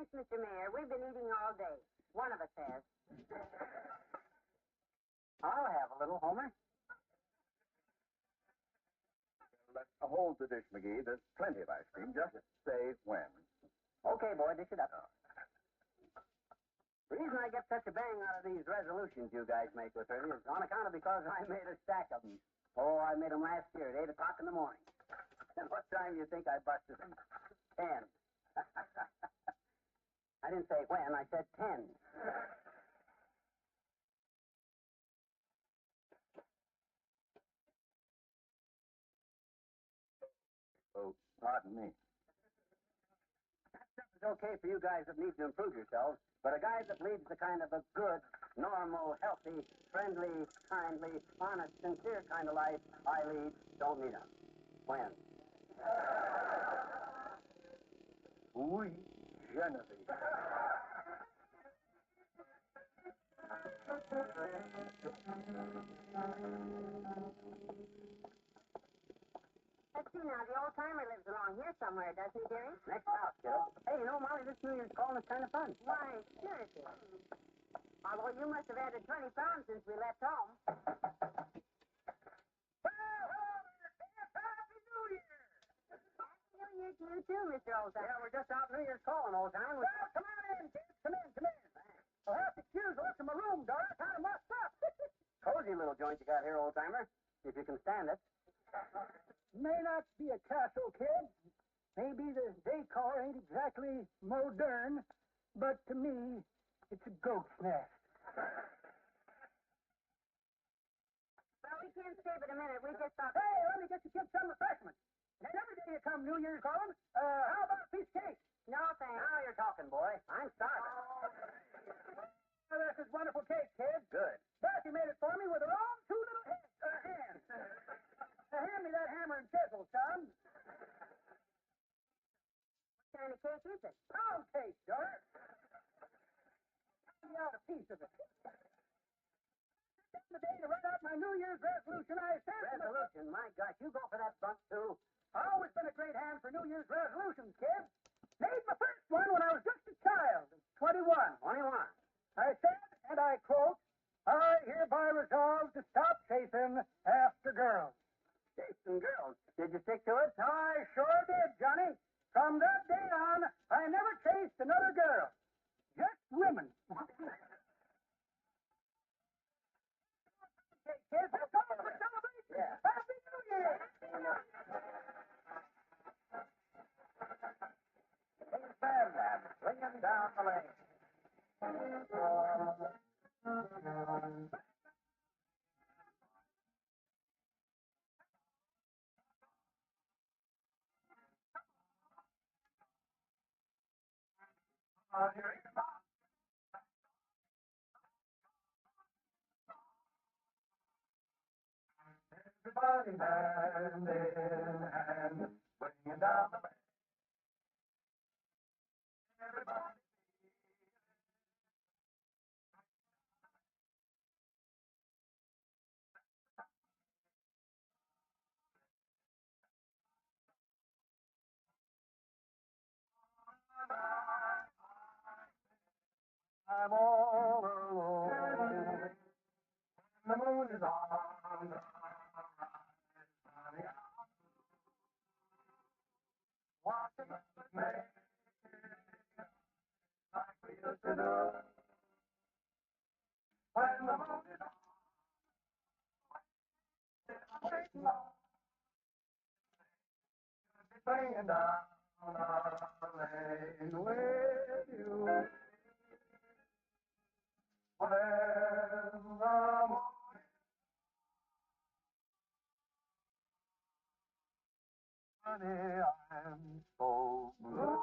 thanks, Mr. Mayor. We've been eating all day. One of us has. I'll have a little, Homer. Hold the dish, McGee. There's plenty of ice cream. Just say when. Okay, boy, dish it up. The reason I get such a bang out of these resolutions you guys make with her is on account of because I made a stack of them. Oh, I made them last year at 8 o'clock in the morning. And what time do you think I busted them? 10. I didn't say when, I said 10. Oh, pardon me. That stuff is okay for you guys that need to improve yourselves, but a guy that leads the kind of a good, normal, healthy, friendly, kindly, honest, sincere kind of life I lead don't need them. When? Oui, Genevieve. Let's see now. The old timer lives along here somewhere, doesn't he, dearie? Next house, kiddo. Hey, you know, Molly, this New Year's calling is kind of fun. Why, sure it is. Although you must have added 20 pounds since we left home. Happy New Year! Happy New Year to you, too, Mr. Oldtimer. Yeah, we're just out New Year's calling, old timer. Well, come on in, kids. Come in. I'll have to excuse the look of my room, Doris. Kind of messed up. Cozy little joint you got here, old timer, if you can stand it. May not be a castle, kid. Maybe the decor ain't exactly modern, but to me, it's a goat's nest. Well, we can't stay but a minute. We just thought... Hey, let me get you kids some refreshment. And every day you come New Year's calling, how about a piece of cake? No, thanks. Now you're talking, boy. I'm starving. Oh, this is wonderful cake, kid. Good. Dorothy made it for me with her own two little hands. Hand me that hammer and chisel, son. What kind of cake is it? Pound cake, Doris. Give me out a piece of it. The day to write out my New Year's resolution, I said... Resolution? My gosh, you go for that bunk, too. I've always been a great hand for New Year's resolutions, kid. Made my first one when I was just a child, 21. 21. I said, and I quote, I hereby resolve to stop chasing after girls. Chasing girls. Did you stick to it? I sure did, Johnny. From that day on, I never chased another girl. Just women. Okay, kids, let's go for the celebration. Yeah. Happy New Year. King's Band, swinging down the lane. Everybody hand in hand, swinging down the lane. Everybody. I'm all alone. The moon is on the rise, honey. Watching us make like we used to do. When the moon is on, swinging down our lane with you. When the moon honey, I'm so blue.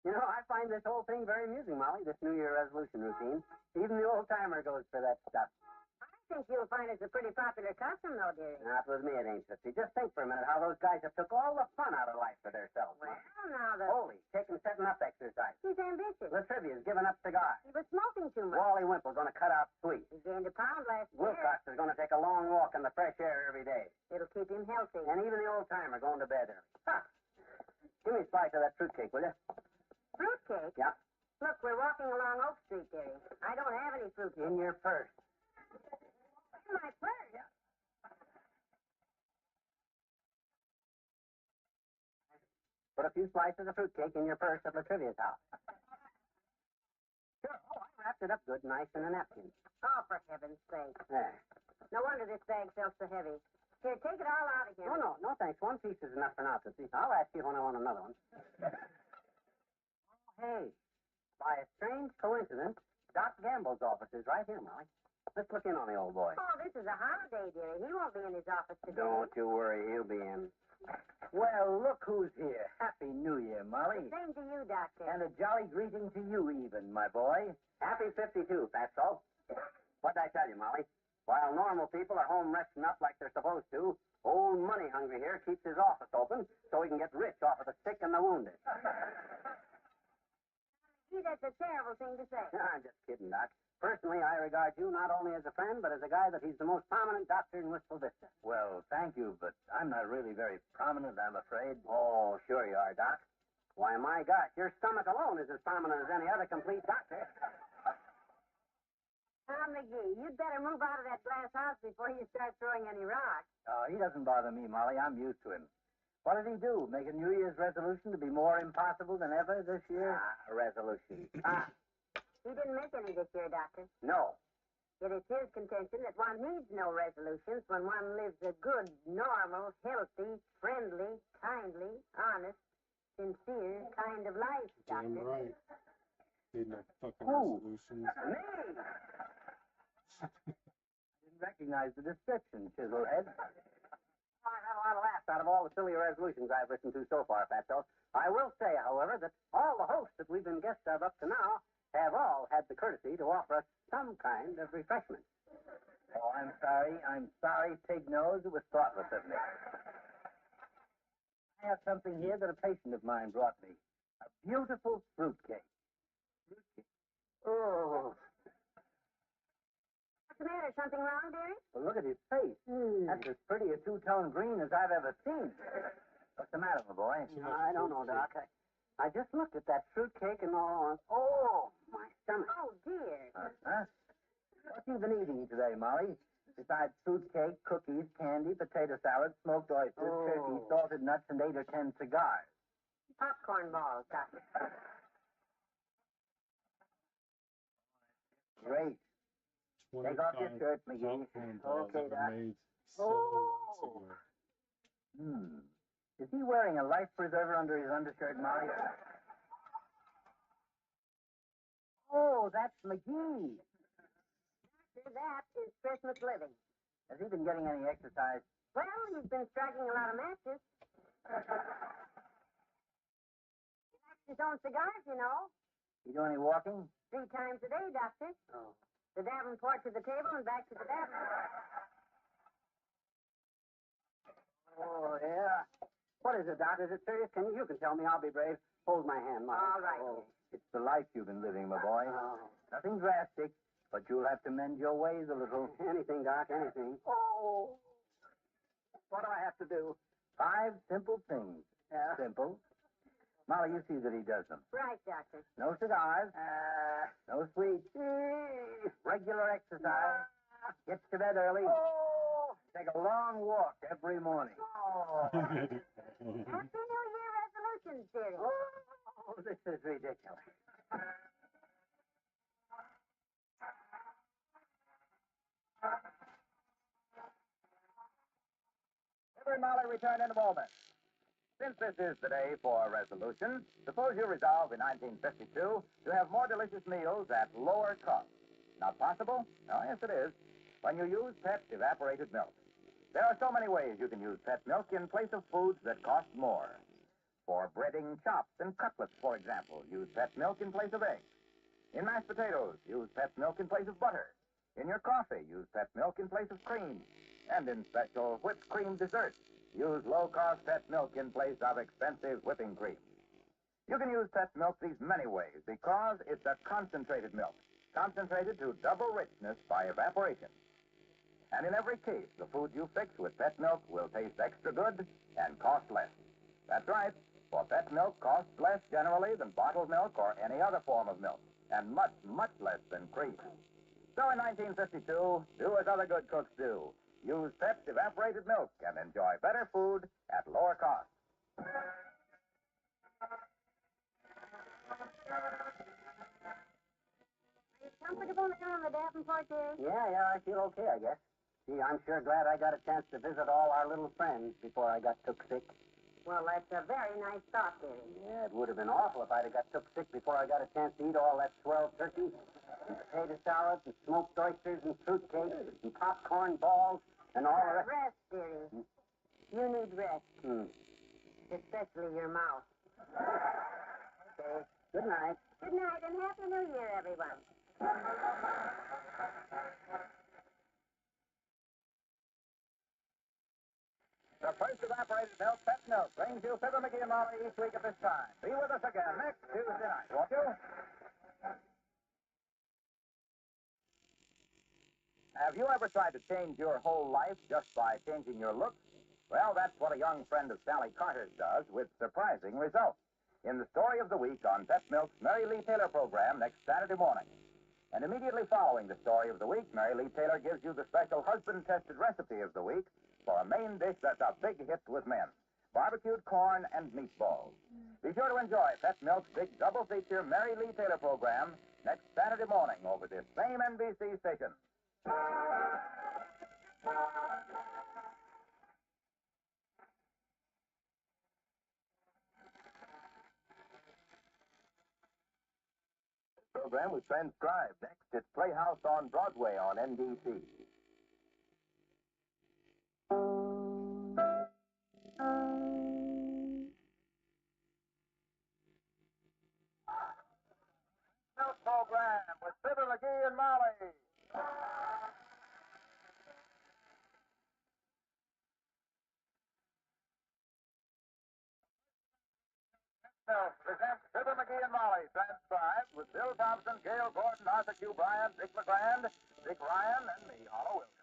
You know, I find this whole thing very amusing, Molly, this New Year resolution routine. Even the old-timer goes for that stuff. I think you'll find it's a pretty popular custom, though, dearie. Not with me, it ain't, Tootsie. Just think for a minute how those guys have took all the fun out of life for themselves. Well, now the... Holy, taking setting up exercise. He's ambitious. Latrivia's giving up cigars. He was smoking too much. Wally Wimple's going to cut out sweets. He gained a pound last year. Wilcox is going to take a long walk in the fresh air every day. It'll keep him healthy. And even the old-timer going to bed early. Ha! Give me a slice of that fruitcake, will you? Fruitcake? Yeah. Look, we're walking along Oak Street, dearie. I don't have any fruitcake. In your purse. In my purse? Yeah. Put a few slices of fruitcake in your purse at Latrivia's house. Sure. Oh, I wrapped it up good, nice in a napkin. Oh, for heaven's sake. There. No wonder this bag felt so heavy. Here, take it all out again. No, thanks. One piece is enough for now, Tootsie. I'll ask you when I want another one. Oh, hey. By a strange coincidence, Doc Gamble's office is right here, Molly. Let's look in on the old boy. Oh, this is a holiday, dearie. He won't be in his office today. Don't you worry, he'll be in. Well, look who's here. Happy New Year, Molly. Same to you, Doctor. And a jolly greeting to you, even, my boy. Happy 52, Fatso. What'd I tell you, Molly? While normal people are home resting up like they're supposed to, old Money Hungry here keeps his office open so he can get rich off of the sick and the wounded. Gee, that's a terrible thing to say. I'm just kidding, Doc. Personally, I regard you not only as a friend, but as a guy that he's the most prominent doctor in Wistful Vista. Well, thank you, but I'm not really very prominent, I'm afraid. Oh, sure you are, Doc. Why, my gosh, your stomach alone is as prominent as any other complete doctor. Tom McGee, you'd better move out of that glass house before you start throwing any rocks. Oh, he doesn't bother me, Molly. I'm used to him. What did he do? Make a New Year's resolution to be more impossible than ever this year? Resolution. He didn't make any this year, Doctor. No. It is his contention that one needs no resolutions when one lives a good, normal, healthy, friendly, kindly, honest, sincere kind of life, Doctor. Damn right. Need no fucking Who? resolutions. Me! Didn't recognize the description, Chiselhead. I've had a lot of laughs out of all the silly resolutions I've listened to so far, Fatso. I will say, however, that all the hosts that we've been guests of up to now have all had the courtesy to offer us some kind of refreshment. Oh, I'm sorry, Pig Nose. It was thoughtless of me. I have something here that a patient of mine brought me. A beautiful fruitcake. Oh. What's the matter? Something wrong, dearie? Well, look at his face. That's as pretty a two-tone green as I've ever seen. What's the matter, my boy? I don't know, Doc. I just looked at that fruitcake and all. Oh, my stomach. Oh, dear. Huh? What you been eating today, Molly? Besides fruitcake, cookies, candy, potato salad, smoked oysters, turkey, salted nuts, and 8 or 10 cigars. Popcorn balls, Doctor. Great. Take off your shirt, McGee. Okay, Doc. Oh. Is he wearing a life preserver under his undershirt, Molly? Oh, that's McGee. That is Christmas living. Has he been getting any exercise? Well, he's been striking a lot of matches. He likes his own cigars, you know. You do any walking? 3 times a day, Doctor. Oh. The Davenport to the table and back to the Davenport. Oh, yeah. What is it, Doc? Is it serious? You can tell me. I'll be brave. Hold my hand, Molly. All right. Oh. It's the life you've been living, my boy. Oh. Nothing drastic, but you'll have to mend your ways a little. Anything, Doc, anything. Oh. What do I have to do? 5 simple things. Yeah. Simple. Molly, you see that he does them. Right, Doctor. No cigars, no sweets, regular exercise, gets to bed early, take a long walk every morning. Happy New Year resolutions, dearie. Oh, this is ridiculous. Fibber and Molly return in a moment. Since this is the day for resolutions, suppose you resolve in 1952 to have more delicious meals at lower cost. Not possible? Oh, yes, it is. When you use Pet evaporated milk. There are so many ways you can use Pet milk in place of foods that cost more. For breading chops and cutlets, for example, use pet milk in place of eggs. In mashed potatoes, use pet milk in place of butter. In your coffee, use pet milk in place of cream. And in special whipped cream desserts, use low-cost pet milk in place of expensive whipping cream. You can use pet milk these many ways because it's a concentrated milk, concentrated to double richness by evaporation. And in every case, the food you fix with pet milk will taste extra good and cost less. That's right, for pet milk costs less generally than bottled milk or any other form of milk, and much, much less than cream. So in 1952, do as other good cooks do. Use Pep's evaporated milk and enjoy better food at lower cost. Are you comfortable now on the Davenport, dear? Yeah, I feel okay, I guess. Gee, I'm sure glad I got a chance to visit all our little friends before I got took sick. Well, that's a very nice thought, dearie. Yeah, it would have been awful if I'd have got took sick before I got a chance to eat all that swell turkey, and potato salads, and smoked oysters, and fruitcake, and popcorn balls, and all the rest. Rest, dearie. You need rest, especially your mouth. Okay. Good night. Good night and Happy New Year, everyone. The first evaporated milk, Pet Milk, brings you Fibber McGee and Molly each week at this time. Be with us again next Tuesday night, won't you? Have you ever tried to change your whole life just by changing your looks? Well, that's what a young friend of Sally Carter's does with surprising results. In the story of the week on Pet Milk's Mary Lee Taylor program next Saturday morning. And immediately following the story of the week, Mary Lee Taylor gives you the special husband-tested recipe of the week for a main dish that's a big hit with men, barbecued corn and meatballs. Be sure to enjoy Pet Milk's big double-feature Mary Lee Taylor program next Saturday morning over this same NBC station. This program was transcribed. Next, it's Playhouse on Broadway on NBC. Milk program with Fibber McGee and Molly. Milk presents Fibber McGee and Molly, transcribed with Bill Thompson, Gail Gordon, Arthur Q. Bryant, Dick LeGrand, Dick Ryan, and me, Harlow Wilcox.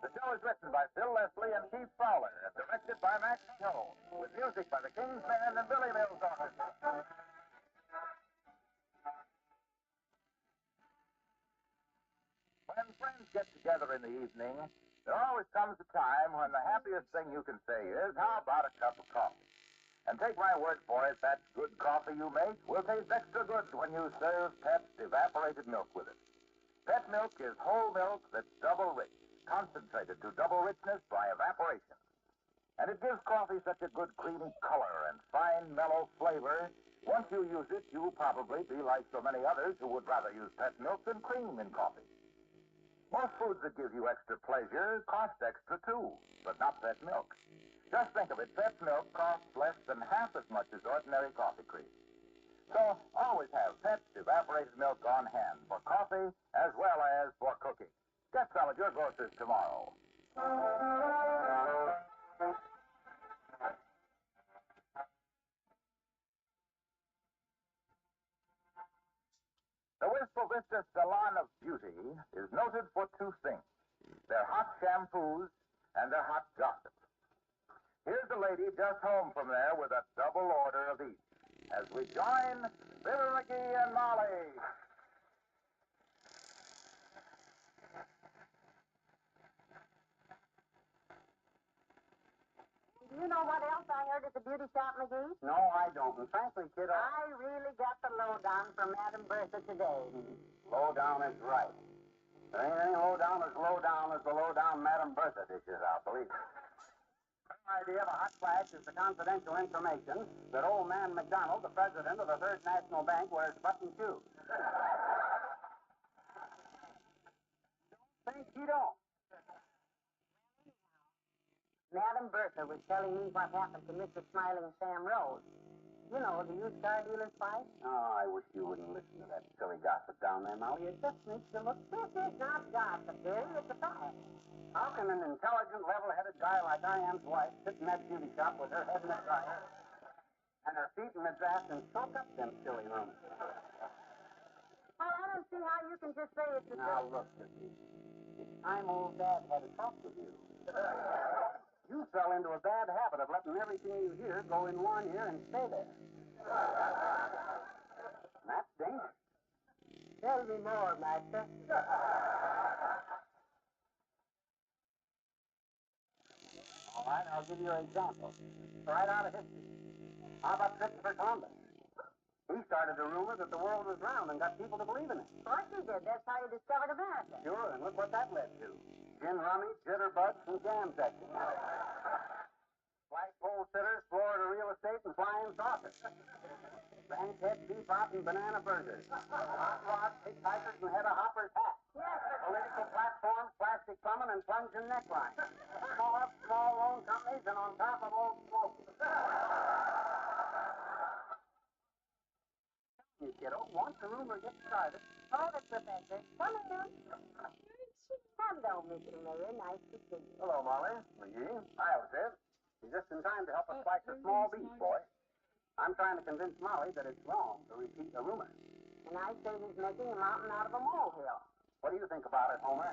The show is written by Phil Leslie and Keith Fowler and directed by Max Hill, with music by the King's Band and Billy Mills Orchestra. When friends get together in the evening, there always comes a time when the happiest thing you can say is, how about a cup of coffee? And take my word for it, that good coffee you make will taste extra good when you serve Pep's evaporated milk with it. Pet milk is whole milk that's double rich, concentrated to double richness by evaporation. And it gives coffee such a good creamy color and fine mellow flavor. Once you use it, you'll probably be like so many others who would rather use pet milk than cream in coffee. Most foods that give you extra pleasure cost extra too, but not pet milk. Just think of it, pet milk costs less than half as much as ordinary coffee cream. So always have Pep's evaporated milk on hand for coffee as well as for cooking. Get some at your grocer's tomorrow. The Wistful Vista Salon of Beauty is noted for two things: their hot shampoos and their hot gossip. Here's a lady just home from there with a double order of each as we join Fibber McGee and Molly. Do you know what else I heard at the beauty shop, McGee? No, I don't. And frankly, kiddo, I really got the lowdown from Madam Bertha today. low down is right. There ain't any low down as the low down Madam Bertha dishes out, believe me. Her idea of a hot flash is the confidential information that old man McDonald, the president of the Third National Bank, wears button shoes. Don't think he don't. Madam Bertha was telling me what happened to Mr. Smiling Sam Rose. You know, the used car dealer's wife. Oh, I wish you wouldn't listen to that silly gossip down there, Molly. It just makes you look... This is not gossip, dearie. It's a fact. How can an intelligent, level-headed guy like I am's wife sit in that beauty shop with her head in the dryer and her feet in the draft and soak up them silly rumors? Well, I don't see how you can just say it's a... Now, look, Missy. It's time old Dad had a talk with you. You fell into a bad habit of letting everything you hear go in one ear and stay there. And that's dangerous. Tell me more, Master. All right, I'll give you an example. Right out of history. How about Christopher Columbus? He started a rumor that the world was round and got people to believe in it. Of course he did. That's how he discovered America. Sure, and look what that led to. Gin rummy, jitterbugs, and jam sessions. Flagpole sitters, Florida real estate, and flying saucers. Ranch head, bebop, and banana burgers. Hot rods, hitchhikers, and head of hoppers hats. Yes, Political platforms, plastic plumbing, and plunging necklines. Small loan companies, and on top of old smoke. You kiddo, once the rumor gets started. hold it, Professor. Come in. Hello, Mr. Mayor. Nice to see you. Hello, Molly. McGee. Hi, Elizabeth. You're just in time to help us fight the small beef, boy. I'm trying to convince Molly that it's wrong to repeat a rumor. And I say he's making a mountain out of a molehill. What do you think about it, Homer?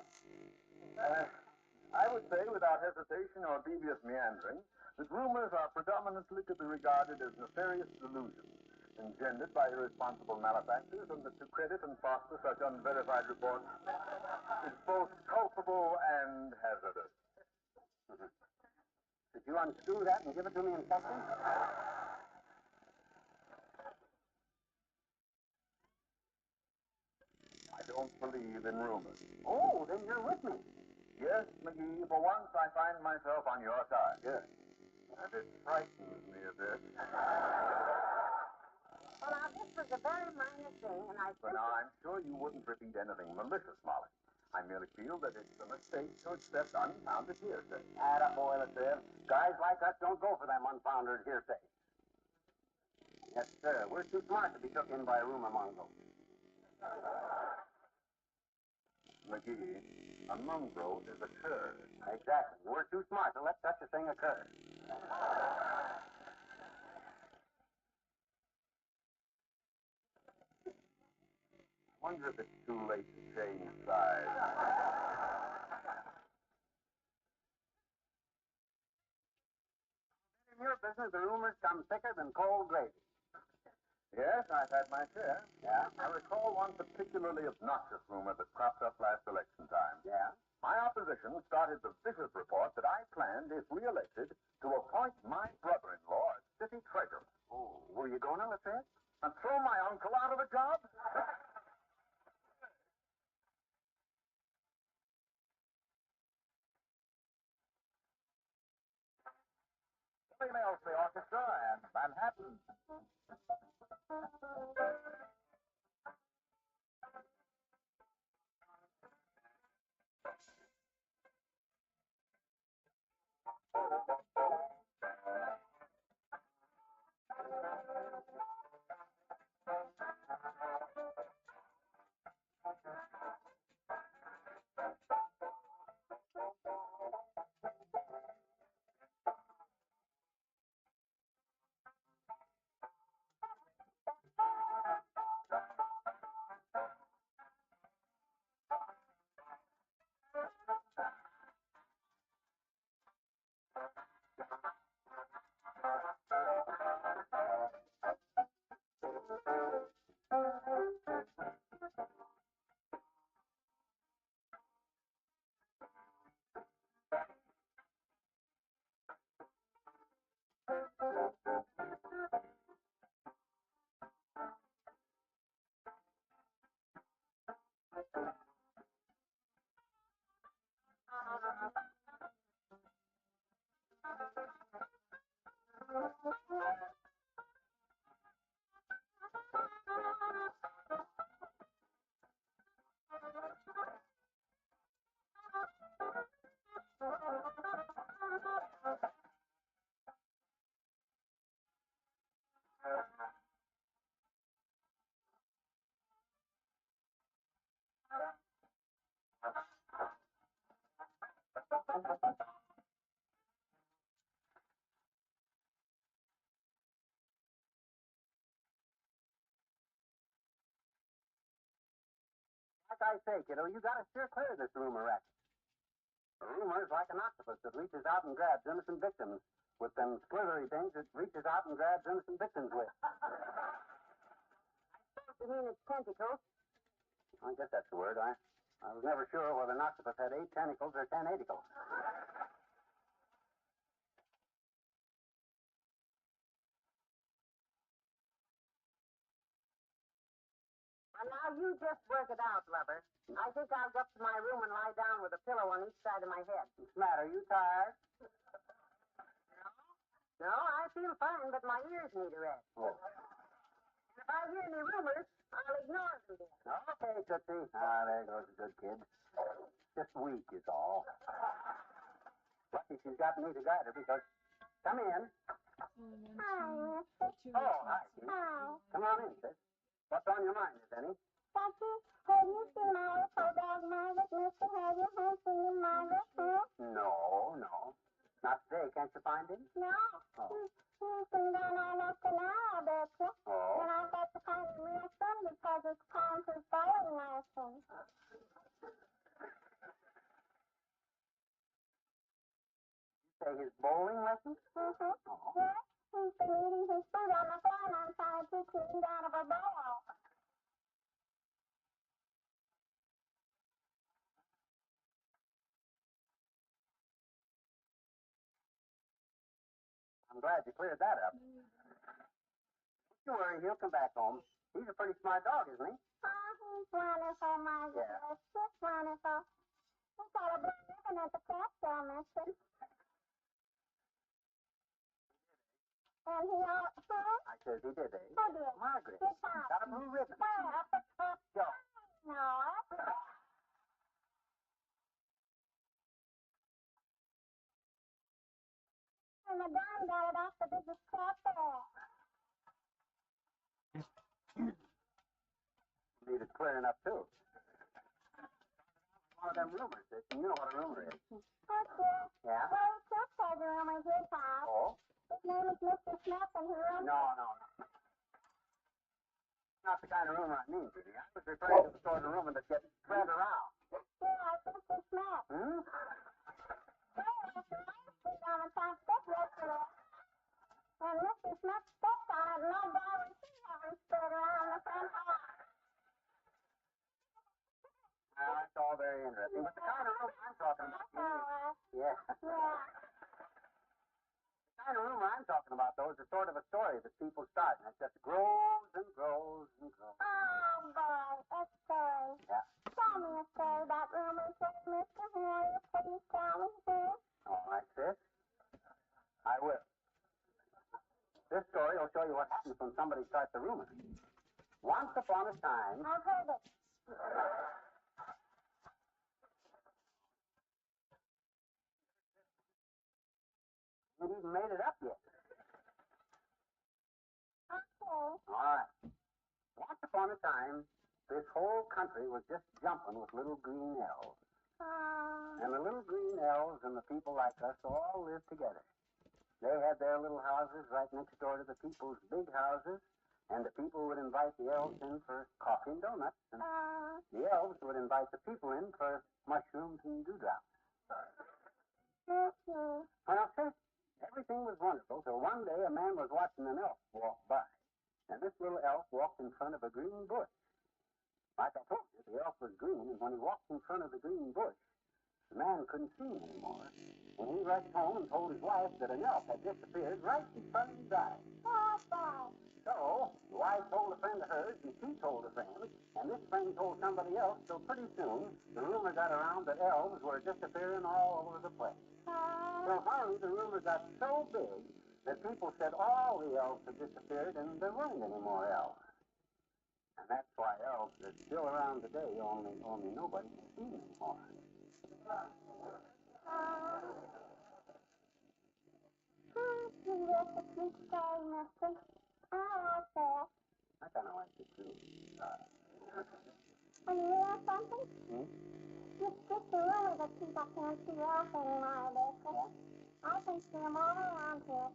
I would say, without hesitation or devious meandering, that rumors are predominantly to be regarded as nefarious delusions engendered by irresponsible malefactors, and that to credit and foster such unverified reports is both culpable and hazardous. Did you unscrew that and give it to me in section? I don't believe in rumors. Oh, then you're with me. Yes, McGee, for once I find myself on your side. Good. And it frightens me a bit. Well, now, this was a very minor thing, and I But simply... now, I'm sure you wouldn't repeat anything malicious, Molly. I merely feel that it's a mistake to accept unfounded hearsay. Attaboy, Elizabeth. Guys like us don't go for them unfounded hearsay. Yes, sir. We're too smart to be took in by a rumor mongrel. McGee, a mongrel is a cur. Exactly. We're too smart to let such a thing occur. I wonder if it's too late to change sides. In your business, the rumors come thicker than cold gravy. Yes, I've had my share. Yeah? I recall one particularly obnoxious rumor that cropped up last election time. Yeah? My opposition started the vicious report that I planned, if re-elected, to appoint my brother-in-law as city treasurer. Oh, were you going to, Elizabeth? And throw my uncle out of a job? Billy Mills, the orchestra, and Manhattan. Like I say, kiddo, you gotta steer clear of this rumor racket. A rumor is like an octopus that reaches out and grabs innocent victims with them slithery things it reaches out and grabs innocent victims with. You mean it's tentacles? I guess that's the word. I was never sure whether an octopus had 8 tentacles or 10 aticles. Well, now you just work it out, lover. I think I'll go up to my room and lie down with a pillow on each side of my head. What's the matter? Are you tired? No, I feel fine, but my ears need a rest. Oh. And if I hear any rumors, I'll ignore them then. Okay, Tootsie. Ah, there goes a good kid. Just weak is all. Lucky she's got me to guide her because... Come in. Hi, mister. Oh, hi, Keith. Hi. Come on in, sis. What's on your mind, Miss Annie? Patsy, have you seen Molly for dog Margaret, mister? Have you seen Margaret, huh? No. Not today. Can't you find him? No. Oh. He's been gone almost an hour, I bet you. Oh. And I've got to find him real soon because it's time for his bowling lesson. Say his bowling lessons? Mm-hmm. Oh. Yeah, he's been eating his food on the floor and I'm trying to teach him out of a bowl. I'm glad you cleared that up. Don't you worry, he'll come back home. He's a pretty smart dog, isn't he? Oh, he's wonderful, Margaret. Yeah. Yes, just wonderful. He's got a blue ribbon at the pet show, mister. And he all... Huh? I says he did, eh? Who did? Margaret. Good time. Got a blue ribbon. Where? Up at pet Go. No. And the Don got it off the biggest crop there. Needed clearing up, too. One of them rumors, sis. You know what a rumor is. What's this? Yeah? Well, Chip has a room in his house. Oh? His name is Mr. Smith, and he runs... No. Not the kind of rumor I mean, Kitty. I was referring to the sort of rumor that gets spread around. Yeah, Mr. Smith. Hmm? Well, after I was on the top step yesterday, and Mr. Smith stepped on it, and no ball and she ever spread around the front hall. That's all very interesting. But the kind of rumor I'm talking about... That's all right. Yeah. Yeah. The kind of rumor I'm talking about, though, is a sort of a story that people start, and it just grows and grows and grows. Oh, boy, a story. Yeah. Tell me a story about rumors, Mr. Harry. Please tell me, please. All right, sis. I will. This story will show you what happens when somebody starts a rumor. Once upon a time... I've heard it. You haven't even made it up yet. Okay. All right. Once upon a time, this whole country was just jumping with little green elves. And the little green elves and the people like us all lived together. They had their little houses right next door to the people's big houses, and the people would invite the elves in for coffee and donuts, and the elves would invite the people in for mushrooms and dewdrops. Well, sis, everything was wonderful till one day a man was watching an elf walk by, and this little elf walked in front of a green bush. Like I told you, the elf was green, and when he walked in front of the green bush, the man couldn't see him anymore. And he rushed home and told his wife that an elf had disappeared right in front of his eyes. So, the wife told a friend of hers, and she told a friend, and this friend told somebody else, so pretty soon, the rumor got around that elves were disappearing all over the place. So finally, the rumor got so big that people said all the elves had disappeared and there weren't any more elves. And that's why elves are still around today, only nobody can see them anymore. I kind of like it too. And you know something? just the rumor that people can't see everything nowadays. I can see them all around here.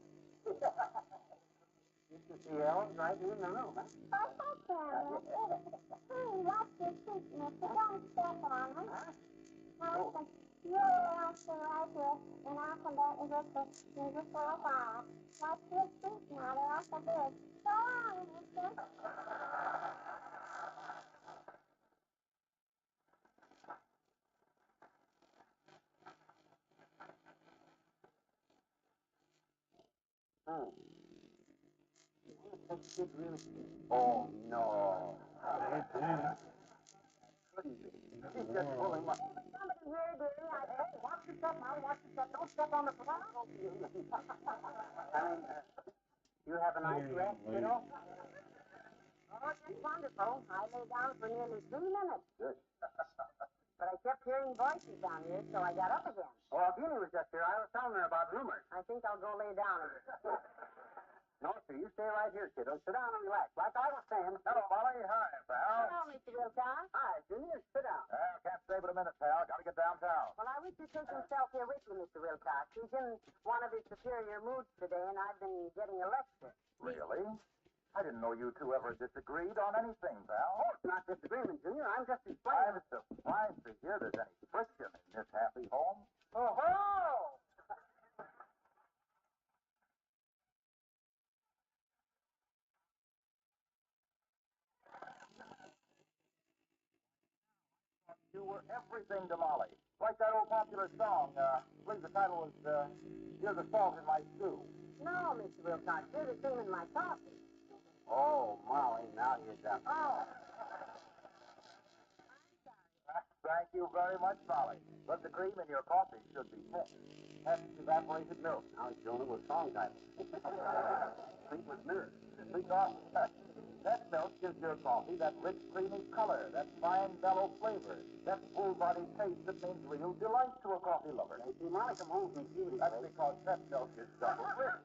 You can see elves right in the room, huh? Oh, I can. Hey, watch your feet, mister. Don't step on them. Now, listen. You I'll stay right here, and I'll come back and get you just for a while. Watch your feet now. They're awful big. So long, mister. Oh, no. Couldn't be. He's just pulling my... Somebody here, dearie. Hey, watch your step, Molly. Watch your step. Don't step on the floor. I mean, you have a nice rest, kiddo? Oh, just wonderful. I lay down for nearly 3 minutes. Good. But I kept hearing voices down here, so I got up again. Oh, Jeannie was just here. I was telling her about rumors. I think I'll go lay down again. No, sir, you stay right here, kiddo. Sit down and relax. Like I was saying. Hello, Molly. Hi, pal. Hello, Mr. Wilcox. Hi, Junior. Sit down. Well, can't stay but a minute, pal. Gotta get downtown. Well, I wish you'd take himself here with you, Mr. Wilcox. He's in one of his superior moods today, and I've been getting a lecture. Really? I didn't know you two ever disagreed on anything, pal. Oh, it's not disagreement, Junior. I'm just I'm explaining. surprised to hear there's any friction in this happy home. Oh, ho! You were everything to Molly. Like that old popular song. I believe the title was, Here's the Salt in My Stew. No, Mr. Wilcox, you're the cream in my coffee. Oh, Molly, now you're done. Oh, Thank you very much, Molly. But the cream in your coffee should be thick. That's evaporated milk. Now he's doing it with song titles. Think with mirrors. Because that milk gives your coffee that rich, creamy color, that fine, mellow flavor, that full-body taste that means real delight to a coffee lover. Hey, see, Molly come home from shooting. That's because that milk is double rich.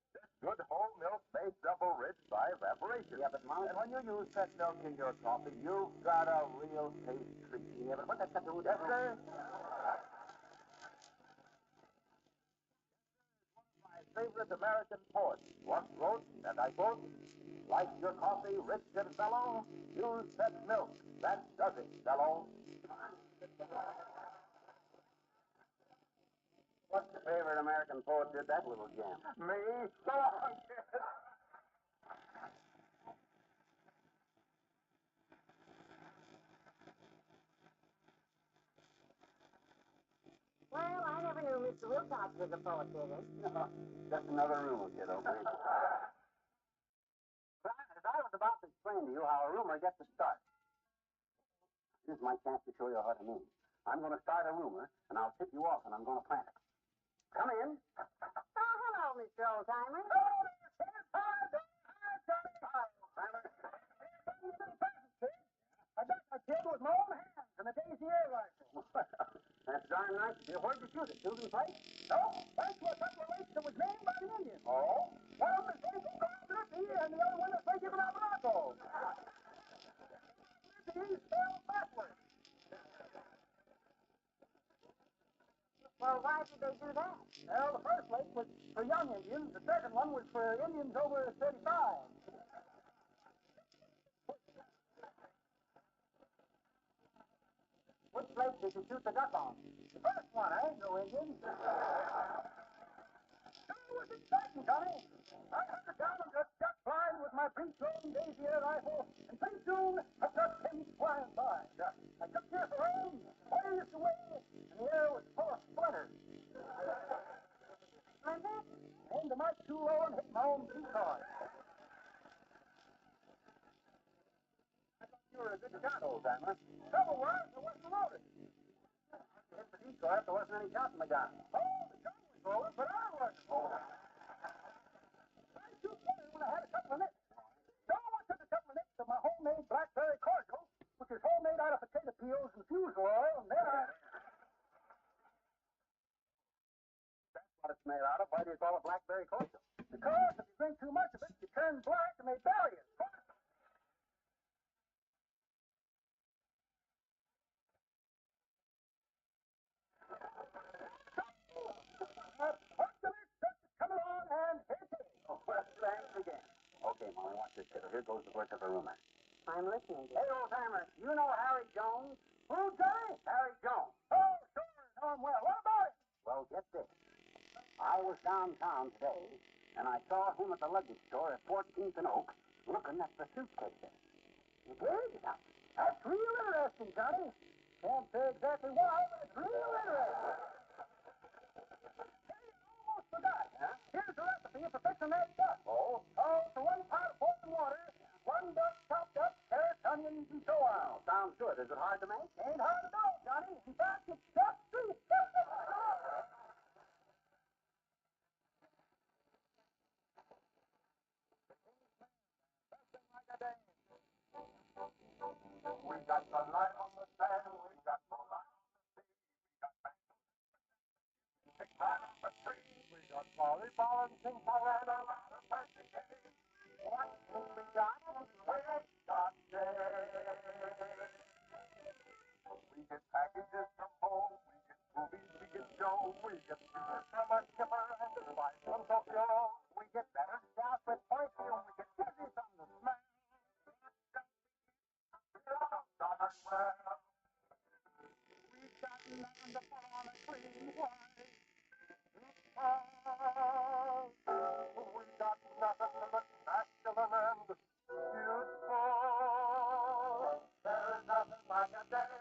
This good whole milk made double rich by evaporation. Yeah, but Molly... And when you use that milk in your coffee, you've got a real taste treat. Yeah, but what that's got to do with Yes, sir. My favorite American poet once wrote, and I quote, like your coffee rich and mellow, use that milk. That does it, fellow. What's your favorite American poet did that little jam? Me? So long, kid. well, I never knew Mr. Wilcox was a poet, did he? No, just another rumor, kiddo. As I was about to explain to you how a rumor gets a start. Here's my chance to show you what I mean. I'm going to start a rumor, and I'll tip you off, and I'm going to plant it. Come in. Oh, hello, Mr. Oldtimer. I got my kid with my own hands and a Daisy air rifle. That's darn nice of you. Where'd you shoot it? Shooting place? No, thanks to a couple of lakes that was named by the Indians. Oh? One of them is facing Grizzly, and the other one is facing Abrazo. Grizzly spelled backwards. Well, why did they do that? Well, the first lake was for young Indians. The second one was for Indians over 35. Which lake did you shoot the duck on? The first one, I ain't no Indian. It was exciting, Johnny. I hunted down and just duck flying with my pre-trained Daisy air rifle, and pretty soon a duck came flying by. I took careful aim, fired it away, and the air was full of splinters. Aimed a mite too low and hit my own decoy. I thought you were a good shot, old-timer. Trouble was, I wasn't loaded. Hit the decoy if there wasn't any shot in the gun. Oh, the gun was loaded, but I wasn't. I shoot better when I had a couple of nicks. So I took a couple of nicks of my homemade blackberry cordial, which is homemade out of potato peels and fusel oil, and then I... That's what it's made out of. Why do you call it blackberry cordial? Because if you drink too much of it, you turn black and they bury you. Okay, Molly, watch this, kiddo. Here goes the birth of a rumor. I'm listening. Hey, old-timer, you know Harry Jones? Who, Johnny? Harry Jones. Oh, sure. Know him well. What about him? Well, get this. I was downtown today, and I saw him at the luggage store at 14th and Oak looking at the suitcases. You did? That's real interesting, Johnny. Can't say exactly why, but it's real interesting. Hey, I almost forgot. Huh? Here's the recipe for fixing that duck. Oh? Oh, so 1 pot of boiling water, 1 duck chopped up, carrots, onions, and so on. Oh, sounds good. Is it hard to make? Ain't hard at all, Johnny. In fact, it's just sweet. We got the light on the sand, we got the light on the sea, we got big time on the tree, we got volleyball and ping pong and a lot of fancy games. What do we got? We got days. We get packages from home, we get movies, we get shows, we get music from a skipper and advice from Tokyo. We get better stuff with perfume, we get dizzy from the smell. We got nothing to put on a clean white. We got nothing to look masculine and beautiful. There's nothing like a day.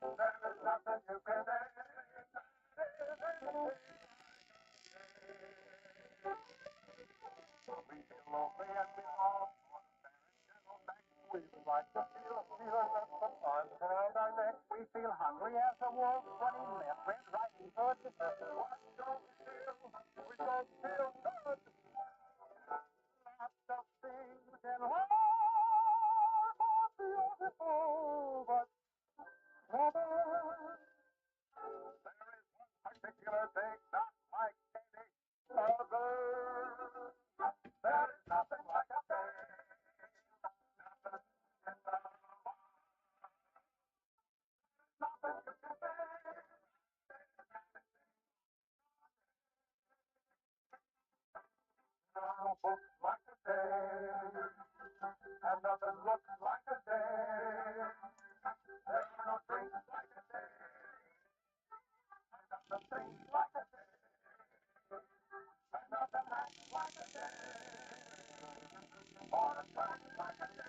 There's nothing you can do. We feel lonely and we long for the fair and gentle sex. We would like to feel a feeling of the arms around our neck. We feel hungry as a wolf when he left red riding hood. What don't we feel? We don't feel good. Lots of things in life are beautiful, but never. There is one particular thing not like any other. There is nothing like a day. Nothing in the world. Nothing you can say. No book like a day. And nothing looks like a day. There's no drink like a day. And nothing thinks like a day. And nothing acts like a day. Or attracts like a day.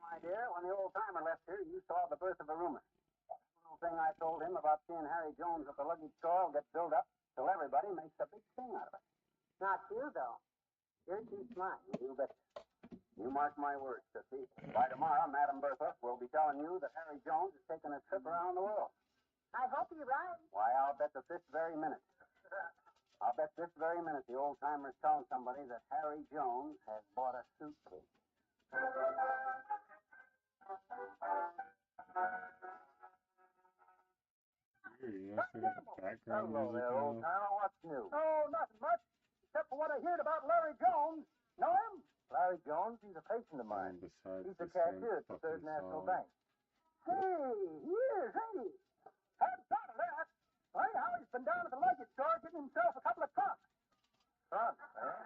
My dear, when the old-timer left here, you saw the birth of a rumor. The little thing I told him about seeing Harry Jones at the luggage store will get built up till everybody makes a big thing out of it. Not you, though. You're too smart. You bet. You mark my words, Sissy. By tomorrow, Madam Bertha will be telling you that Harry Jones is taking a trip around the world. I hope you're right. Why, I'll bet that this very minute. I'll bet this very minute the old-timer's telling somebody that Harry Jones has bought a suitcase. Hey, that's the background Hello music. there, old now. timer. What's new? Oh, nothing much, except for what I heard about Larry Jones. Know him? Larry Jones? He's a patient of mine. Besides He's the this damn cashier at the Third fucking National song. Bank. Hey, he is, ain't he? Hadn't thought of that. Anyhow, he's been down at the luggage store getting himself a couple of trunks. Trunks, huh?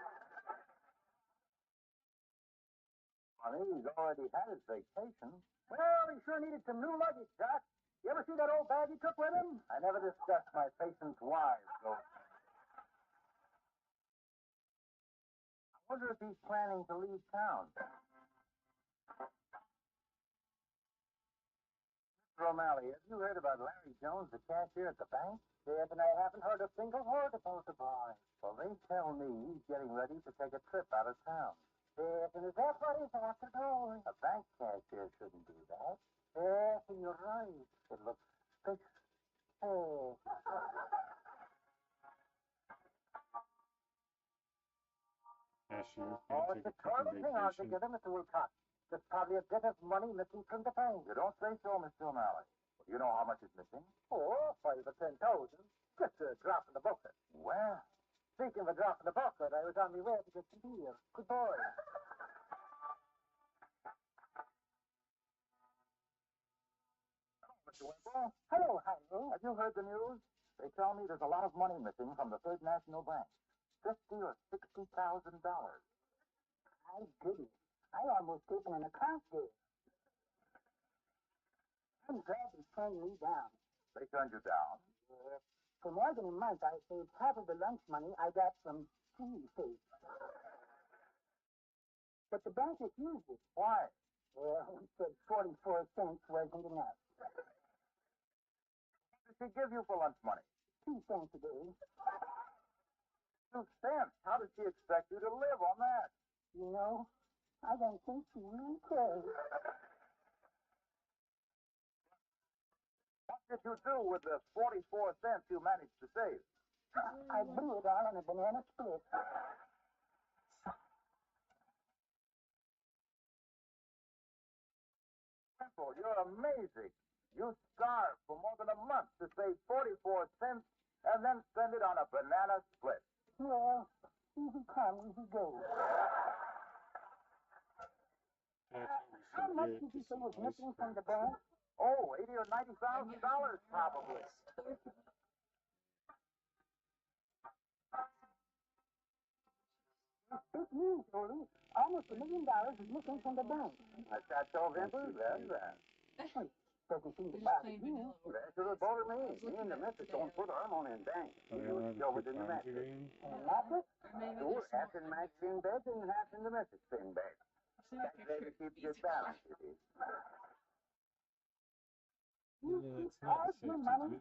Funny, he's already had his vacation. Well, he sure needed some new luggage, Doc. You ever see that old bag he took with him? I never discussed my patient's wives, Ghost. I wonder if he's planning to leave town. Mr. O'Malley, have you heard about Larry Jones, the cashier at the bank? Yes, and I haven't heard a single word about the boy. Well, they tell me he's getting ready to take a trip out of town. Yes, and is that what he's after doing? A bank cashier shouldn't do that. Yes, and you're right. It looks suspicious. Hey. Cashier Oh, can't it's take a a fucking terrible thing vacation. altogether, Mr. Wilcox. There's probably a bit of money missing from the bank. You don't say so, Mr. O'Malley. You know how much is missing? Oh, 5 or 10,000. Just a drop in the bucket. Well, Speaking of a drop in the bucket, I was on my way to get some beer. Good boy. Mr. Winkle, Hello, Harry. have you heard the news? They tell me there's a lot of money missing from the Third National Bank. $50,000 or $60,000. My goodness. I almost taken an account there. I'm glad they turned me down. They turned you down. For more than a month, I saved half of the lunch money I got from cheesecake. But the bank refused it. Why? Well, it said 44 cents wasn't enough. What did she give you for lunch money? 2 cents a day. 2 cents. How did she expect you to live on that? You know, I don't think she really cares. What did you do with the 44 cents you managed to save? I blew it all on a banana split. Simple, you're amazing. You starved for more than a month to save 44 cents and then spend it on a banana split. Well, easy come, easy go. How much did you say was missing from the bank? Oh, $80,000 or $90,000 probably. Big news, Ole. Almost $1 million is missing from the bank. I got so simple, well, Doesn't seem to We're just bother playing you. vanilla. that should have bothered me. Me and the missus don't put our money in bank. We use it over in the mattress. And a mattress? Or maybe Sure, there's half more. in Max in bed and half in the missus in bed. See That if way you're to keep easy good balance, you see. You keep all your money?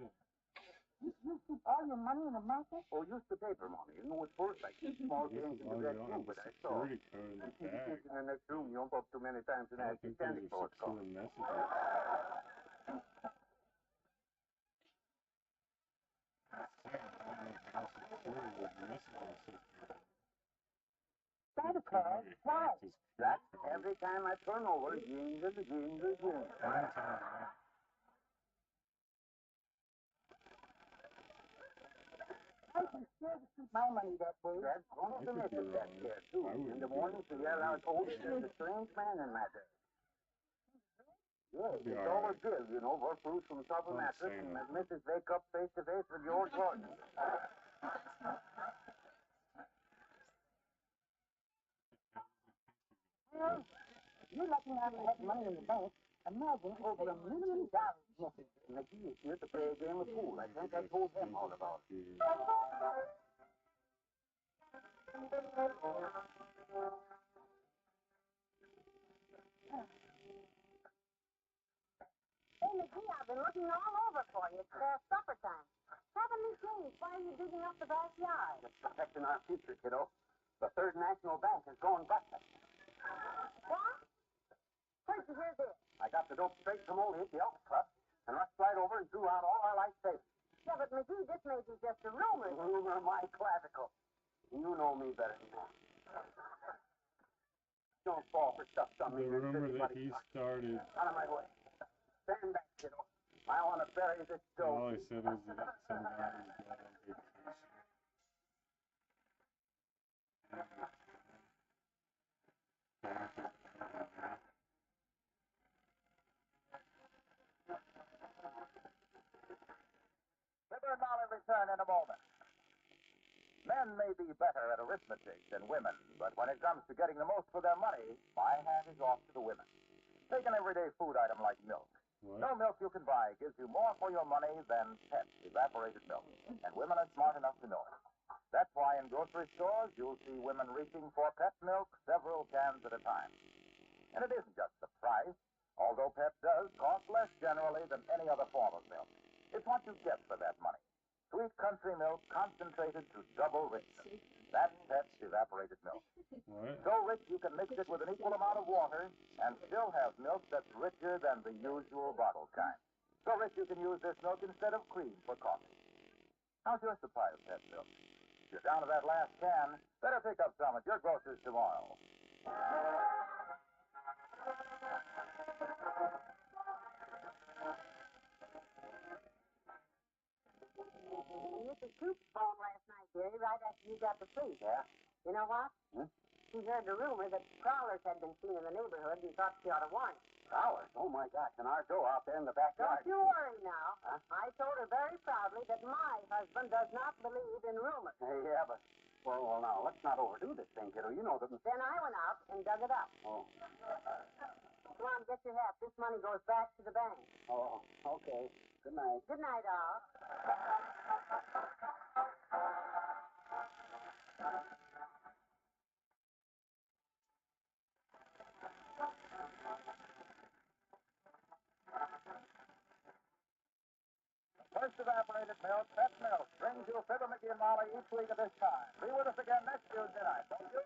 You keep all your money in a mattress? Oh, used to paper money. You know, at first, like small This change is in why the you bed don't too, have but a I saw. security code in the You bag. sit in the next room, you jump up too many times and I ask don't your think candy there's a store to come. secure message. Santa Claus? Why? That every time I turn over, jingle, jingle, jingle. I can sure to keep my money that way. That's one of the missus that's there, too. In the morning, she yell out, Otis, there's a strange man in my bed. Yes, it's all a drill, you know, work loose from the top of the mattress, and the missus wake up face to face with George Gordon. Well, you're lucky not to have money in the bank. Imagine over $1 million missing. McGee is here to play a game of pool. I think I told him all about it. Hey, McGee, I've been looking all over for you. It's supper time. Haven't you changed? Why are you digging up the backyard? Just protecting our future, kiddo. The Third National Bank is going bust. What? Where'd you hear this? I got the dope straight from Ole at the Elks Club and rushed right over and drew out all our life savings. Yeah, but McGee, this may be just a rumor. Rumor, my classical. You know me better than that. Don't fall for stuff The something that's rumor that busybody he talk. started, Out of my way. Stand back, kiddo. I want to bury this all dough. he said was that somebody was going on vacation. Fibber and Molly return in a moment. Men may be better at arithmetic than women, but when it comes to getting the most for their money, my hat is off to the women. Take an everyday food item like milk. What? No milk you can buy gives you more for your money than Pep's evaporated milk, and women are smart enough to know it. That's why in grocery stores you'll see women reaching for Pep milk several cans at a time. And it isn't just the price, although Pep does cost less generally than any other form of milk. It's what you get for that money. Sweet country milk concentrated to double richness. That's Pep's evaporated milk. What? So rich you can mix it with an equal amount of water and still have milk that's richer than the usual bottled kind. So rich you can use this milk instead of cream for coffee. How's your supply of Pep milk? You're down to that last can. Better pick up some at your grocer's tomorrow. Mrs. Coop phoned last night, Jerry, right after you got to sleep. Yeah? You know what? She heard the rumor that prowlers had been seen in the neighborhood and thought she ought to warn you. Prowlers? Oh, my gosh. And our door out there in the backyard. Don't you worry now. Huh? I told her very proudly that my husband does not believe in rumors. Yeah, but... Well, now, let's not overdo this thing, kiddo. You know that... Then I went out and dug it up. Oh. Come on, get your hat. This money goes back to the bank. Oh, okay. Good night. Good night, all. First evaporated milk, Pet Milk, brings you Fibber McGee and Molly each week at this time. Be with us again next Tuesday night, won't you?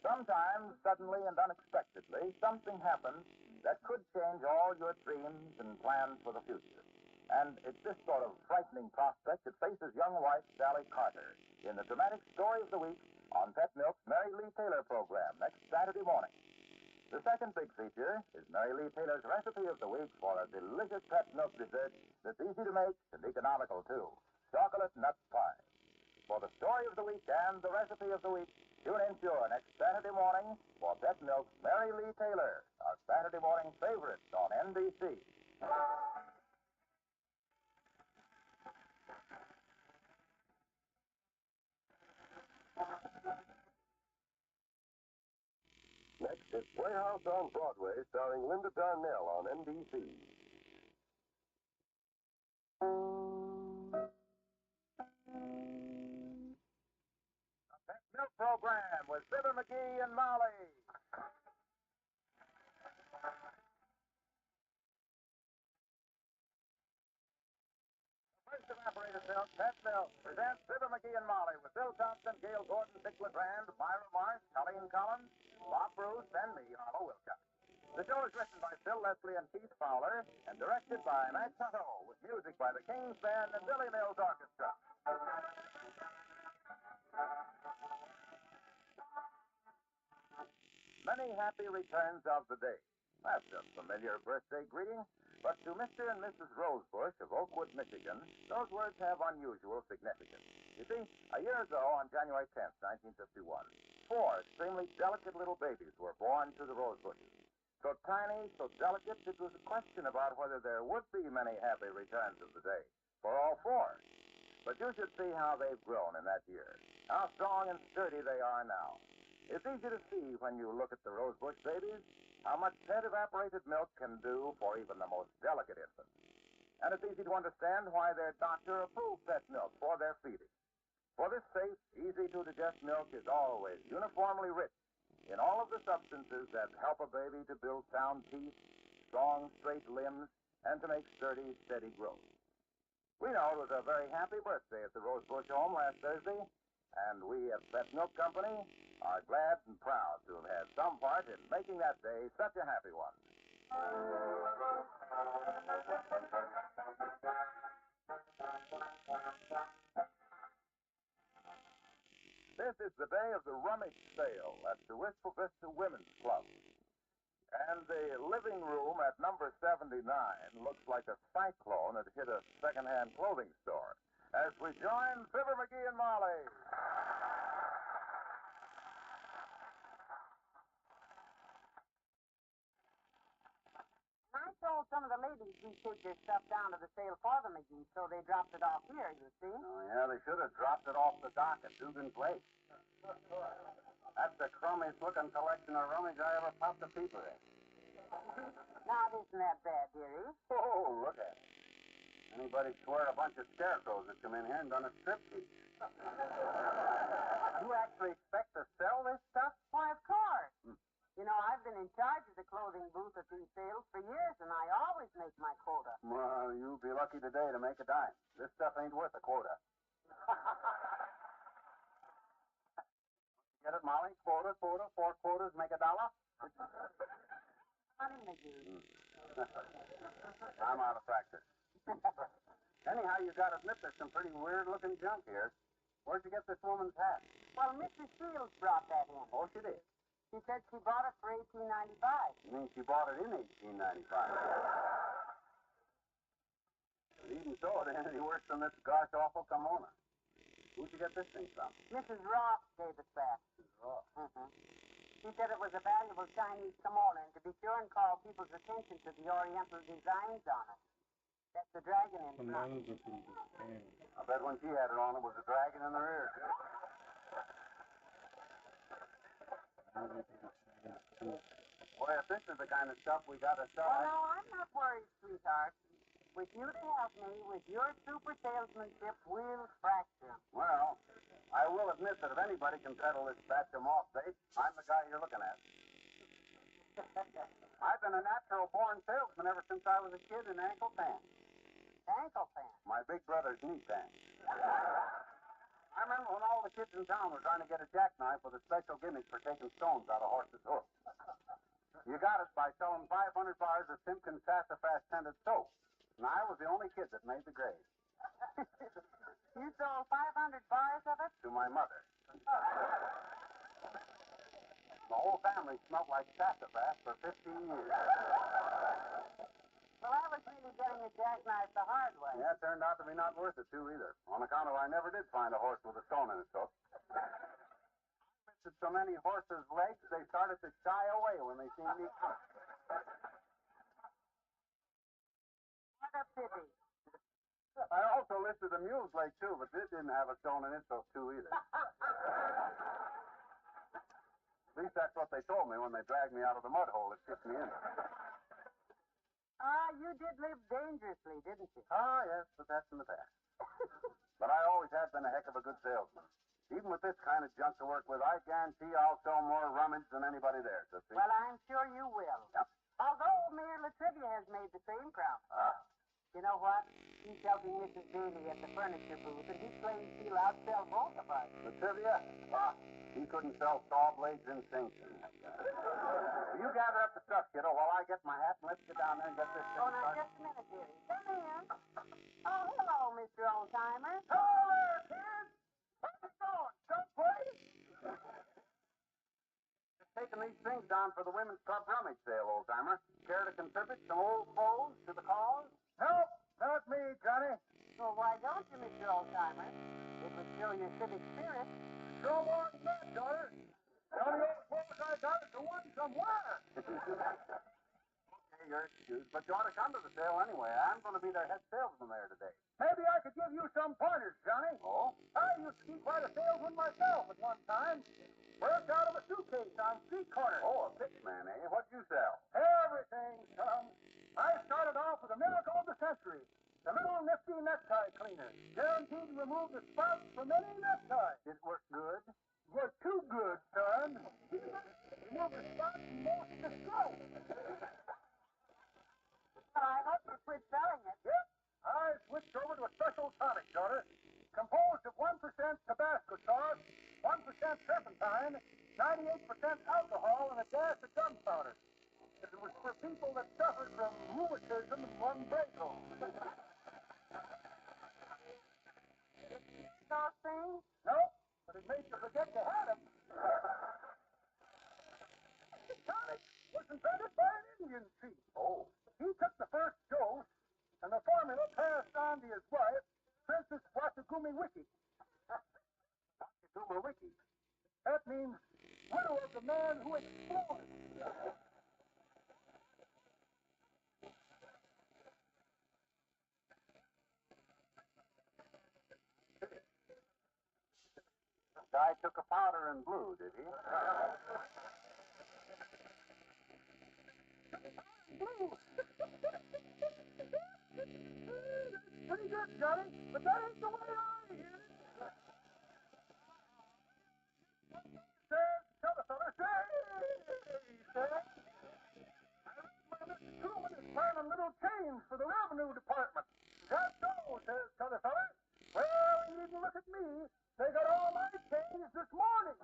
Sometimes, suddenly and unexpectedly, something happens that could change all your dreams and plans for the future. And it's this sort of frightening prospect that faces young wife Sally Carter in the dramatic story of the week on Pet Milk's Mary Lee Taylor program next Saturday morning. The second big feature is Mary Lee Taylor's recipe of the week for a delicious pet milk dessert that's easy to make and economical, too. Chocolate nut pie. For the story of the week and the recipe of the week, tune in sure next Saturday morning for Pet Milk's Mary Lee Taylor, a Saturday morning favorite on NBC. Next is Playhouse on Broadway, starring Linda Darnell on NBC. The Pet Milk program with Fibber McGee and Molly. First evaporated milk, Pet Milk, presents Fibber McGee and Molly with Bill Thompson, Gail Gordon, Dick LeGrand, Myra Marsh, Colleen Collins, Bob Bruce, and me, Harlow Wilcox. The show is written by Phil Leslie and Keith Fowler and directed by Max Hutto with music by the King's Band and Billy Mills Orchestra. Many happy returns of the day. That's a familiar birthday greeting, but to Mr. and Mrs. Rosebush of Oakwood, Michigan, those words have unusual significance. You see, a year ago, on January 10th, 1951, 4 extremely delicate little babies were born to the Rosebushes. So tiny, so delicate, it was a question about whether there would be many happy returns of the day for all 4. But you should see how they've grown in that year, how strong and sturdy they are now. It's easy to see when you look at the Rosebush babies how much pet evaporated milk can do for even the most delicate infants. And it's easy to understand why their doctor approved pet milk for their feeding. For this safe, easy-to-digest milk is always uniformly rich in all of the substances that help a baby to build sound teeth, strong, straight limbs, and to make sturdy, steady growth. We know it was a very happy birthday at the Rosebush home last Thursday, and we at Pet Milk Company are glad and proud to have had some part in making that day such a happy one. This is the day of the rummage sale at the Wistful Vista Women's Club. And the living room at number 79 looks like a cyclone that hit a second-hand clothing store. As we join Fibber McGee and Molly. I told some of the ladies we take their stuff down to the sale for the McGee, so they dropped it off here, you see. Oh, yeah, they should have dropped it off the dock at Dugan Place. That's the crummiest-looking collection of rummage I ever popped a peeper in. Now, isn't that bad, dearie? Oh, look at it. Anybody swear a bunch of scarecrows that come in here and done a striptease. You actually expect to sell this stuff? Why, of course. You know, I've been in charge of the clothing booth at these sales for years, and I always make my quota. Well, you'll be lucky today to make a dime. This stuff ain't worth a quota. Get it, Molly? Quota, 4 quarters, make $1. Johnny McGee. I'm out of practice. Anyhow, you got to admit there's some pretty weird-looking junk here. Where'd you get this woman's hat? Well, Mrs. Shields brought that in. Oh, she did. She said she bought it for $18.95. You mean she bought it in 1895? Even so, it ain't any worse than this gosh awful kimono. Who'd you get this thing from? Mrs. Ross gave it back. Mrs. Ross. Mm-hmm. She said it was a valuable Chinese kimono and to be sure and call people's attention to the oriental designs on it. That's the dragon in front. Kimonos are pretty good scan. I bet when she had it on, it was a dragon in her ear. Boy, if this is the kind of stuff we got to sell. Oh, no, I'm not worried, sweetheart. With you to help me, with your super salesmanship, we'll fracture 'em. Well, I will admit that if anybody can peddle this batch of moth bait, I'm the guy you're looking at. I've been a natural-born salesman ever since I was a kid in ankle pants. Ankle pants. My big brother's knee pants. I remember when all the kids in town were trying to get a jackknife with a special gimmick for taking stones out of horses' hoofs. You got it by selling 500 bars of Simpkins Sassafras scented soap. And I was the only kid that made the grade. You sold 500 bars of it? To my mother. The whole family smelled like sassafras for 15 years. Well, I was really getting a jackknife the hard way. Yeah, it turned out to be not worth it, too, either. On account of I never did find a horse with a stone in its hoof. So many horses' legs, they started to shy away when they seen me come. What a pity. I also listed a mule's leg, too, but this didn't have a stone in its hoof, too, either. At least that's what they told me when they dragged me out of the mud hole that kicked me in. You did live dangerously, didn't you? Ah, yes, but that's in the past. But I always have been a heck of a good salesman. Even with this kind of junk to work with, I guarantee I'll sell more rummage than anybody there, Tootsie. Well, I'm sure you will. Yep. Although Mayor Latrivia has made the same promise. You know what? He's helping Mrs. Daly at the furniture booth, and he claims he'll outsell both of us. The trivia? He couldn't sell saw blades in sinks. You gather up the stuff, kiddo, while I get my hat, and let's get down there and get this thing Oh, now, started. just a minute, dearie. Come in. Oh, hello, Mr. Oldtimer. Hello there, kids. How's it going? Someplace? Taking these things down for the Women's Club rummage sale, old-timer. Care to contribute some old foes to the cause? Nope, not me, Johnny. Well, why don't you, Mr. Oldtimer? It would show your civic spirit. Show more than that, daughter. The only old folks I got is the one somewhere. Okay, you're excused, but you ought to come to the sale anyway. I'm going to be their head salesman there today. Maybe I could give you some pointers, Johnny. Oh? I used to be quite a salesman myself at one time. Worked out of a suitcase on street corners. Oh, a pitchman, eh? What'd you sell? Everything, son. I started off with a miracle of the century. The little nifty necktie cleaner. Guaranteed to remove the spots from any necktie. Did it work good? You're too good, son. Remove the spots from most of the stroke. Well, I hope you quit selling it. Yep. I switched over to a special tonic, daughter. Composed of 1% Tabasco sauce, 1% turpentine, 98% alcohol, and a dash of gunpowder. It was for people that suffered from rheumatism and lumbago. Those things? No, but it made you forget you had them. The tonic was invented by an Indian chief. Oh. He took the first dose, and the formula passed on to his wife, Princess Watagumi Wiki. Watagumi Wiki? That means widow of the man who exploded. Guy took a powder and blue, did he? Pretty good, Johnny, but that ain't the way I hear it. Says, tell the fella, says. Mr. Truman is planning little change for the revenue department. That's so, says t'other fella. Well, you needn't look at me. They got all my change this morning.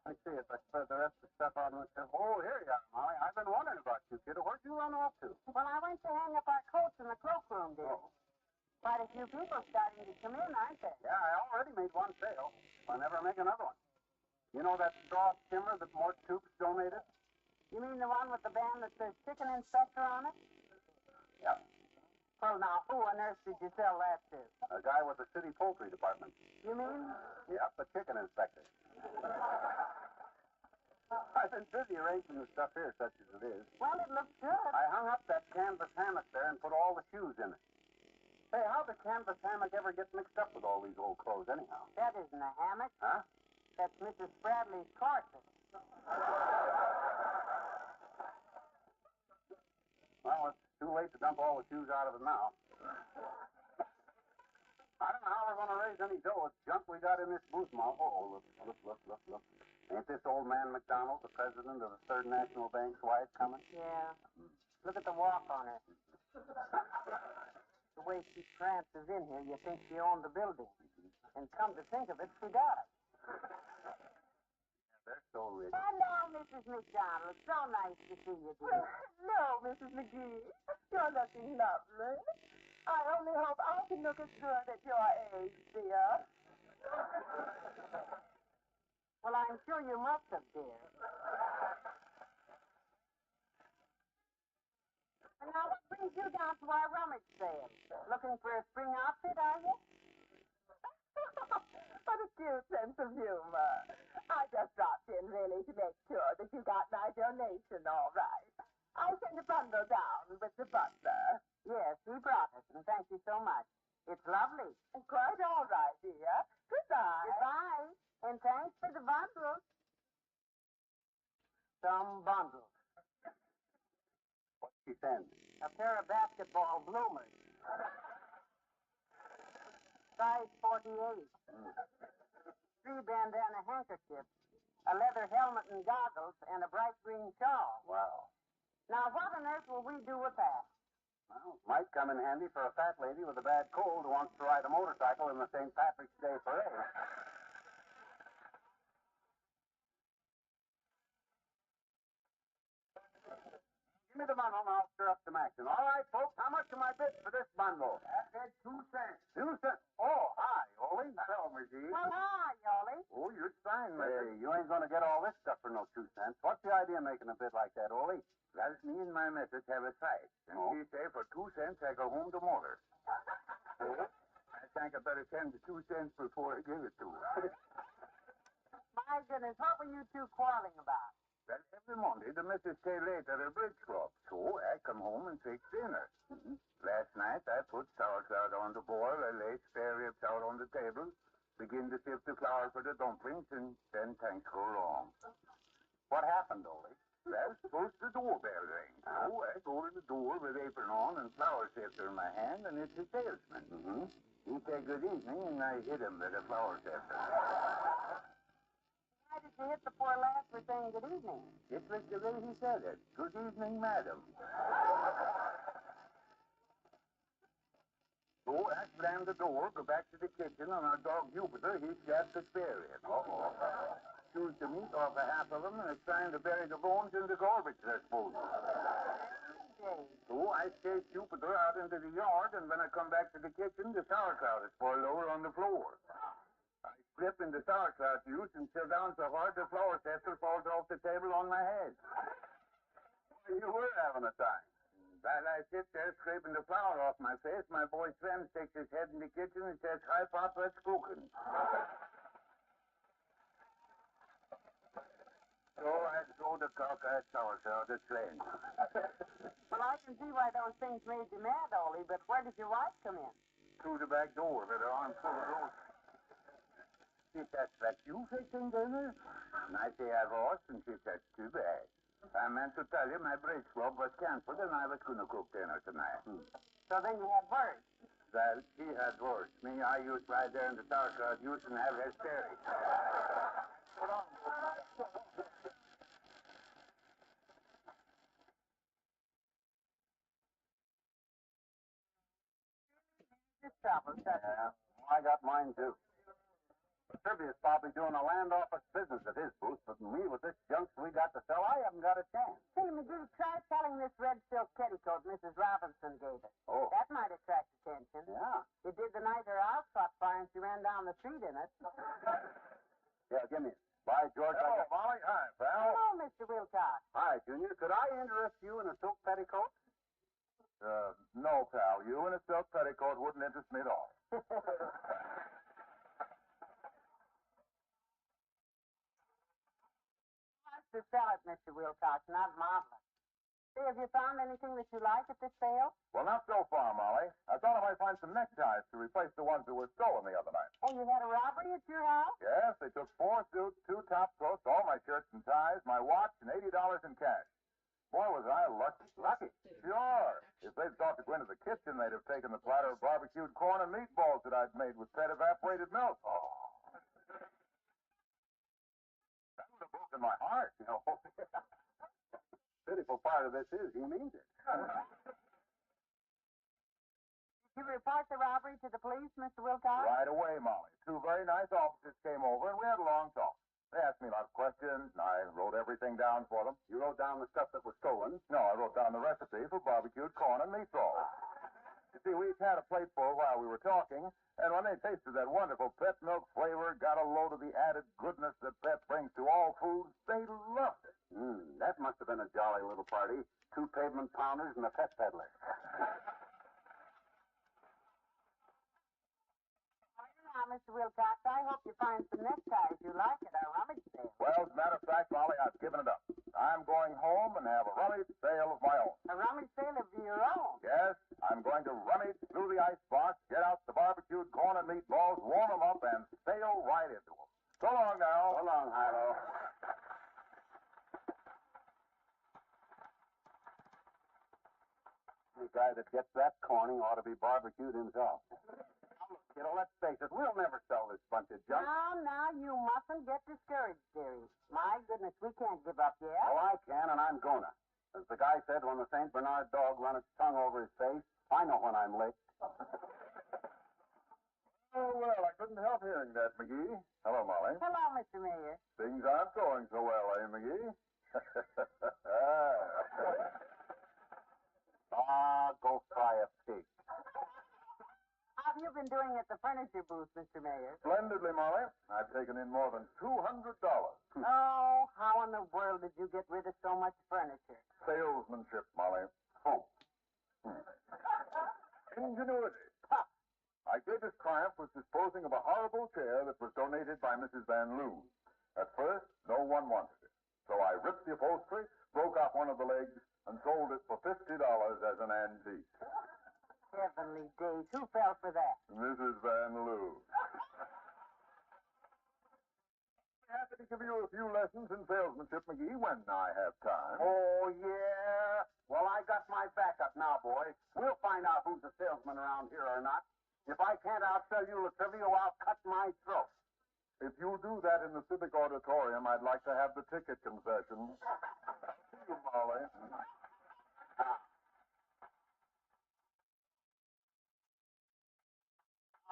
Let me see if I spread the rest of the stuff out on the table. Oh, here you are, Molly. I've been wondering about you, kiddo. Where'd you run off to? Well, I went to hang up our coats in the cloakroom, dear. Oh. Quite a few people starting to come in, aren't there? Yeah, I already made one sale. I'll never make another one. You know that straw skimmer that Mort Toops donated? You mean the one with the band that says Chicken Inspector on it? Yep. Well, now, who on earth did you sell that to? A guy with the city poultry department. You mean? Yep, a chicken inspector. I've been busy arranging the stuff here, such as it is. Well, it looks good. I hung up that canvas hammock there and put all the shoes in it. Hey, how'd the canvas hammock ever get mixed up with all these old clothes, anyhow? That isn't a hammock. Huh? That's Mrs. Bradley's corset. Well, it's too late to dump all the shoes out of it now. I don't know how we're going to raise any dough. It's junk we got in this booth, Ma. Oh, look. Ain't this old man McDonald, the president of the Third National Bank's wife, coming? Yeah. Look at the walk on her. The way she prances in here, you think she owned the building. And come to think of it, she does. They're so rich. Hello, Mrs. McDonald. So nice to see you, dear. Hello, Mrs. McGee. You're looking lovely. I only hope I can look as good at your age, dear. Well, I'm sure you must have, dear. And now, what brings you down to our rummage sale? Looking for a spring outfit, are you? What a cute sense of humor. I just dropped in really to make sure that you got my donation all right. I sent a bundle down with the butler. Yes, he brought it, and thank you so much. It's lovely. Quite all right, dear. Goodbye. Goodbye, and thanks for the bundle. Some bundle. What'd she send? A pair of basketball bloomers. Size 48. 3 bandana handkerchiefs, a leather helmet and goggles, and a bright green shawl. Wow. Now, what on earth will we do with that? Well, might come in handy for a fat lady with a bad cold who wants to ride a motorcycle in the St. Patrick's Day parade. Give me me the bundle and I'll stir up some action. All right, folks, how much am I bid for this bundle? That's 2 cents. 2 cents. Oh, hi, Ole. Hello, McGee. Well, hi, Yoli. Oh, you're fine, Hey, you ain't going to get all this stuff for no 2 cents. What's the idea of making a bid like that, Ole? Well, me and my missus have a fight. And she say for 2 cents I go home to motor. I think I better send the 2 cents before I give it to her. My goodness, what were you two quarreling about? Well, every Monday the missus stay late at her bridge club, so I come home and fix dinner. Last night I put sauerkraut on the boil, I lay spare ribs out on the table, begin to sift the flour for the dumplings, and then things go wrong. What happened, Ole? Well, suppose the doorbell rings. So I go to the door with apron on and flour sifter in my hand, and it's a salesman. He say good evening, and I hit him with a flour sifter. Why did you hit the poor lad for saying good evening? It was the way he said it. Good evening, madam. So I slam the door, go back to the kitchen, and our dog Jupiter, he grabbed the spare rib. Chewed the meat off a half of them, and is trying to bury the bones in the garbage disposal. So I chased Jupiter out into the yard, and when I come back to the kitchen, the sauerkraut is spoiled over on the floor. I slip in the sauerkraut juice and sit down so hard the flour tester falls off the table on my head. You were having a time. While I sit there scraping the flour off my face, my boy Sven sticks his head in the kitchen and says, "Hi, Papa, it's cooking." So I throw the cock at sauerkraut at Sven. Well, I can see why those things made you mad, Ole, but where did your wife come in? Through the back door with her arm full of roast. She says, "That you fixing dinner?" And I say, "I was," and she said, "Too bad. I meant to tell you my bridge club was canceled and I was going to cook dinner tonight." So then you had worse. Well, she had worse. Me, I used right there in the sauerkraut juice and have hysterics. Just trouble, Yeah, I got mine, too. Trivia is probably doing a land office business at his booth, but me, with this junk we got to sell, I haven't got a chance. Say, McGee, try selling this red silk petticoat Mrs. Robinson gave us. Oh. That might attract attention. Yeah. It did the night her house caught fire and she ran down the street in it. Yeah, give me it. By George, Hello, Molly. Hi, pal. Hello, Mr. Wilcox. Hi, Junior. Could I interest you in a silk petticoat? No, pal. You in a silk petticoat wouldn't interest me at all. To sell it, Mr. Wilcox, not model it. Say, have you found anything that you like at this sale? Well, not so far, Molly. I thought I might find some neckties to replace the ones that were stolen the other night. Oh, you had a robbery at your house? Yes, they took 4 suits, 2 top coats, all my shirts and ties, my watch, and $80 in cash. Boy, was I lucky. Lucky. Sure. If they'd thought to go into the kitchen, they'd have taken the platter of barbecued corn and meatballs that I'd made with fed evaporated milk. Oh. That would have broken my heart, you know. Pitiful part of this is he means it. Did you report the robbery to the police, Mr. Wilcox? Right away, Molly. 2 very nice officers came over, and we had a long talk. They asked me a lot of questions, and I wrote everything down for them. You wrote down the stuff that was stolen. No, I wrote down the recipe for barbecued corn and meatballs. You see, we each had a plateful while we were talking, and when they tasted that wonderful pet milk flavor, got a load of the added goodness that pet brings to all foods, they loved it. That must have been a jolly little party. 2 pavement pounders and a pet peddler. Now, Mr. Wilcox, I hope you find some neckties you like at our rummage sale. Well, as a matter of fact, Molly, I've given it up. I'm going home and have a rummage sale of my own. A rummage sale of your own? Yes, I'm going to rummage through the icebox, get out the barbecued corn and meatballs, warm them up, and sail right into them. So long now. So long, Hilo. The guy that gets that corning ought to be barbecued himself. Now, look, let's face it, we'll never sell this bunch of junk. Now, you mustn't get discouraged, dearie. My goodness, we can't give up yet. Oh, I can, and I'm gonna. As the guy said when the St. Bernard dog run its tongue over his face, I know when I'm licked. Oh, well, I couldn't help hearing that, McGee. Hello, Molly. Hello, Mr. Mayor. Things aren't going so well, eh, McGee? buy a pig. How have you been doing at the furniture booth, Mr. Mayor? Splendidly, Molly. I've taken in more than $200. Oh, how in the world did you get rid of so much furniture? Salesmanship, Molly. Hope. Ingenuity. Ha! My greatest triumph was disposing of a horrible chair that was donated by Mrs. Van Loon. At first, no one wanted it. So I ripped the upholstery, broke off one of the legs, and sold it for $50 as an antique. Heavenly days. Who fell for that? Mrs. Van Loon. Happy to give you a few lessons in salesmanship, McGee, when I have time. Oh, yeah? Well, I got my backup now, boy. We'll find out who's a salesman around here or not. If I can't outsell you, Latrivia, I'll cut my throat. If you'll do that in the Civic Auditorium, I'd like to have the ticket concession. See you, Molly.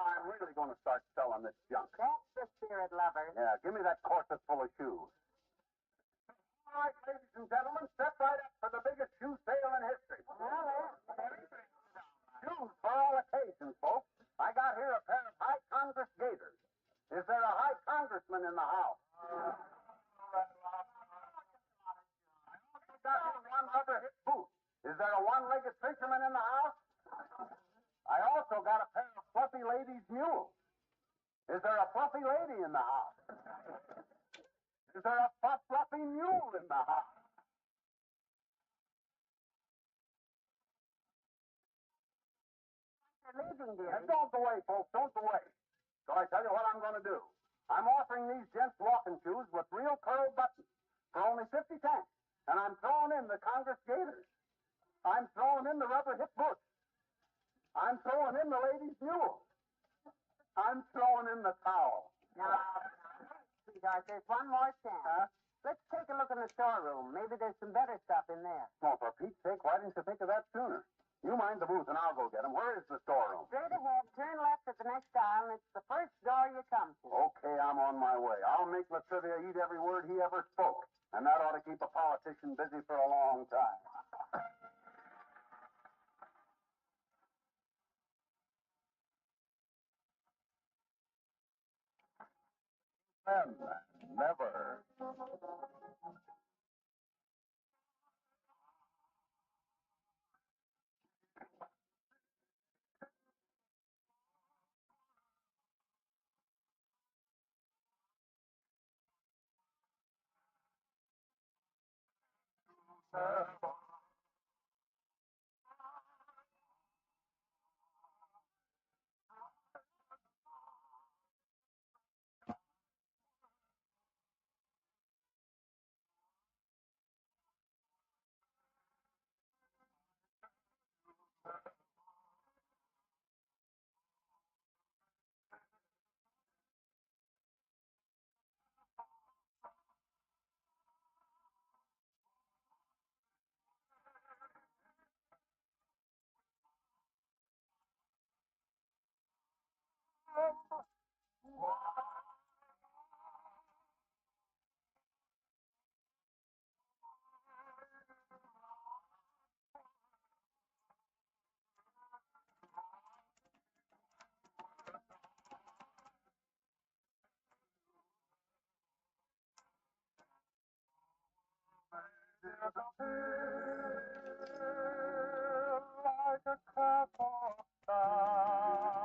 I'm really going to start selling this junk. That's the spirit, lover. Yeah, give me that corset full of shoes. All right, ladies and gentlemen, step right up for the biggest shoe sale in history. Shoes for all occasions, folks. I got here a pair of high Congress gaiters. Is there a high congressman in the house? I got here one rubber hip boot. Is there a one-legged fisherman in the house? I also got a pair of fluffy ladies' mules. Is there a fluffy lady in the house? Is there a fluffy mule in the house? You're leaving, dear. And don't away, folks. Don't away. So I tell you what I'm going to do. I'm offering these gents walking shoes with real curl buttons for only 50 cents. And I'm throwing in the Congress gaiters. I'm throwing in the rubber hip boots. I'm throwing in the ladies' mule. I'm throwing in the towel. Now, sweetheart, there's one more chance. Huh? Let's take a look in the storeroom. Maybe there's some better stuff in there. Well, for Pete's sake, why didn't you think of that sooner? You mind the booth and I'll go get them. Where is the storeroom? Straight ahead, turn left at the next aisle, and it's the first door you come to. Okay, I'm on my way. I'll make Latrivia eat every word he ever spoke. And that ought to keep a politician busy for a long time. And never. Like a cup of star.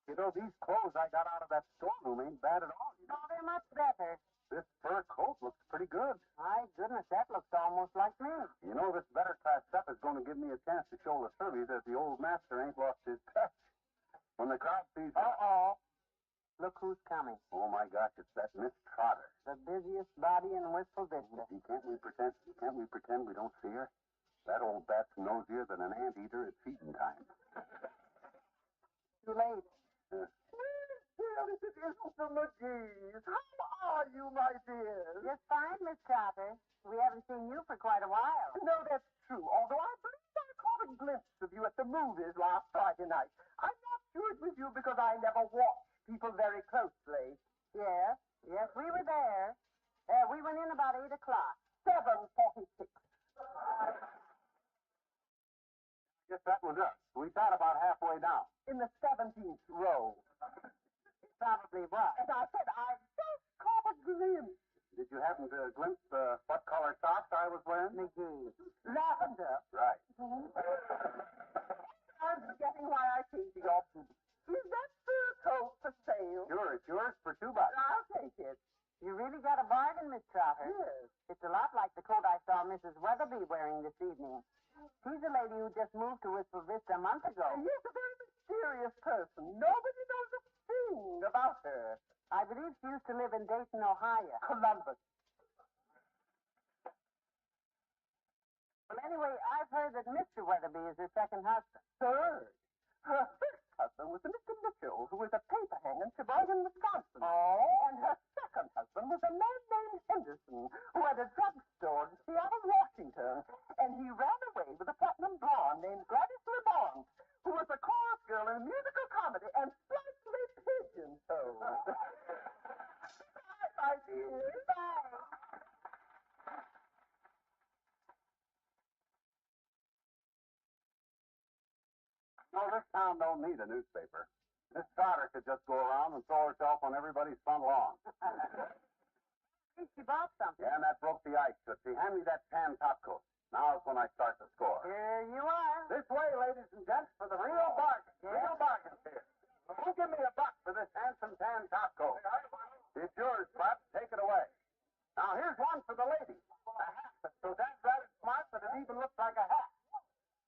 You know, these clothes I got out of that storeroom ain't bad at all. Oh, they're much better. This fur coat looks pretty good. My goodness, that looks almost like me. You know, this better class stuff is going to give me a chance to show the Serbies that the old master ain't lost his touch. When the crowd sees... Uh-oh. Look who's coming. Oh, my gosh, it's that Miss Trotter. The busiest body in Wistful Vista. Can't we pretend we don't see her? That old bat's nosier than an anteater at feeding time. Too late. Well, if it isn't the McGees. How are you, my dears? Just fine, Miss Trotter. We haven't seen you for quite a while. No, that's true. Although I believe I caught a glimpse of you at the movies last Friday night. I'm not sure it was you because I never watch people very closely. Yes, we were there. We went in about 8 o'clock. 7:46. Guess that was us. We sat about halfway down. In the 17th row. Probably was. And I said, I just caught a glimpse. Did you happen to glimpse what color socks I was wearing? McGee. Lavender. Right. I'm forgetting why I came to your booth. Is that fur coat for sale? Sure, it's yours for $2. I'll take it. You really got a bargain, Miss Trotter. Yes. It's a lot like the coat I saw Mrs. Weatherby wearing this evening. She's a lady who just moved to Wistful Vista a month ago. Yes, a very mysterious person. Nobody knows a thing about her. I believe she used to live in Dayton, Ohio. Columbus. Well, anyway, I've heard that Mr. Weatherby is her second husband. Third. Her first husband was a Mr. Mitchell, who was a paper hanger in Sheboygan, Wisconsin. Oh? And her second husband was a man named Henderson, who had a drugstore in Seattle, Washington. And he ran away with a platinum blonde named Gladys Lamont, who was a chorus girl in a musical comedy and slightly pigeon-toed. Bye, my dear. Bye. No, this town don't need a newspaper. Miss Trotter could just go around and throw herself on everybody's front lawn. She bought something. Yeah, and that broke the ice, Tootsie. Hand me that tan top coat. Now's when I start the score. Here you are. This way, ladies and gents, for the real bargain. Real bargains here. Who'll give me $1 for this handsome tan top coat? It's yours, Spot. Take it away. Now, here's one for the lady. A hat that's so damn bright and smart that it even looks like a hat.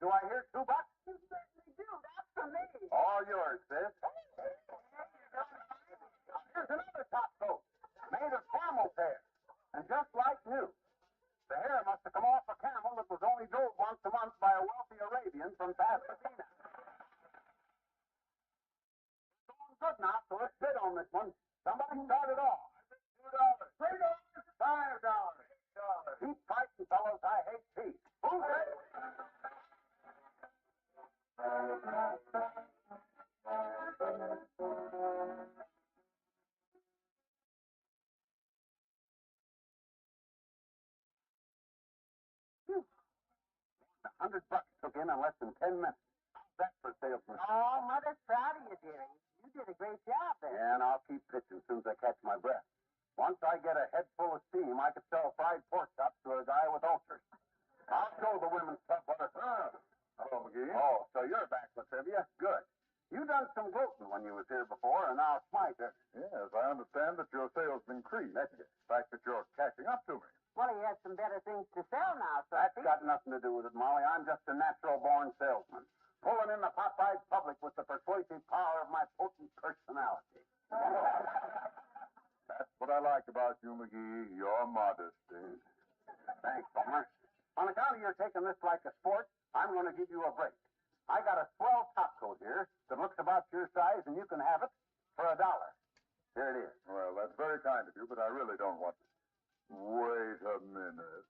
Do I hear $2? You certainly do. That's for me. All yours, sis. Now, here's another top coat, made of camel's hair, and just like new. The hair must have come off a camel that was only drove once a month by a wealthy Arabian from Pasadena. It's going good now, so let's bid on this one. Somebody start it off. $2. $3. $5. Keep fighting, fellows. I hate peace. Who's ready? $100 took in less than 10 minutes. That's for salesman. Oh, Mother's proud of you, dearie. You did a great job there. Yeah, and I'll keep pitching as soon as I catch my breath. Once I get a head full of steam, I could sell fried pork chops to a guy with ulcers. I'll show the women's club what it's... Hello, McGee. Oh, so you're back, Latrivia. Good. You done some gloating when you was here before, and now Smythe... Yes, I understand that your sales increased. That's it. The fact that you're catching up to me. Well, he has some better things to sell now, That's Sophie. got nothing to do with it, Molly. I'm just a natural-born salesman, pulling in the pop-eyed public with the persuasive power of my potent personality. That's what I like about you, McGee, your modesty. Thanks, Homer. On account of your taking this like a sport, I'm going to give you a break. I got a swell top coat here that looks about your size, and you can have it for $1. Here it is. Well, that's very kind of you, but I really don't want it. Wait a minute.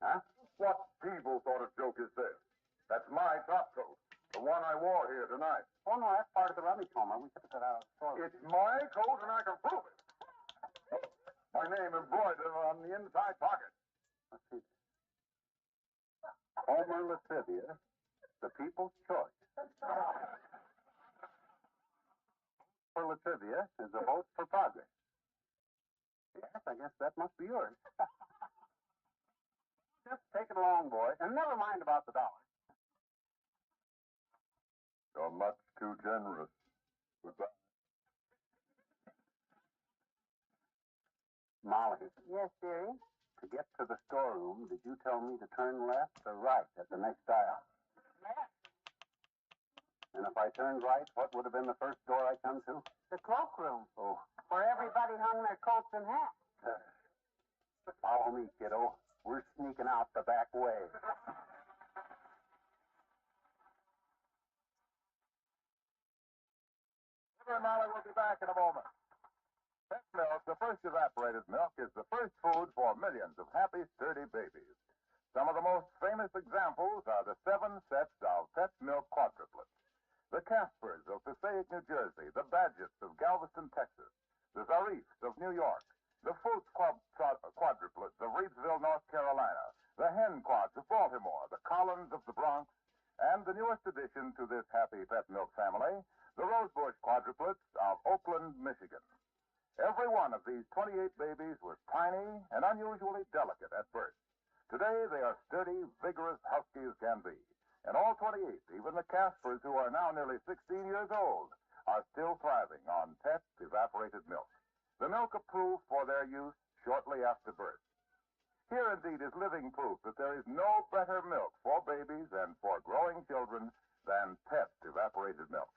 Huh? What feeble sort of joke is this? That's my top coat, the one I wore here tonight. Oh, no, that's part of the rubbish, Homer. We took it out of the store. It's my coat, and I can prove it. My name embroidered on the inside pocket. Let's see. Homer Latrivia, the people's choice. For Latrivia is a vote for progress. Yes, I guess that must be yours. Just take it along, boy, and never mind about the $1. You're much too generous. Goodbye. Molly, Yes, dearie. to get to the storeroom, did you tell me to turn left or right at the next aisle? Left. And if I turned right, what would have been the first door I come to? The cloakroom, Oh, where everybody hung their coats and hats. follow me, kiddo. We're sneaking out the back way. Fibber and Molly will be back in a moment. Pet milk, the first evaporated milk, is the first food for millions of happy, sturdy babies. Some of the most famous examples are the 7 sets of pet milk quadruplets. The Caspers of Passaic, New Jersey, the Badgetts of Galveston, Texas, the Zarifs of New York, the Fultz quadruplets of Reidsville, North Carolina, the Hen Quads of Baltimore, the Collins of the Bronx, and the newest addition to this happy pet milk family, the Rosebush quadruplets of Oakland, Michigan. Every one of these 28 babies was tiny and unusually delicate at birth. Today, they are sturdy, vigorous huskies can be. And all 28, even the Caspers, who are now nearly 16 years old, are still thriving on pet evaporated milk. The milk approved for their use shortly after birth. Here, indeed, is living proof that there is no better milk for babies and for growing children than pet evaporated milk.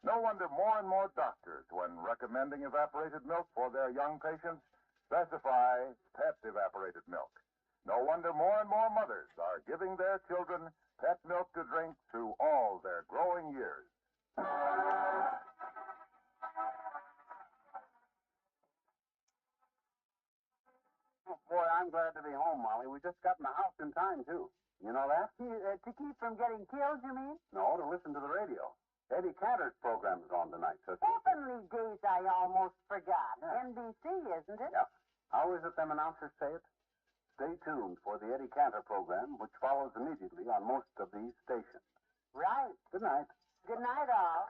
No wonder more and more doctors, when recommending evaporated milk for their young patients, specify pet evaporated milk. No wonder more and more mothers are giving their children pet milk to drink through all their growing years. Oh, boy, I'm glad to be home, Molly. We just got in the house in time, too. You know that? To keep from getting killed, you mean? No, to listen to the radio. Eddie Cantor's program is on tonight, sister. Heavenly days, I almost forgot. Yeah. NBC, isn't it? Yep. How is it them announcers say it? Stay tuned for the Eddie Cantor program, which follows immediately on most of these stations. Right. Good night. Good night, all.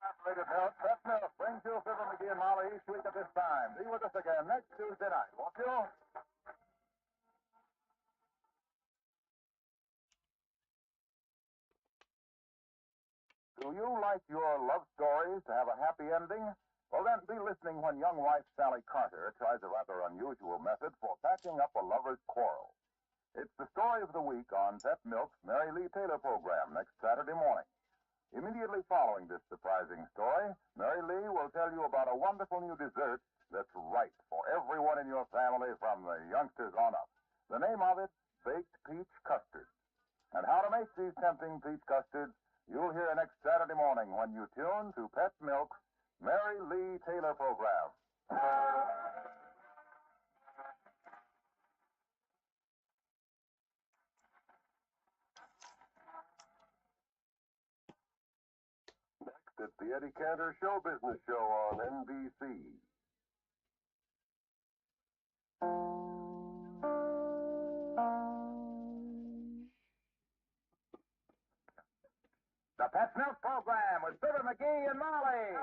Evaporated milk, pet milk, brings you Fibber McGee and Molly each week at this time. Be with us again next Tuesday night, won't you? Do you like your love stories to have a happy ending? Well, then be listening when young wife Sally Carter tries a rather unusual method for patching up a lover's quarrel. It's the story of the week on Pet Milk's Mary Lee Taylor program next Saturday morning. Immediately following this surprising story, Mary Lee will tell you about a wonderful new dessert that's right for everyone in your family from the youngsters on up. The name of it, Baked Peach Custard. And how to make these tempting peach custards, you'll hear next Saturday morning when you tune to Pet Milk's Mary Lee Taylor program. Next, it's the Eddie Cantor Show Business Show on NBC. The Pet Milk Program with Fibber McGee and Molly.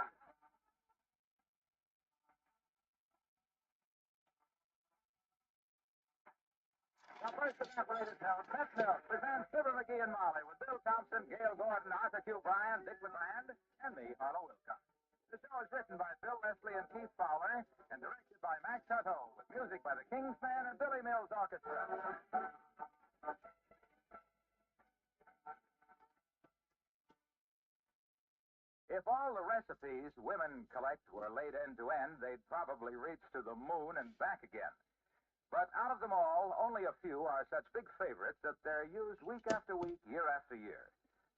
The first evaporated milk, Pet Milk, presents Fibber McGee and Molly with Bill Thompson, Gail Gordon, Arthur Q. Bryan, Dick LeGrand, and me, Harlow Wilcox. The show is written by Bill Leslie and Keith Fowler and directed by Max Hutto with music by the King's Band and Billy Mills Orchestra. If all the recipes women collect were laid end to end, they'd probably reach to the moon and back again. But out of them all, only a few are such big favorites that they're used week after week, year after year.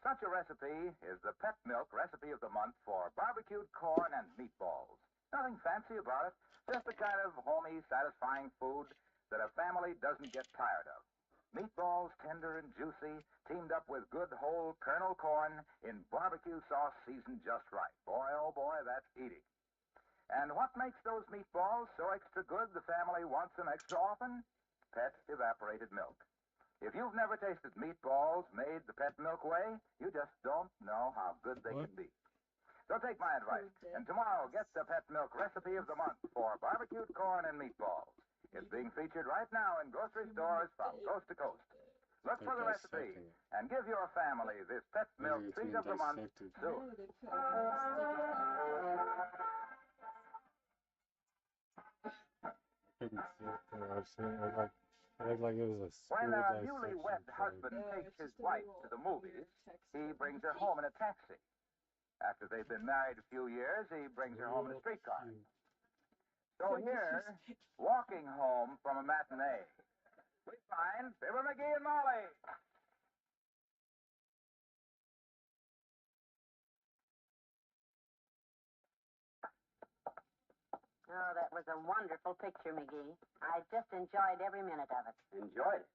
Such a recipe is the Pet Milk Recipe of the Month for barbecued corn and meatballs. Nothing fancy about it, just the kind of homey, satisfying food that a family doesn't get tired of. Meatballs, tender and juicy, teamed up with good whole kernel corn in barbecue sauce seasoned just right. Boy, oh boy, that's eating. And what makes those meatballs so extra good the family wants them extra often? Pet evaporated milk. If you've never tasted meatballs made the Pet Milk way, you just don't know how good they can be. So take my advice, and tomorrow get the pet milk recipe of the month for barbecued corn and meatballs. It's being featured right now in grocery stores from coast to coast. Look for the recipe and give your family this pet milk treat of the month soon. Couldn't see it there. I've seen it looked like it was a school When a dissection newlywed thing. husband takes his wife to the movies, he brings her home in a taxi. After they've been married a few years, he brings her home in a streetcar. So here, walking home from a matinee, we find Fibber McGee and Molly. Oh, that was a wonderful picture, McGee. I just enjoyed every minute of it. Enjoyed it.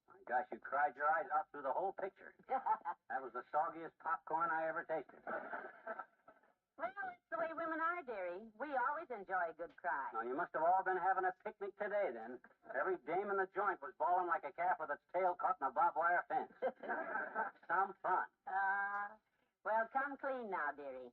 My gosh, you cried your eyes out through the whole picture. That was the soggiest popcorn I ever tasted. Well, it's the way women are, dearie. We always enjoy a good cry. Now, you must have all been having a picnic today, then. Every dame in the joint was bawling like a calf with its tail caught in a barbed wire fence. Some fun. Well, come clean now, dearie.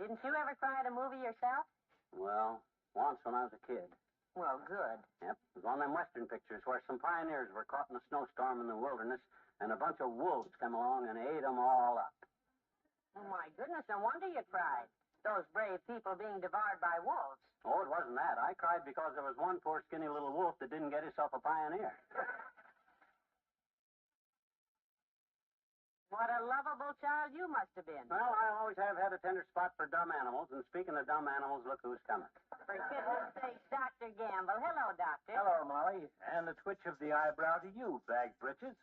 Didn't you ever cry at a movie yourself? Well, once when I was a kid. Well, good. Yep, it was one of them Western pictures where some pioneers were caught in a snowstorm in the wilderness, and a bunch of wolves come along and ate them all up. Oh, my goodness, no wonder you cried. Those brave people being devoured by wolves. Oh, it wasn't that. I cried because there was one poor skinny little wolf that didn't get himself a pioneer. What a lovable child you must have been. Well, I always have had a tender spot for dumb animals, and speaking of dumb animals, look who's coming. For goodness sakes, Dr. Gamble. Hello, Doctor. Hello, Molly. And a twitch of the eyebrow to you, bag britches.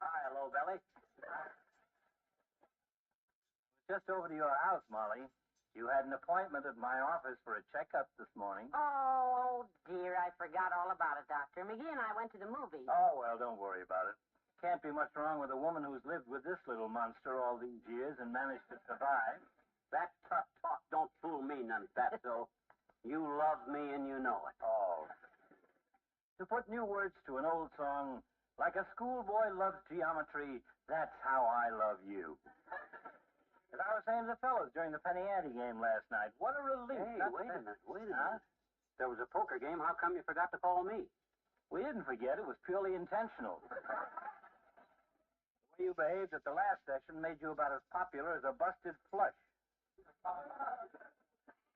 Hi, hello, Belly. Just over to your house, Molly. You had an appointment at my office for a checkup this morning. Oh, dear, I forgot all about it, Doctor. McGee and I went to the movie. Oh, well, don't worry about it. Can't be much wrong with a woman who's lived with this little monster all these years and managed to survive. That tough talk don't fool me none, Fatso. You love me and you know it. Oh. To put new words to an old song, like a schoolboy loves geometry, that's how I love you. As I was saying to the fellows during the Penny Ante game last night, what a relief. Hey, wait a minute. There was a poker game. How come you forgot to call me? We didn't forget. It was purely intentional. The way you behaved at the last session made you about as popular as a busted flush.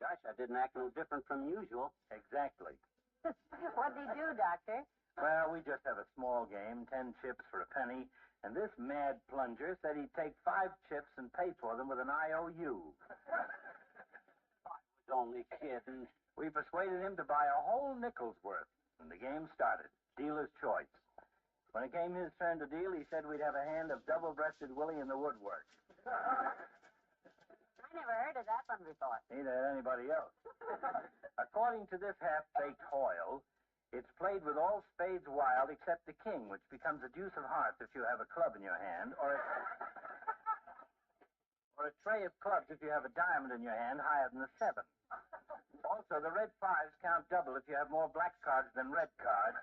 Gosh, I didn't act no different from usual. Exactly. What did he do, Doctor? Well, we just have a small game, 10 chips for a penny, and this mad plunger said he'd take 5 chips and pay for them with an IOU. I was only kidding. We persuaded him to buy a whole nickel's worth, and the game started. Dealer's choice. When it came his turn to deal, he said we'd have a hand of double-breasted Willie in the woodwork. I never heard of that one before. Neither had anybody else. According to this half-baked Hoyle, it's played with all spades wild except the king, which becomes a deuce of hearts if you have a club in your hand, or a tray of clubs if you have a diamond in your hand higher than the 7. Also, the red 5s count double if you have more black cards than red cards.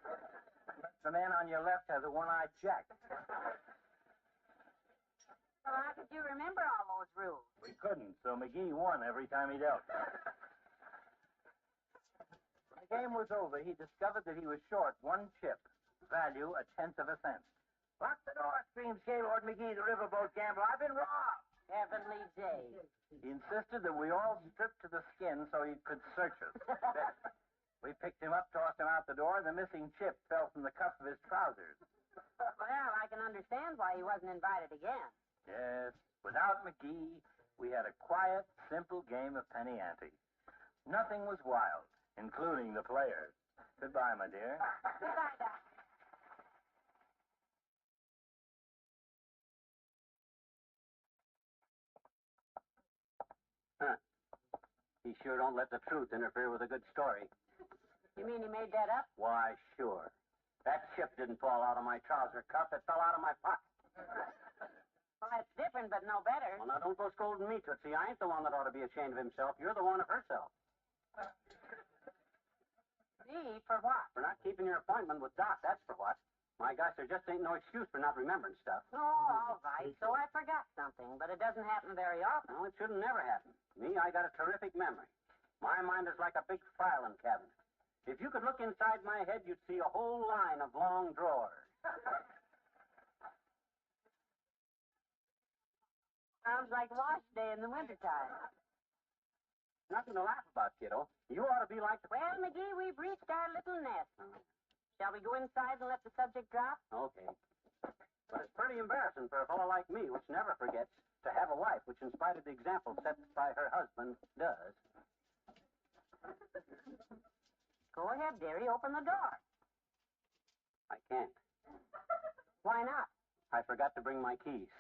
The man on your left has a one-eyed jack. Well, how could you remember all those rules? We couldn't, so McGee won every time he dealt. When the game was over, he discovered that he was short 1 chip, value a 1/10 of a cent. Lock the door, screamed Gaylord McGee, the riverboat gambler. I've been robbed. Heavenly days. He insisted that we all strip to the skin so he could search us. We picked him up, tossed him out the door, and the missing chip fell from the cuff of his trousers. Well, I can understand why he wasn't invited again. Yes, without McGee, we had a quiet, simple game of penny ante. Nothing was wild, including the players. Goodbye, my dear. Goodbye, Doctor. Huh. He sure don't let the truth interfere with a good story. You mean he made that up? Why, sure. That chip didn't fall out of my trouser cuff. It fell out of my pocket. Well, that's different, but no better. Well, now, don't go scolding me, Tootsie. I ain't the one that ought to be ashamed of himself. You're the one of herself. Me? For what? For not keeping your appointment with Doc, that's for what. My gosh, there just ain't no excuse for not remembering stuff. Oh, all right. So I forgot something, but it doesn't happen very often. No, it shouldn't never happen. Me, I got a terrific memory. My mind is like a big filing cabinet. If you could look inside my head, you'd see a whole line of long drawers. Sounds like wash day in the wintertime. Nothing to laugh about, kiddo. You ought to be like the... Well, McGee, we've reached our little nest. Shall we go inside and let the subject drop? Okay. But it's pretty embarrassing for a fellow like me, which never forgets, to have a wife which, in spite of the example set by her husband, does. Go ahead, dearie. Open the door. I can't. Why not? I forgot to bring my keys.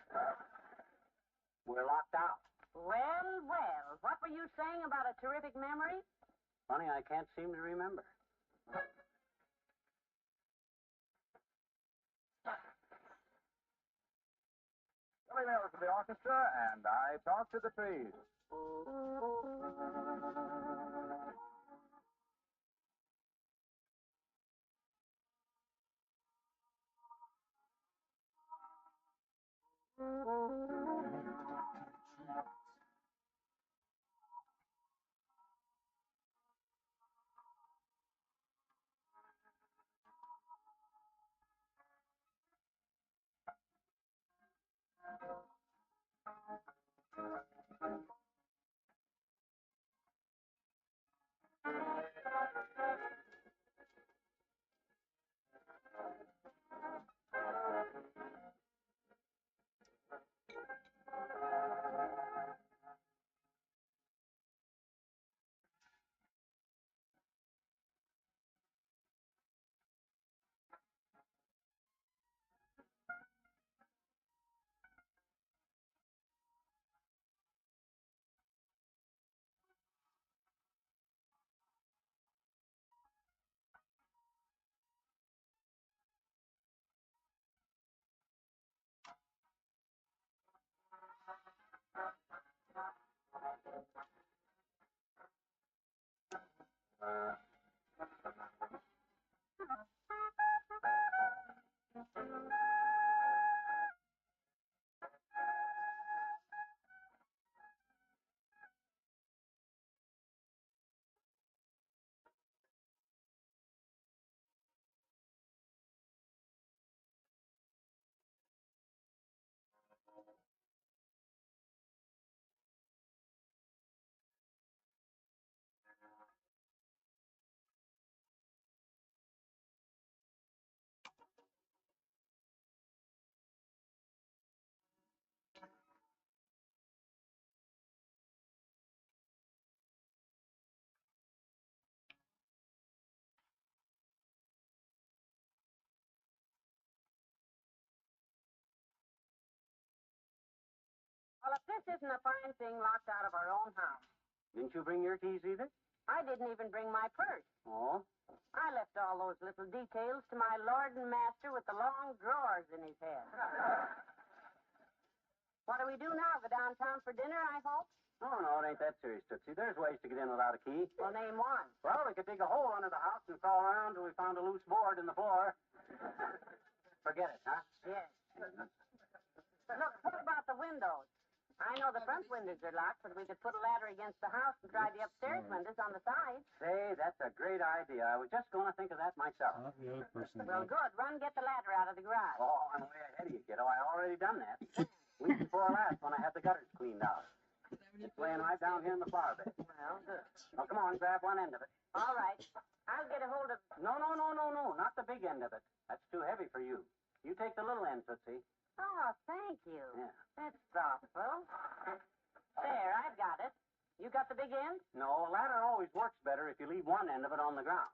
We're locked out. Well, well. What were you saying about a terrific memory? Funny, I can't seem to remember. Billy Mills to the orchestra, and I talk to the trees. Well, if this isn't a fine thing locked out of our own house. Didn't you bring your keys either? I didn't even bring my purse. Oh? I left all those little details to my lord and master with the long drawers in his head. What do we do now? Go downtown for dinner, I hope? No, it ain't that serious, Tootsie. There's ways to get in without a key. Well, name one. Well, we could dig a hole under the house and crawl around till we found a loose board in the floor. Forget it, huh? Yes. Look, what about the windows? I know the front windows are locked, but we could put a ladder against the house and try the upstairs windows on the side. Say, that's a great idea. I was just going to think of that myself. Not the other person. Well, good. Run, get the ladder out of the garage. Oh, I'm way ahead of you, kiddo. I already done that. Week before last when I had the gutters cleaned out. It's laying right down here in the flower bed. Well, good. Well, come on, grab one end of it. All right. I'll get a hold of... No, not the big end of it. That's too heavy for you. You take the little end, Tootsie. Oh, thank you. Yeah. That's thoughtful. There, I've got it. You got the big end? No, a ladder always works better if you leave one end of it on the ground.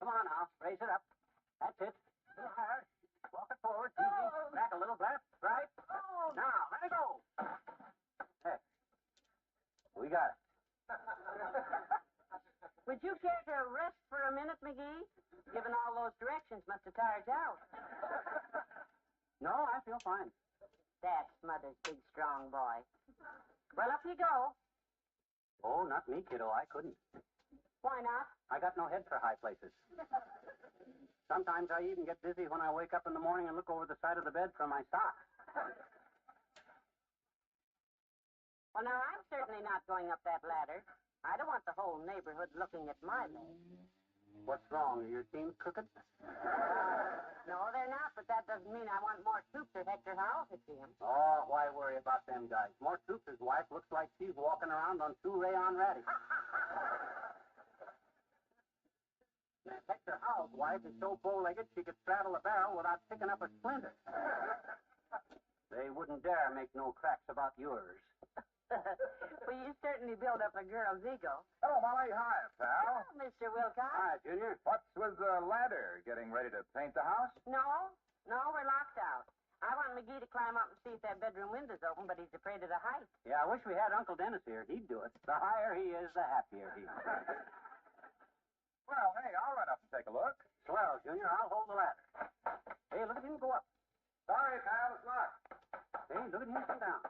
Come on now, raise it up. That's it. A little higher. Walk it forward. Easy. Back a little. Left, right. Now, let it go. There. We got it. Would you care to rest for a minute, McGee? Given all those directions must have tired you out. No, I feel fine. That's Mother's big, strong boy. Well, up you go. Oh, not me, kiddo. I couldn't. Why not? I got no head for high places. Sometimes I even get dizzy when I wake up in the morning and look over the side of the bed for my socks. Well, now, I'm certainly not going up that ladder. I don't want the whole neighborhood looking at my legs. What's wrong? Are your seams crooked? No, they're not, but that doesn't mean I want more troops or Hector Howell to see them. Oh, why worry about them guys? More Trooper's wife looks like she's walking around on 2 rayon radishes. Now, Hector Howell's wife is so bow-legged she could straddle a barrel without picking up a splinter. They wouldn't dare make no cracks about yours. Well, you certainly build up a girl's ego. Hello, Molly. Hi, pal. Oh, Mr. Wilcox. Hi, Junior. What's with the ladder? Getting ready to paint the house? No, we're locked out. I want McGee to climb up and see if that bedroom window's open, but he's afraid of the height. Yeah, I wish we had Uncle Dennis here. He'd do it. The higher he is, the happier he is. Well, hey, I'll run up and take a look. Swell, Junior. I'll hold the ladder. Hey, look at him go up. Sorry, pal, it's locked. Hey, look at him come down.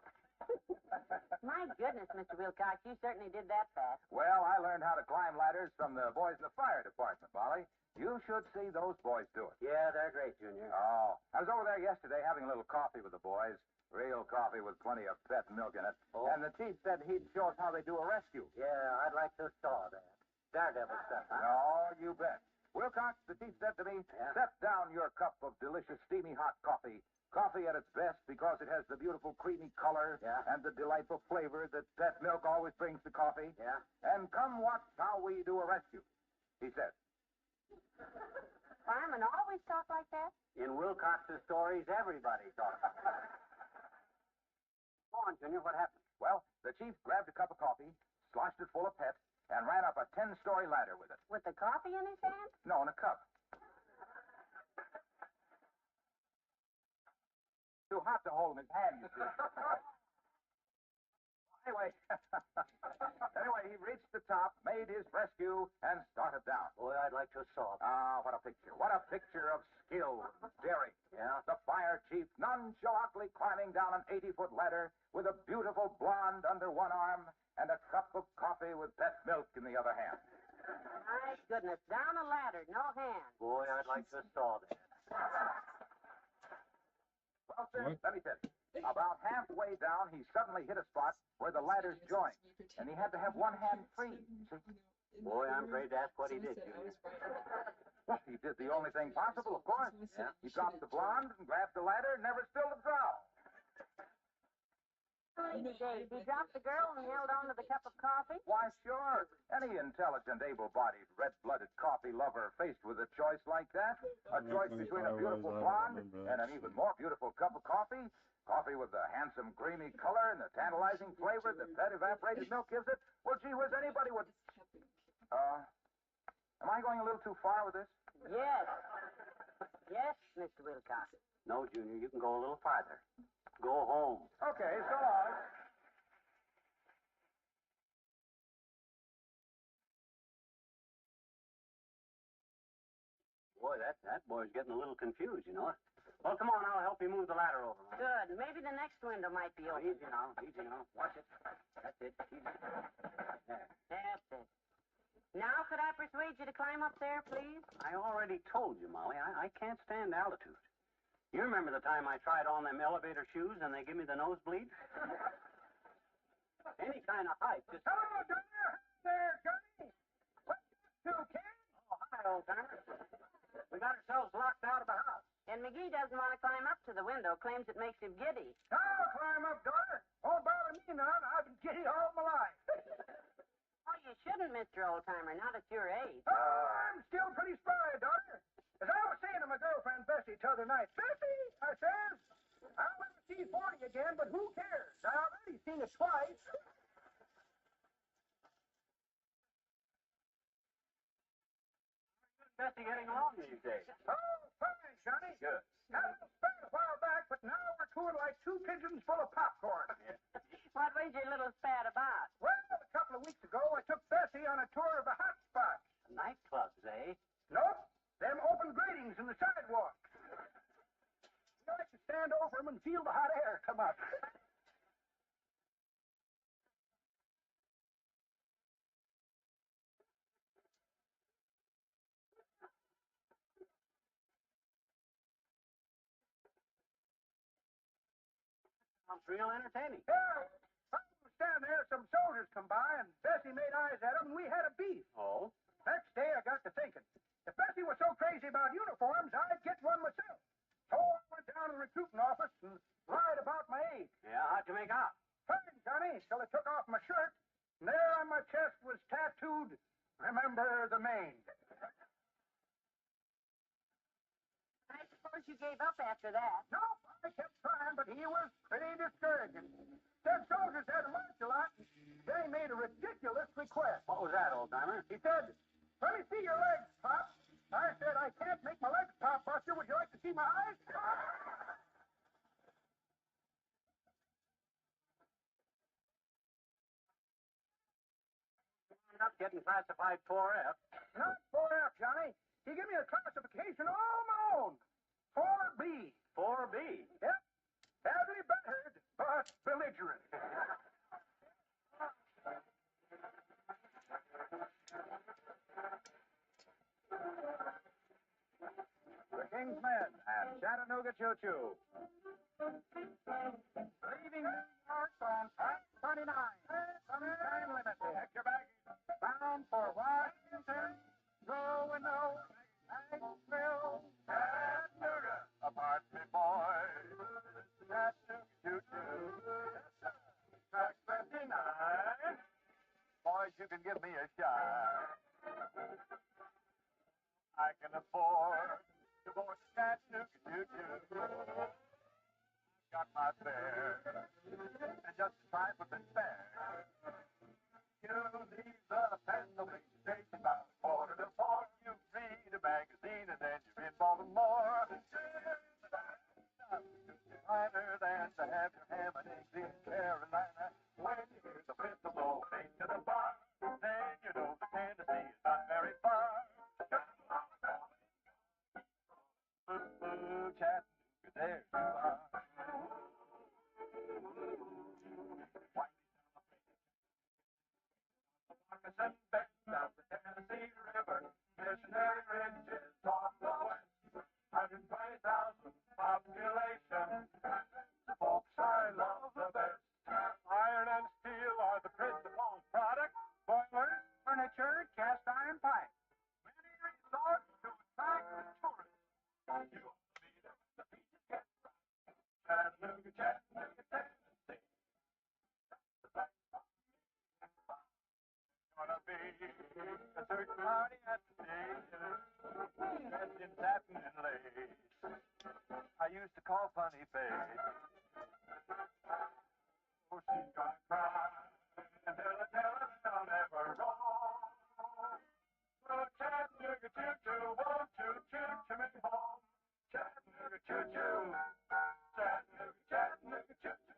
My goodness, Mr. Wilcox, you certainly did that fast. Well, I learned how to climb ladders from the boys in the fire department, Molly. You should see those boys do it. Yeah, they're great, Junior. Oh, I was over there yesterday having a little coffee with the boys. Real coffee with plenty of fat milk in it. Oh. And the chief said he'd show us how they do a rescue. Yeah, I'd like to saw that. Daredevil stuff, huh? Oh, you bet. Wilcox, the chief said to me, Yeah? set down your cup of delicious steamy hot coffee. Coffee at its best because it has the beautiful creamy color Yeah. and the delightful flavor that fat milk always brings to coffee. Yeah? And come watch how we do a rescue, he said. Firemen always talk like that? In Wilcox's stories, everybody talks. Go on, Junior. What happened? Well, the chief grabbed a cup of coffee, sloshed it full of pep, and ran up a 10-story ladder with it. With the coffee in his hand? No, in a cup. Too hot to hold in his hand, you see. Anyway, he reached the top, made his rescue, and started down. Boy, I'd like to saw that. Ah, what a picture. What a picture of skill and daring. Yeah? The fire chief nonchalantly climbing down an 80-foot ladder with a beautiful blonde under one arm and a cup of coffee with that milk in the other hand. My goodness, down a ladder, no hand. Boy, I'd like to saw that. Well, sir, What? let me tell you. About halfway down, he suddenly hit a spot where the ladders joined, and he had to have one hand free. See? Boy, I'm afraid that's what he did, Junior. Well, he did the only thing possible, of course. Yeah. He dropped the blonde and grabbed the ladder and never spilled a drop. Dave, he dropped the girl and held on to the cup of coffee? Why, sure. Any intelligent, able-bodied, red-blooded coffee lover faced with a choice like that, a choice between a beautiful blonde and an even more beautiful cup of coffee, coffee with the handsome, creamy color and the tantalizing flavor that evaporated milk gives it, well, gee whiz, anybody would... Am I going a little too far with this? Yes. Yes, Mr. Wilcox. No, Junior, you can go a little farther. Go home. Okay, so long. Boy, that boy's getting a little confused, you know. Well, come on, I'll help you move the ladder over. Huh? Good. Maybe the next window might be Oh, open. easy now. Watch it. That's it. Easy. There. That's it. Now, could I persuade you to climb up there, please? I already told you, Molly, I can't stand altitude. You remember the time I tried on them elevator shoes and they give me the nosebleed? Any kind of height, just... Hello, Junior. There, Johnny. What you up to, kid? Oh, hi, old timer. We got ourselves locked out of the house. And McGee doesn't want to climb up to the window, claims it makes him giddy. I'll climb up, daughter. Won't bother me none. I've been giddy all my life. Oh, you shouldn't, Mr. Oldtimer, not at your age. Oh, I'm still pretty spry, daughter. As I was saying to my girlfriend, Bessie, t'other night, Bessie, I says, I'll never see 40 again, but who cares? I already seen it twice. Bessie getting along these days. Oh, fine, Johnny. Good. Had a little spat a while back, but now we're cooling like 2 pigeons full of popcorn. What was your little spat about? Well, a couple of weeks ago, I took Bessie on a tour of the hot spots. Nightclubs, eh? Nope, them open gratings in the sidewalk. You like to stand over them and feel the hot air come up. Sounds real entertaining. Yeah, I was standing there, some soldiers come by, and Bessie made eyes at them, and we had a beef. Oh? Next day, I got to thinking, if Bessie was so crazy about uniforms, I'd get one myself. So I went down to the recruiting office and lied about my age. Yeah, how'd you make out? Fine, Johnny, till I took off my shirt, and there on my chest was tattooed, "Remember the Maine." I suppose you gave up after that. Nope, I kept trying, but he was pretty discouraging. Said soldiers had to march a lot, and then he made a ridiculous request. What was that, old-timer? He said, "Let me see your legs, Pop." I said, "I can't make my legs pop, Buster. Would you like to see my eyes?" Ended up getting classified 4F. Not 4F, Johnny. He gave me a classification all my own. 4B. 4B. Yep. Badly battered, but belligerent. The King's Men and Chattanooga Choo-Choo. Leaving New York on Track 29. Sunshine Limited. Check your baggage. Bound for Washington. Going no. Nashville. Chattanooga. Apartment boy. Chattanooga Choo-Choo. Track 29. Boys, you can give me a shot. I can afford to board the Chattanooga Choo-Choo. Got my fare, and just a trifle to spare. You leave the Pennsylvania station about 3:45. You read a magazine, and then you're in Baltimore. Finer than to have your ham and eggs in Carolina. When you hear the whistle blow into the bar, then you know the Tennessee is not very far. Chattanooga, there you are. Moccasin bend of the Tennessee River, missionary ridges on the west, 120,000 population. The folks I love the best. Iron and steel are the principal products. Boilers, furniture, cast iron pipe. Many resorts to attract the tourists. You ought to be there when the beaches get right. Chattanooga, Chattanooga, Tennessee. Gonna be a certain party at the station, dressed in satin and lace. I used to call funny face. Oh, she's gonna cry and tell her I'll never wrong. Oh, Chattanooga choo-choo, won't you choo-choo me home? Chattanooga choo-choo, Chattanooga, Chattanooga choo-choo.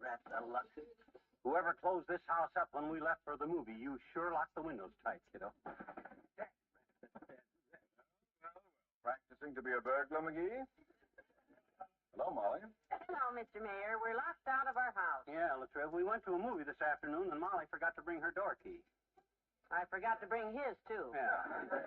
Rats of luck. Whoever closed this house up when we left for the movie, you sure locked the windows tight, kiddo. Practicing to be a burglar, McGee? Hello, Molly. Hello, Mr. Mayor. We're locked out of our house. Yeah, Latriv, we went to a movie this afternoon, and Molly forgot to bring her door key. I forgot to bring his, too. Yeah.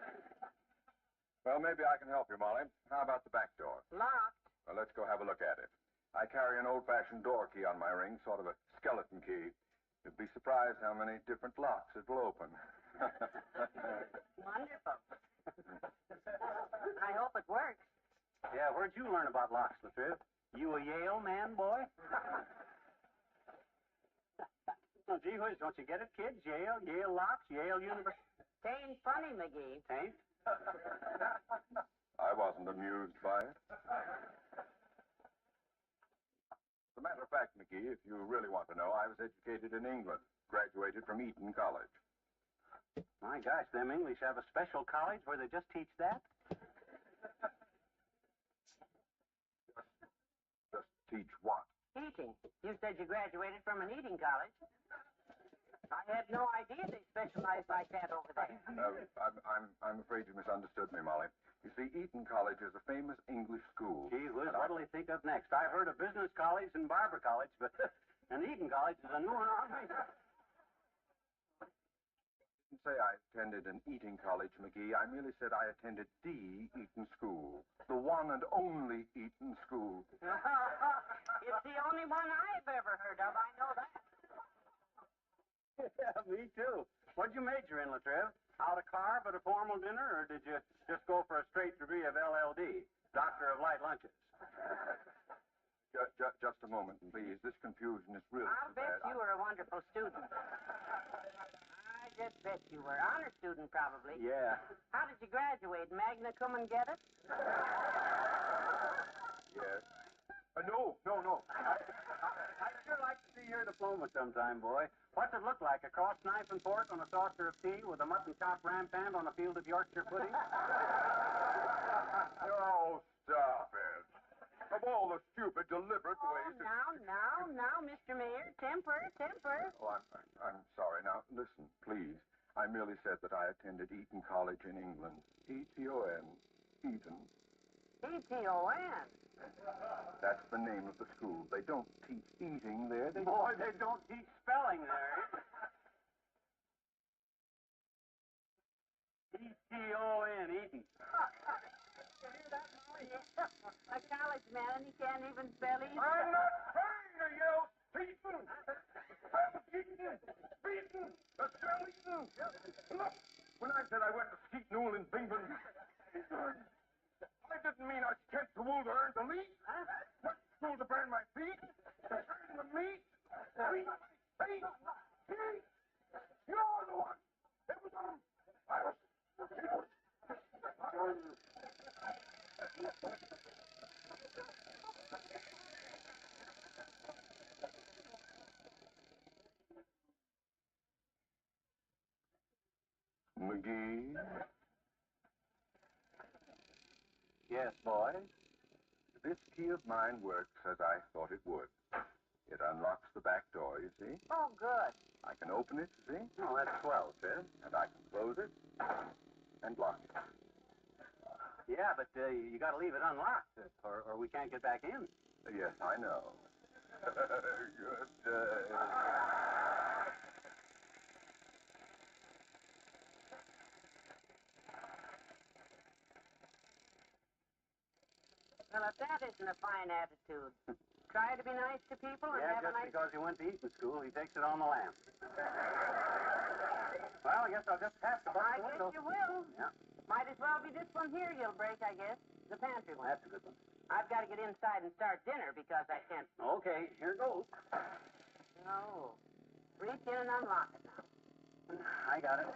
Well, maybe I can help you, Molly. How about the back door? Locked. Well, let's go have a look at it. I carry an old-fashioned door key on my ring, sort of a skeleton key. You'd be surprised how many different locks it will open. Wonderful. I hope it works. Yeah, where'd you learn about locks, Latriv? You a Yale man, boy? Oh, gee whiz, don't you get it, kids? Yale locks, Yale University. Tain't funny, McGee. Tain't? I wasn't amused by it. As a matter of fact, McGee, if you really want to know, I was educated in England. Graduated from Eton College. My gosh, them English have a special college where they just teach that? Just teach what? Eating. You said you graduated from an eating college. I had no idea they specialized like that over there. I'm afraid you misunderstood me, Molly. You see, Eton College is a famous English school. Gee whiz, what'll he think of next? I've heard of business college and barber college, but an Eton College is a new one on me. I didn't say I attended an Eton College, McGee. I merely said I attended the Eton School. The one and only Eton School. It's the only one I've ever heard of. I know that. Yeah, me too. What'd you major in, Latrell? How to carve at a formal dinner, or did you just go for a straight degree of LLD, Doctor of Light Lunches? Just a moment, please. This confusion is really I'll too bet bad. you were a wonderful student. I just bet you were. Honor student, probably. Yeah. How did you graduate? Magna cum and get it? Yes. No. I'd sure like to see your diploma sometime, boy. What's it look like? A cross knife and fork on a saucer of tea with a mutton chop rampant on a field of Yorkshire pudding? Oh, stop it. Of all the stupid, deliberate ways to... Now, Mr. Mayor. Temper. Oh, I'm sorry. Now, listen, please. I merely said that I attended Eton College in England. E-T-O-N. Eton. E-T-O-N. That's the name of the school. They don't teach eating there. Boy, they don't teach spelling there. E-T-O-N, Eton. A college man, and he can't even spell Eton. I'm not trying to yell Eton. I'm Eton. Eton. That's spell Eton. Look, when I said I went to Skeet Newell in Binghamton, I didn't mean I skint the wool to earn the lead. What school to burn my feet? To earn the meat? Feet. You're the one. It was I was. McGee? Yes, boy. This key of mine works as I thought it would. It unlocks the back door, you see? Oh, good. I can open it, you see? Oh, that's swell, Ted. And I can close it and lock it. Yeah, but you got to leave it unlocked, or we can't get back in. Yes, I know. Good day. Well, if that isn't a fine attitude. Try to be nice to people and Yeah, have a just nice... because he went to Eton School, he takes it on the lamp. Well, I guess I'll just have to I bust the guess window. you will. Yeah, Might as well be this one here you'll break, I guess. The pantry one. that's a good one. I've got to get inside and start dinner because I can't... Okay, here goes. Oh. Reach in and unlock it now. I got it.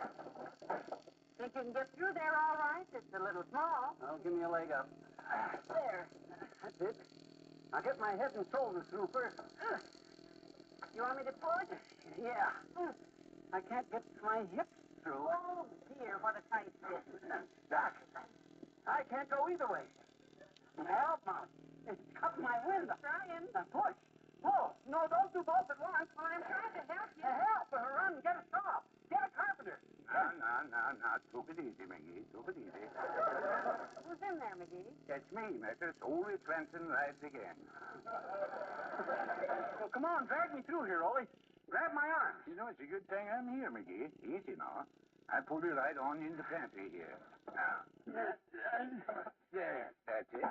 Think you can get through there all right? It's a little small. Well, give me a leg up. There. That's it. I'll get my head and shoulders through first. You want me to push? Yeah. I can't get my hips through. Oh, dear, what a tight fit. Doc, I can't go either way. Help, Molly. It's cut my window. Trying. Now push. Whoa. No, don't do both at once. Well, I'm trying to help you. Help. Run. Get a saw. Get a carpenter. Now. Took it easy, McGee. Took it easy. Who's in there, McGee? It's me, Mrs. Ole Clemson rides again. Well, come on. Drag me through here, Ollie. Grab my arm. You know, it's a good thing I'm here, McGee. Easy now. I pulled you right on in the pantry here. Now. There. That's it.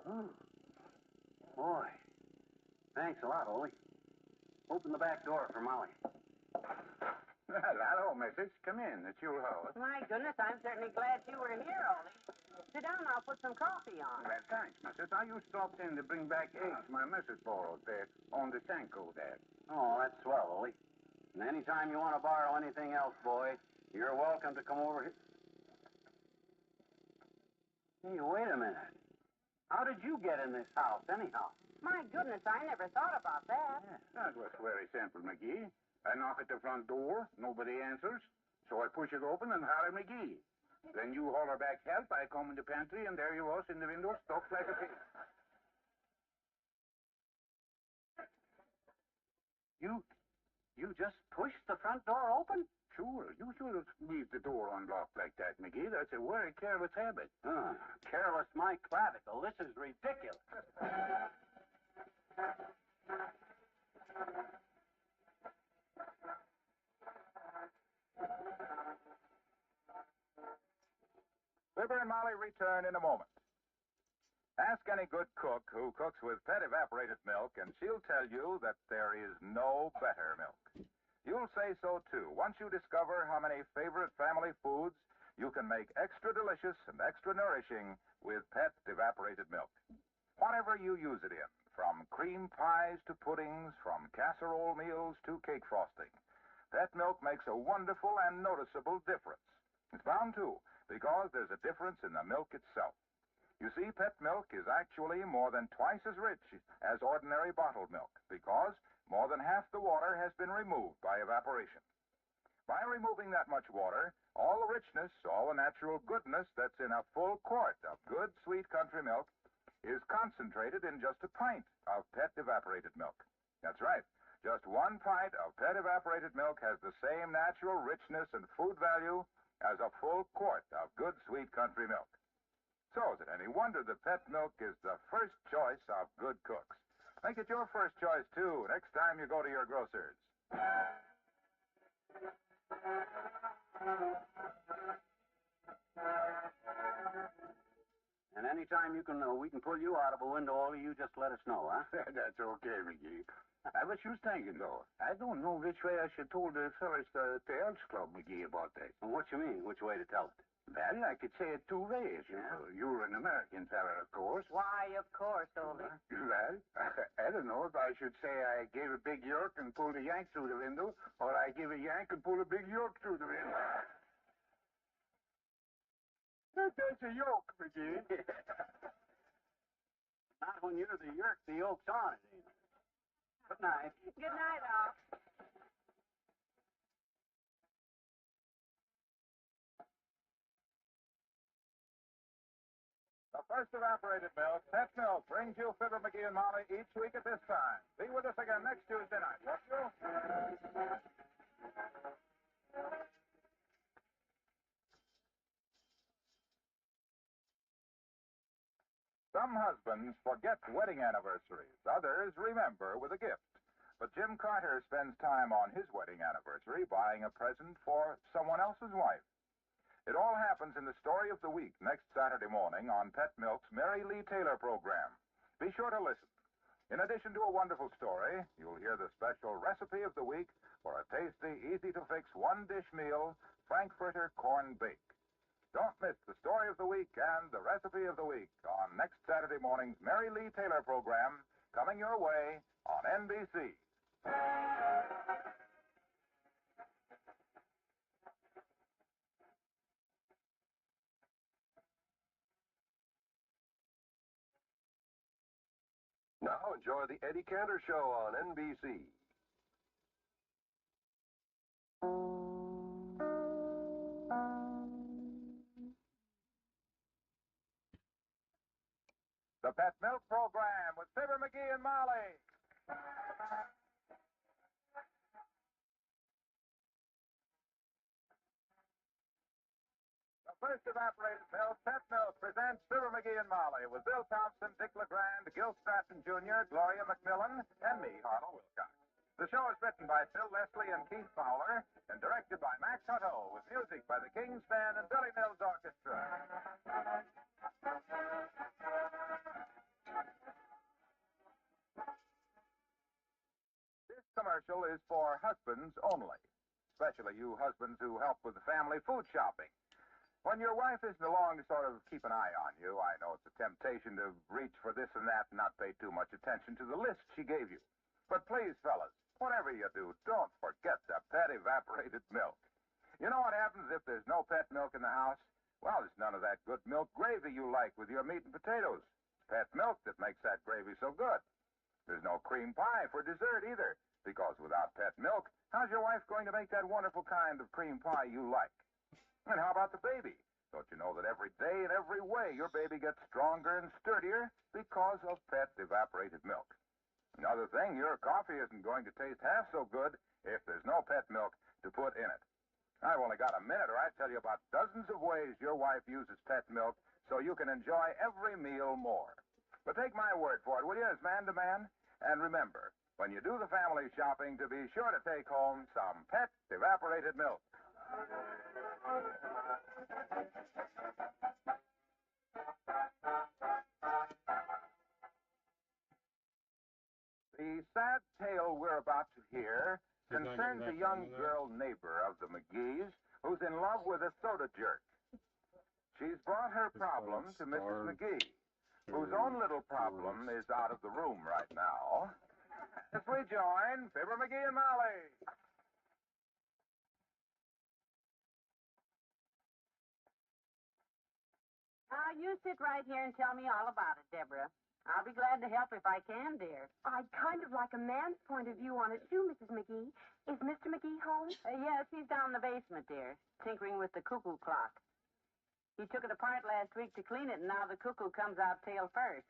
Oh. Boy. Thanks a lot, Ollie. Open the back door for Molly. Well, hello, Mrs. Come in. It's your house. My goodness, I'm certainly glad you were here, Ollie. Sit down, I'll put some coffee on. Well, thanks, Mrs. You stopped in to bring back eggs my missus borrowed there on the Sanko there. Oh, that's swell, Ollie. And anytime you want to borrow anything else, boy, you're welcome to come over here. Hey, wait a minute. How did you get in this house, anyhow? My goodness, I never thought about that. That was very simple, McGee. I knock at the front door, nobody answers, so I push it open and holler McGee. Then you holler back help, I come in the pantry, and there you was in the window, stuck like a pig. You You just push the front door open? Sure, you shouldn't leave the door unlocked like that, McGee. That's a very careless habit. Careless my clavicle. This is ridiculous. Fibber and Molly return in a moment. Ask any good cook who cooks with pet evaporated milk, and she'll tell you that there is no better milk. You'll say so, too, once you discover how many favorite family foods you can make extra delicious and extra nourishing with pet evaporated milk. Whatever you use it in, from cream pies to puddings, from casserole meals to cake frosting, pet milk makes a wonderful and noticeable difference. It's bound to, because there's a difference in the milk itself. You see, pet milk is actually more than twice as rich as ordinary bottled milk, because more than half the water has been removed by evaporation. By removing that much water, all the richness, all the natural goodness that's in a full quart of good, sweet country milk is concentrated in just a pint of pet evaporated milk. That's right. Just 1 pint of pet evaporated milk has the same natural richness and food value as a full quart of good, sweet country milk. So is it any wonder that pet milk is the first choice of good cooks? Make it your first choice, too, next time you go to your grocer's. And anytime we can pull you out of a window, Ole, you just let us know, huh? That's okay, McGee. I was just thinking, though. I don't know which way I should told the fellas at the Elks Club, McGee, about that. Well, what you mean? Which way to tell it? Well, I could say it 2 ways. You're an American fella, of course. Why, of course, Ole. Well, I don't know if I should say I gave a big york and pulled a yank through the window, or I give a yank and pull a big york through the window. That's a yoke, McGee. Not when you're the yerk, the yolk's on it, ain't it? Good night. Good night, all. The first evaporated milk, pet milk, brings you Fibber McGee and Molly each week at this time. Be with us again next Tuesday night, won't you? Some husbands forget wedding anniversaries. Others remember with a gift. But Jim Carter spends time on his wedding anniversary buying a present for someone else's wife. It all happens in the Story of the Week next Saturday morning on Pet Milk's Mary Lee Taylor program. Be sure to listen. In addition to a wonderful story, you'll hear the special recipe of the week for a tasty, easy-to-fix one-dish meal, Frankfurter corn bake. Don't miss the Story of the Week and the Recipe of the Week on next Saturday morning's Mary Lee Taylor program, coming your way on NBC. Now enjoy the Eddie Cantor Show on NBC. The Pet Milk Program with Fibber McGee and Molly. The first evaporated milk, Pet Milk, presents Fibber McGee and Molly with Bill Thompson, Dick LeGrand, Gil Stratton Jr., Gloria McMillan, and me, Harlow Wilcox. The show is written by Phil Leslie and Keith Fowler and directed by Max Hutto with music by the King's Band and Billy Mills Orchestra. This commercial is for husbands only, especially you husbands who help with the family food shopping. When your wife isn't along to sort of keep an eye on you, I know it's a temptation to reach for this and that and not pay too much attention to the list she gave you. But please, fellas, whatever you do, don't forget the pet evaporated milk. You know what happens if there's no pet milk in the house? Well, there's none of that good milk gravy you like with your meat and potatoes. It's pet milk that makes that gravy so good. There's no cream pie for dessert either, because without pet milk, how's your wife going to make that wonderful kind of cream pie you like? And how about the baby? Don't you know that every day in every way your baby gets stronger and sturdier because of pet evaporated milk? Another thing, your coffee isn't going to taste half so good if there's no pet milk to put in it. I've only got a minute, or I'd tell you about dozens of ways your wife uses pet milk so you can enjoy every meal more. But take my word for it, will you, as man to man? And remember, when you do the family shopping, to be sure to take home some pet evaporated milk. The sad tale we're about to hear concerns a young girl neighbor of the McGees who's in love with a soda jerk. She's brought her problem to Mrs. McGee, whose own little problem is out of the room right now. As we join Fibber McGee and Molly. Now, you sit right here and tell me all about it, Deborah. I'll be glad to help if I can, dear. I'd kind of like a man's point of view on it, too, Mrs. McGee. Is Mr. McGee home? Yes, he's down in the basement, dear, tinkering with the cuckoo clock. He took it apart last week to clean it, and now the cuckoo comes out tail first.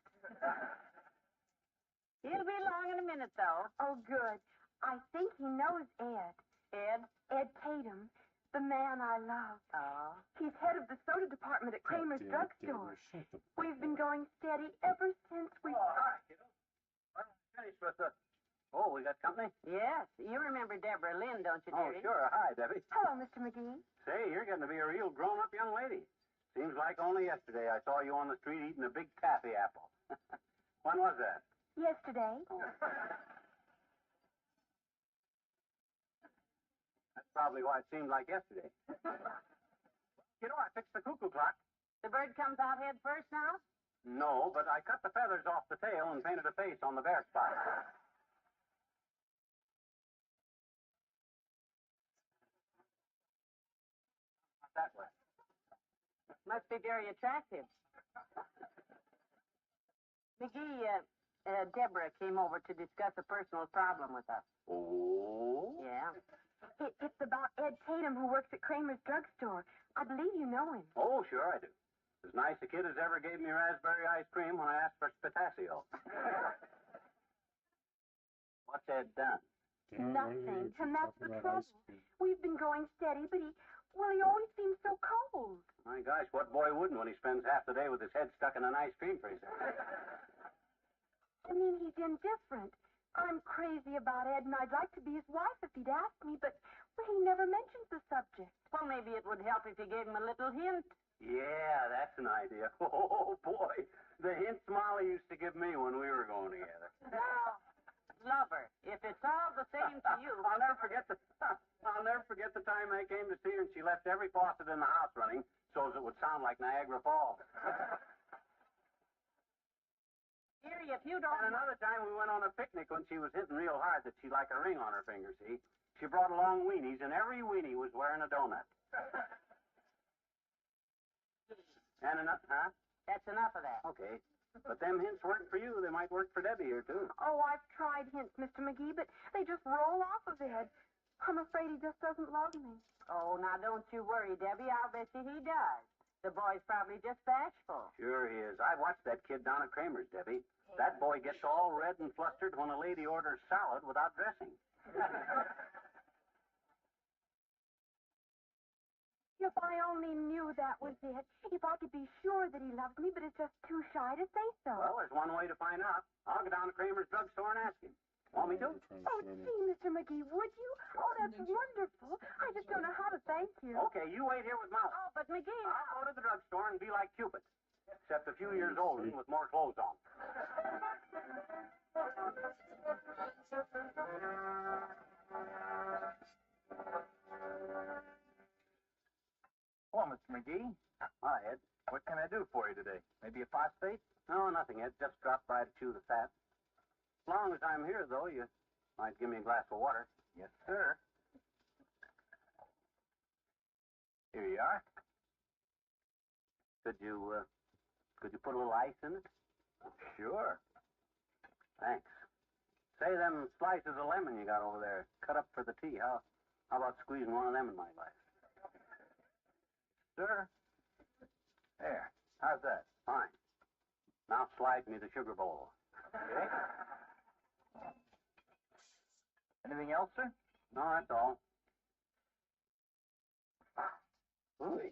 He'll be along in a minute, though. Oh, good. I think he knows Ed. Ed? Ed Tatum, the man I love. Oh. He's head of the soda department at Kramer's drugstore. We've been going steady ever since we... Oh, hi, kiddo. Well, finished with the... Oh, we got company? Yes. You remember Deborah Lynn, don't you, Oh, dearie? sure. Hi, Debbie. Hello, Mr. McGee. Say, you're getting to be a real grown-up young lady. Seems like only yesterday I saw you on the street eating a big taffy apple. When was that? Yesterday. That's probably why it seemed like yesterday. You know, I fixed the cuckoo clock. The bird comes out head first now? No, but I cut the feathers off the tail and painted a face on the bare spot. Not that way. Must be very attractive. McGee, Deborah came over to discuss a personal problem with us. Oh? Yeah. It's about Ed Tatum, who works at Kramer's drugstore. I believe you know him. Oh, sure I do. As nice a kid as ever gave me raspberry ice cream when I asked for potassium. What's Ed done? Nothing, and that's the trouble. We've been going steady, but he always seems so cold. My gosh, what boy wouldn't when he spends half the day with his head stuck in an ice cream freezer? I mean, he's indifferent. I'm crazy about Ed, and I'd like to be his wife if he'd ask me, but he never mentions the subject. Well, maybe it would help if you gave him a little hint. Yeah, that's an idea. Oh, boy. The hints Molly used to give me when we were going together. Now, lover, if it's all the same to you... I'll never forget the time I came to see her and she left every faucet in the house running so as it would sound like Niagara Falls. Dearie, if you don't... And another time we went on a picnic when she was hitting real hard that she'd like a ring on her finger, see? She brought along weenies, and every weenie was wearing a donut. And enough, huh? That's enough of that. Okay. But them hints work for you. They might work for Debbie here, too. Oh, I've tried hints, Mr. McGee, but they just roll off of Ed. I'm afraid he just doesn't love me. Oh, now don't you worry, Debbie. I'll bet you he does. The boy's probably just bashful. Sure he is. I watched that kid down at Kramer's, Debbie. That boy gets all red and flustered when a lady orders salad without dressing. If I only knew that was it. If I could be sure that he loves me, but is just too shy to say so. Well, there's one way to find out. I'll go down to Kramer's drugstore and ask him. Want me to? Oh, gee, Mr. McGee, would you? Oh, that's wonderful. I just don't know how to thank you. Okay, you wait here with Molly. Oh, but McGee... I'll go to the drugstore and be like Cupid, except a few years older and with more clothes on. Hello, Mr. McGee. Hi, Ed. What can I do for you today? Maybe a phosphate? No, nothing, Ed. Just dropped by to chew the fat. As long as I'm here, though, you might give me a glass of water. Yes, sir. Here you are. Could you put a little ice in it? Sure. Thanks. Say, them slices of lemon you got over there, cut up for the tea. How about squeezing one of them in my glass? Sir. There. How's that? Fine. Now slide me the sugar bowl. Okay. else, sir? No, that's all. Ooh.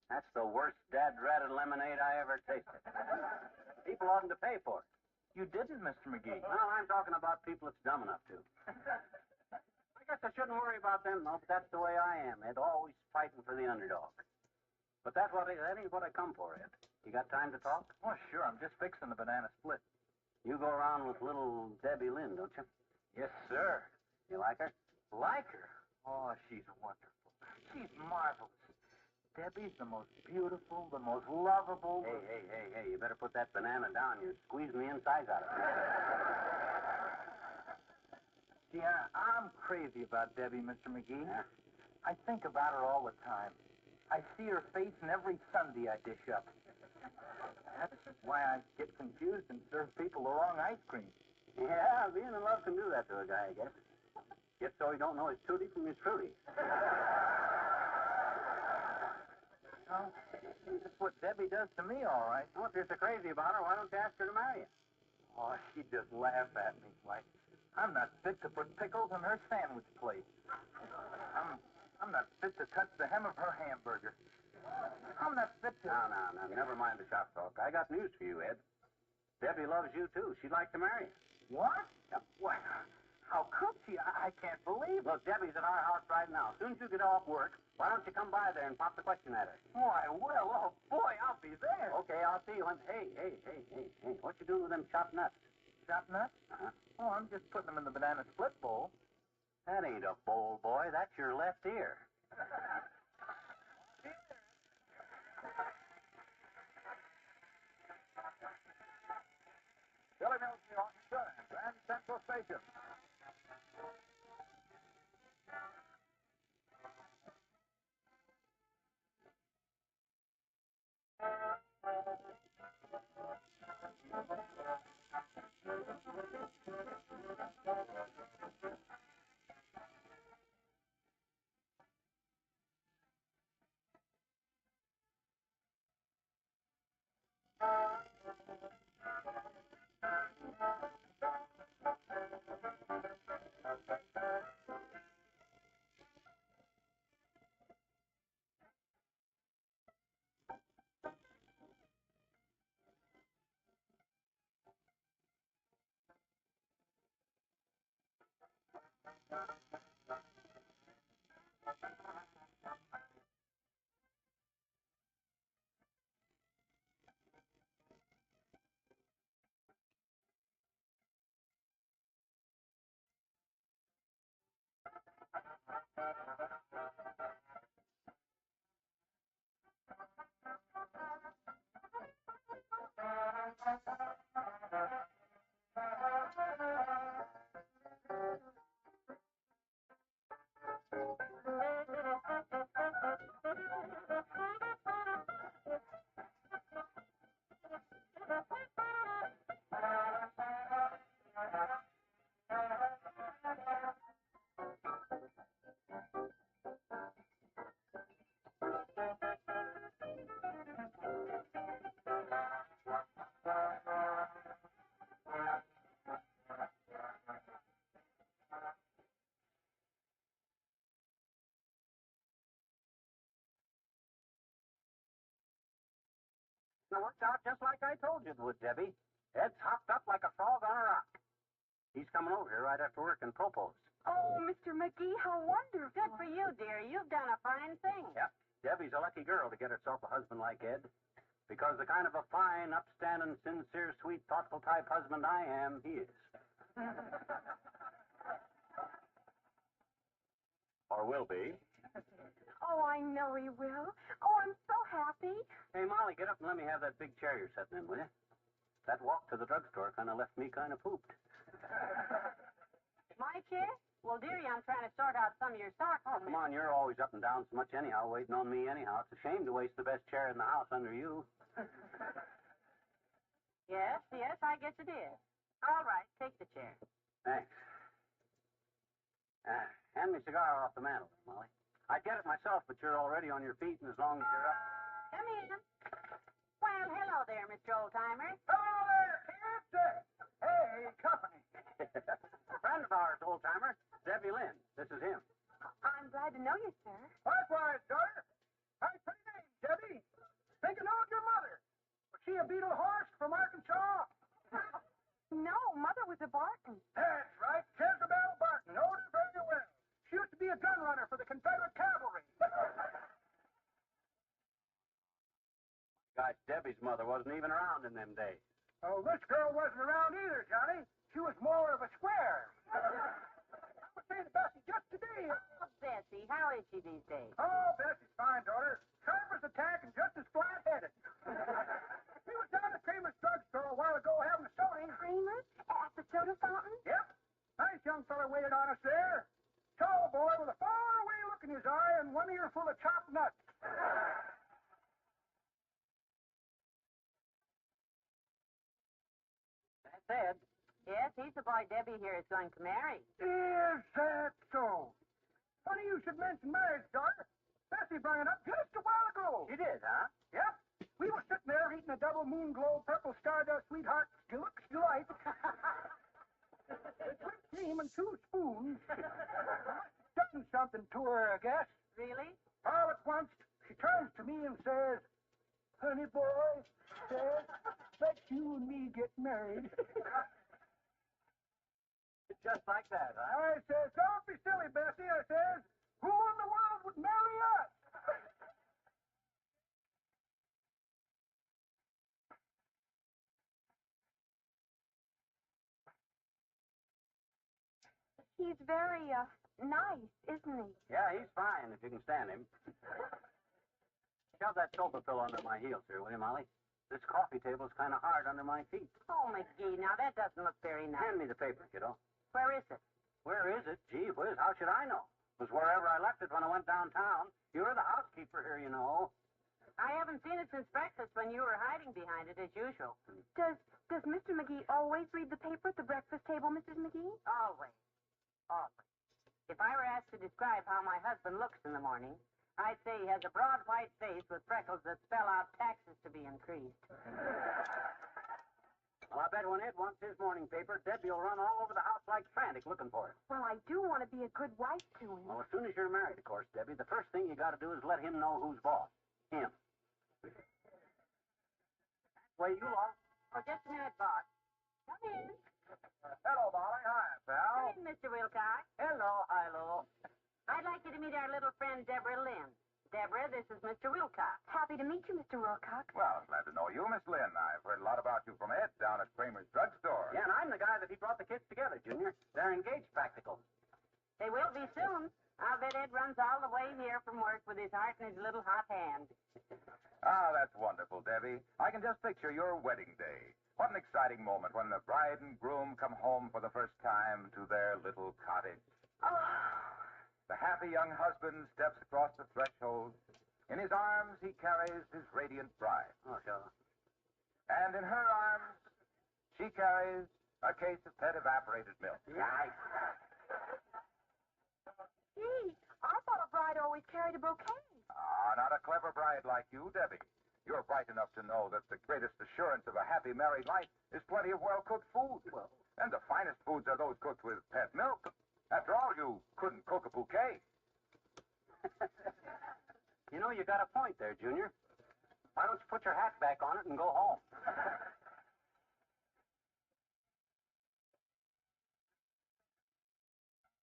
That's the worst dad-ratted lemonade I ever tasted. People oughtn't to pay for it. You didn't, Mr. McGee. Well, I'm talking about people that's dumb enough to. I guess I shouldn't worry about them, though, but that's the way I am, Ed. Always fighting for the underdog. But that ain't what I come for, Ed. You got time to talk? Oh, sure. I'm just fixing the banana split. You go around with little Debbie Lynn, don't you? Yes, sir. You like her? Like her? Oh, she's wonderful. She's marvelous. Debbie's the most beautiful, the most lovable. Hey, you better put that banana down. You're squeezing the insides out of it. See, I'm crazy about Debbie, Mr. McGee. Yeah? I think about her all the time. I see her face in every Sunday I dish up. That's why I get confused and serve people the wrong ice cream. Yeah, being in love can do that to a guy, I guess. Gets so he don't know his tutti from his fruity. Well, that's what Debbie does to me, all right. Well, if you're so crazy about her, why don't you ask her to marry you? Oh, she'd just laugh at me. Like, I'm not fit to put pickles on her sandwich plate. I'm not fit to touch the hem of her hamburger. I'm not fit to... No. Never mind the shop talk. I got news for you, Ed. Debbie loves you, too. She'd like to marry you. What? Yep. What? How could she? I can't believe it. Look, Debbie's at our house right now. As soon as you get off work, why don't you come by there and pop the question at her? Oh, I will. Oh, boy, I'll be there. Okay, I'll see you when... Hey. What you doing with them chopped nuts? Chopped nuts? Uh-huh. Oh, I'm just putting them in the banana split bowl. That ain't a bowl, boy. That's your left ear. Billy Mills, New York, Grand Central Station. It worked out just like I told you it would, Debbie. Ed's hopped up like a frog on a rock. He's coming over here right after work and propose. Oh, Mr. McGee, how wonderful. Good for you, dear. You've done a fine thing. Yep. Debbie's a lucky girl to get herself a husband like Ed. Because the kind of a fine, upstanding, sincere, sweet, thoughtful type husband I am, he is. Or will be. Oh, I know he will. Oh, I'm so happy. Hey, Molly, get up and let me have that big chair you're sitting in, will you? That walk to the drugstore kind of left me kind of pooped. My chair? Well, dearie, I'm trying to sort out some of your socks. Oh, come on, you're always up and down so much anyhow, waiting on me anyhow. It's a shame to waste the best chair in the house under you. Yes, I guess it is. All right, take the chair. Thanks. Hand me a cigar off the mantel, Molly. I'd get it myself, but you're already on your feet, and as long as you're up... Come in. Well, hello there, Mr. Oldtimer. Hello there, kids. Hey, company. A friend of ours, old-timer. Debbie Lynn. This is him. I'm glad to know you, sir. Likewise, daughter. Hi, pretty name, Debbie. Think I knowed your mother. Was she a beetle horse from Arkansas? No, Mother was a Barton. That's right, Jezebel Barton. Knows her very well. She used to be a gun runner for the Confederate cavalry. Gosh, Debbie's mother wasn't even around in them days. Oh, this girl wasn't around either, Johnny. She was more of a square. I was saying to Bessie just today. Oh, Bessie, how is she these days? Oh, Bessie's fine, daughter. Sharp as a tack and just as flat-headed. We was down at Kramer's drugstore a while ago having a soda. Kramer? At the soda fountain? Yep. Nice young fella waited on us there. Tall boy with a far-away look in his eye and one ear full of chopped nuts. That's Ed. Yes, he's the boy Debbie here is going to marry. Is that so? Funny you should mention marriage, daughter. Bessie brought it up just a while ago. She did, huh? Yep. We were sitting there eating a double moon glow purple stardust sweetheart deluxe delight. With whipped cream and 2 spoons. Done something to her, I guess. Really? All at once, she turns to me and says, "Honey boy," says, "let you and me get married." Just like that, huh? I says, "Don't be silly, Bessie," I says. "Who in the world would marry us?" He's very, nice, isn't he? Yeah, he's fine if you can stand him. Shove that sofa pillow under my heels here, will you, Molly? This coffee table's kind of hard under my feet. Oh, McGee, now that doesn't look very nice. Hand me the paper, kiddo. Where is it? Where is it? Gee whiz, how should I know? It was wherever I left it when I went downtown. You're the housekeeper here, you know. I haven't seen it since breakfast when you were hiding behind it as usual. Does Mr. McGee always read the paper at the breakfast table, Mrs. McGee? Always. Always. If I were asked to describe how my husband looks in the morning, I'd say he has a broad white face with freckles that spell out taxes to be increased. Well, I bet when Ed wants his morning paper, Debbie will run all over the house like frantic looking for it. Well, I do want to be a good wife to him. Well, as soon as you're married, of course, Debbie, the first thing you got to do is let him know who's boss. Him. Well, you all. Oh, just a minute, boss. Come in. Hello, Molly. Hi, pal. Come in, Mr. Wilcox. Hello, Hilo. I'd like you to meet our little friend, Deborah Lynn. Deborah, this is Mr. Wilcox. Happy to meet you, Mr. Wilcox. Well, glad to know you, Miss Lynn. I've heard a lot about you from Ed down at Kramer's drugstore. Yeah, and I'm the guy that he brought the kids together, Junior. They're engaged practicals. They will be soon. I'll bet Ed runs all the way here from work with his heart in his little hot hand. Ah, that's wonderful, Debbie. I can just picture your wedding day. What an exciting moment when the bride and groom come home for the first time to their little cottage. Oh, The happy young husband steps across the threshold. In his arms, he carries his radiant bride. Oh, sure. And in her arms, she carries a case of pet evaporated milk. Right. gee, I thought a bride always carried a bouquet. Ah, not a clever bride like you, Debbie. You're bright enough to know that the greatest assurance of a happy married life is plenty of well-cooked food. Well. And the finest foods are those cooked with pet milk. After all, you couldn't cook a bouquet. You know, you got a point there, Junior. Why don't you put your hat back on it and go home?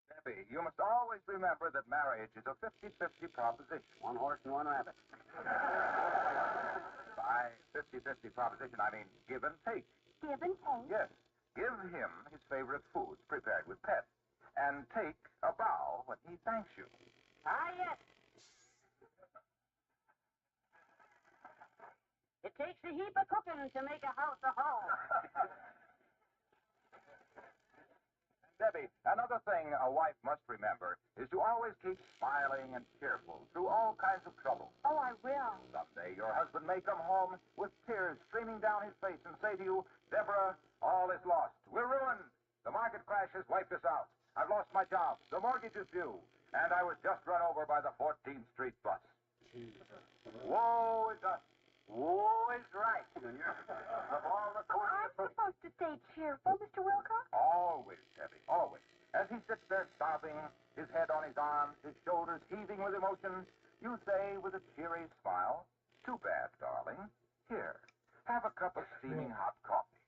Debbie, you must always remember that marriage is a 50-50 proposition. One horse and one rabbit. By 50-50 proposition, I mean give and take. Give and take. Yes. Give him his favorite foods prepared with pet, and take a bow when he thanks you. Ah, yes. It takes a heap of cooking to make a house a home. Debbie, another thing a wife must remember is to always keep smiling and cheerful through all kinds of trouble. Oh, I will. Someday your husband may come home with tears streaming down his face and say to you, "Deborah, all is lost. We're ruined. The market crash has wiped us out. I've lost my job. The mortgage is due. And I was just run over by the 14th Street bus." Woe is us. Woe is right, Junior. Of all the Oh, I'm supposed to stay cheerful, Mr. Wilcox? Always, Debbie, always. As he sits laughing, his head on his arms, his shoulders heaving with emotion, you say with a cheery smile, "Too bad, darling. Here, have a cup of steaming hot coffee,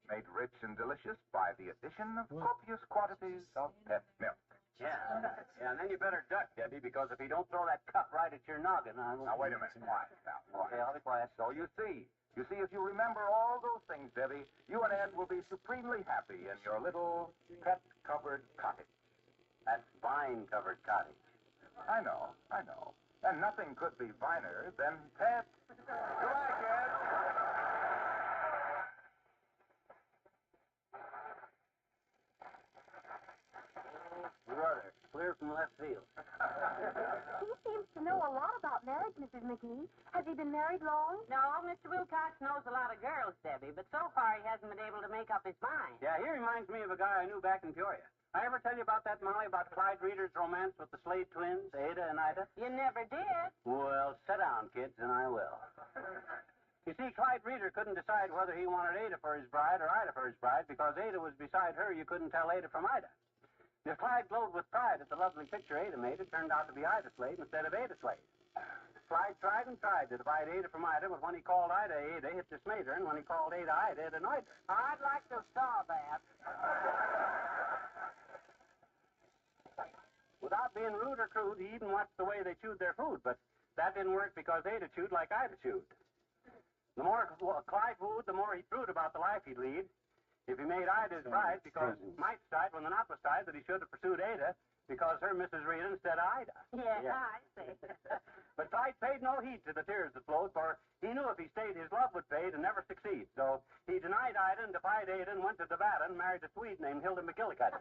made rich and delicious by the addition of copious quantities of pet milk." Yeah, and then you better duck, Debbie, because if he don't throw that cup right at your noggin, I won't... Now, wait a minute. Quiet now. Okay, I'll be quiet. So you see, if you remember all those things, Debbie, you and Ed will be supremely happy in your little pet-covered cottage. That's vine-covered cottage. I know. And nothing could be finer than pet. Goodbye, kids. Brother, clear from left field. He seems to know a lot about marriage, Mrs. McGee. Has he been married long? No, Mr. Wilcox knows a lot of girls, Debbie, but so far he hasn't been able to make up his mind. Yeah, he reminds me of a guy I knew back in Peoria. I ever tell you about that, Molly, about Clyde Reeder's romance with the Slade twins, Ada and Ida? You never did. Well, sit down, kids, and I will. You see, Clyde Reeder couldn't decide whether he wanted Ada for his bride or Ida for his bride because Ada was beside her. You couldn't tell Ada from Ida. If Clyde glowed with pride at the lovely picture Ada made, it turned out to be Ida Slade instead of Ada Slade. Clyde tried and tried to divide Ada from Ida, but when he called Ida Ada, it dismayed her, and when he called Ada Ida, it annoyed her. I'd like to saw that. Without being rude or crude, he even watched the way they chewed their food, but that didn't work because Ada chewed like Ida chewed. The more Clyde wooed, the more he proved about the life he'd lead. If he made Ida his bride because might decide when the knot was tied that he should have pursued Ada because her Mrs. Rita instead of Ida. Yeah, I see. But Clyde paid no heed to the tears that flowed, for he knew if he stayed, his love would fade and never succeed. So he denied Ida and defied Ada and went to Nevada and married a Swede named Hilda McGillicuddy.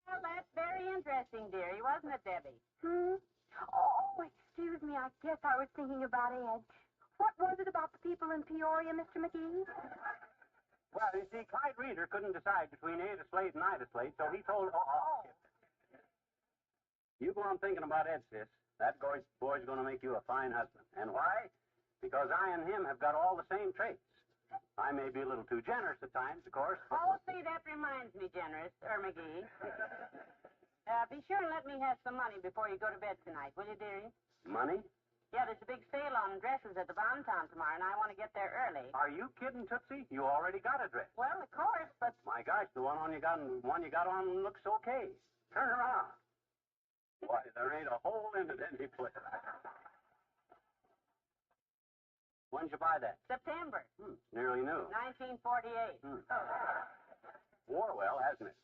Well, that's very interesting, dearie, wasn't it, Debbie? Oh, excuse me. I guess I was thinking about Ed. What was it about the people in Peoria, Mr. McGee? Well, you see, Clyde Reeder couldn't decide between Ada Slade and Ida Slade, so he told... You go on thinking about Ed, sis. That boy's going to make you a fine husband. And why? Because I and him have got all the same traits. I may be a little too generous at times, of course. But... Oh, see, that reminds me, McGee. Be sure and let me have some money before you go to bed tonight, will you, dearie? Money? Yeah, there's a big sale on dresses at the Bonton tomorrow, and I want to get there early. Are you kidding, Tootsie? You already got a dress. Well, of course, but... My gosh, the one you got on looks okay. Turn around. Why, there ain't a hole in it any place. When'd you buy that? September. Nearly new. 1948. Wore well, hasn't it?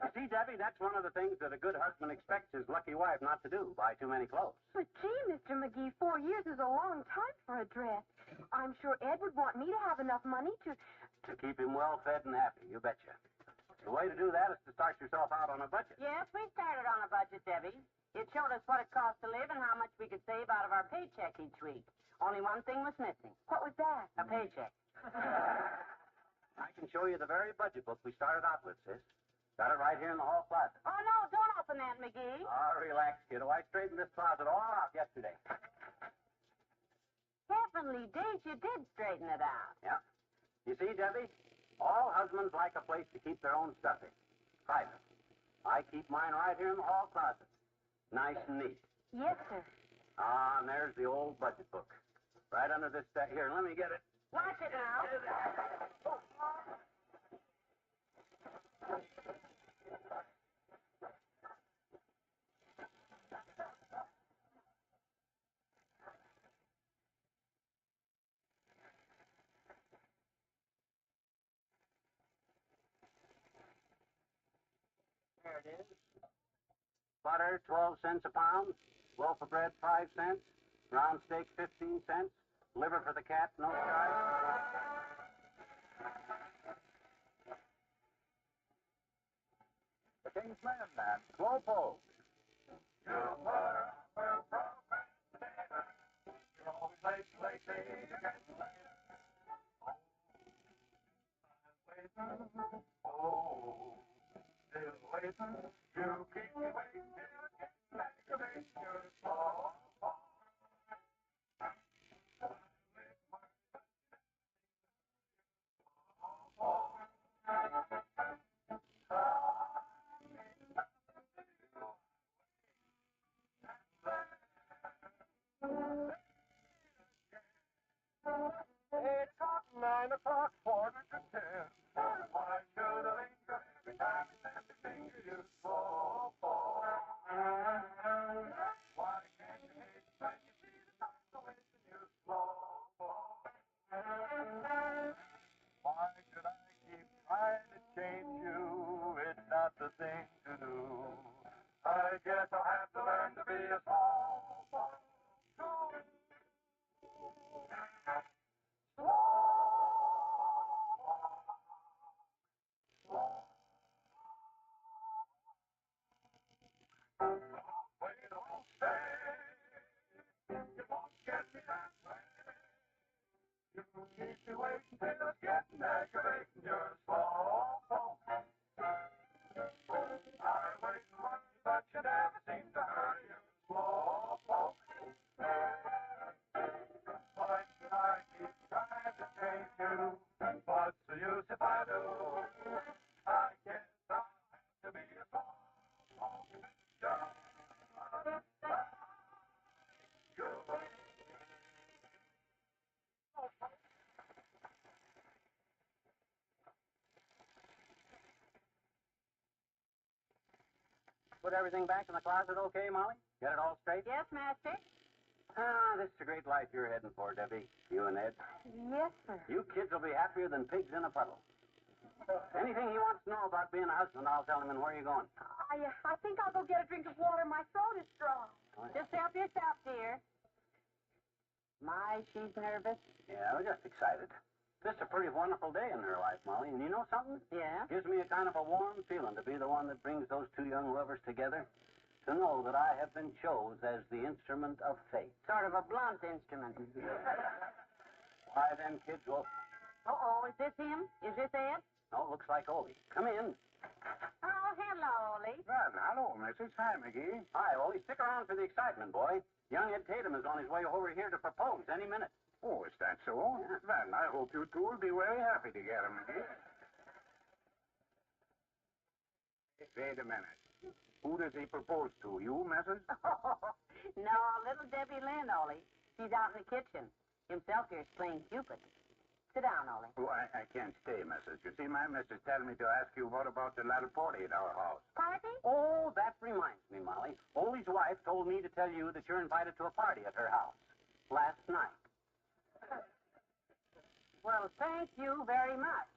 You see, Debbie, that's one of the things that a good husband expects his lucky wife not to do, buy too many clothes. But gee, Mr. McGee, 4 years is a long time for a dress. I'm sure Ed would want me to have enough money to... To keep him well-fed and happy, you betcha. The way to do that is to start yourself out on a budget. Yes, we started on a budget, Debbie. It showed us what it cost to live and how much we could save out of our paycheck each week. Only one thing was missing. What was that? A paycheck. I can show you the very budget book we started out with, sis. Got it right here in the hall closet. Oh, no, don't open that, McGee. Relax, kiddo. I straightened this closet all out yesterday. Heavenly days, you did straighten it out. Yeah. You see, Debbie, all husbands like a place to keep their own stuff in. Private. I keep mine right here in the hall closet. Nice and neat. Yes, sir. And there's the old budget book. Right under this stack. Here, let me get it. Watch it now. There it is. Butter, 12 cents a pound. Loaf of bread, 5 cents. Round steak, 15 cents. Liver for the cat, no charge. The King's Men and Slowpoke. Keep me waiting till it's getting aggravating. You're a small folk. I wait and watch, but you never seem to hurry. You're a small folk. But I keep trying to chase you. What's the use if I do? I guess I'll have to be a small folk. Put everything back in the closet okay, Molly? Get it all straight? Yes, Master? This is a great life you're heading for, Debbie. You and Ed. Yes, sir. You kids will be happier than pigs in a puddle. Anything he wants to know about being a husband, I'll tell him. And where are you going? I think I'll go get a drink of water. My throat is dry. Just help yourself, dear. My, she's nervous. Yeah, we're just excited. This is a pretty wonderful day in her life, Molly. And you know something? Yeah? Gives me a kind of a warm feeling to be the one that brings those two young lovers together. To know that I have been chose as the instrument of fate. Sort of a blunt instrument. Why, then, kids will... Uh-oh, is this him? Is this Ed? No, looks like Ole. Come in. Oh, hello, Ole. Well, hello, Mrs. Hi, McGee. Hi, Ole. Stick around for the excitement, boy. Young Ed Tatum is on his way over here to propose any minute. Oh, is that so? Yeah. Well, I hope you two will be very happy to get him, McGee. Wait a minute. Who does he propose to? You, Mrs.? No, little Debbie Lynn, Ole. She's out in the kitchen. Himself here's playing Cupid. Sit down, Ole. Oh, I can't stay, Mrs. You see, my missus telling me to ask you what about the little party at our house. Party? Oh, that reminds me, Molly. Ole's wife told me to tell you that you're invited to a party at her house last night. Well, thank you very much.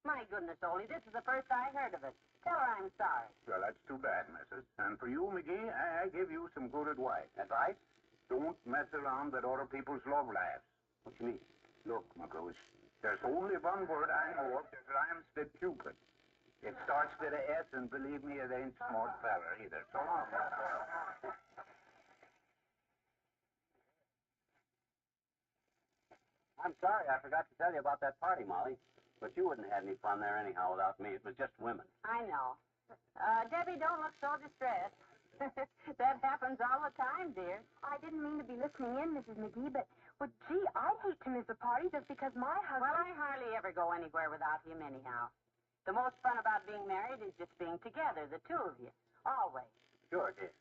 My goodness, Ole, this is the first I heard of it. Tell her I'm sorry. Well, that's too bad, Mrs. And for you, McGee, I give you some good advice. Advice? Don't mess around with other people's love lives. What you mean? Look, McGoose, there's only one word I know of that rhymes with Cupid. It starts with a S, and believe me, it ain't smart fella either. So long. I'm sorry I forgot to tell you about that party, Molly. But you wouldn't have had any fun there anyhow without me. It was just women. I know. Debbie, don't look so distressed. That happens all the time, dear. I didn't mean to be listening in, Mrs. McGee, but, gee, I'd hate to miss a party just because my husband... Well, I hardly ever go anywhere without him anyhow. The most fun about being married is just being together, the two of you. Always. Sure, dear.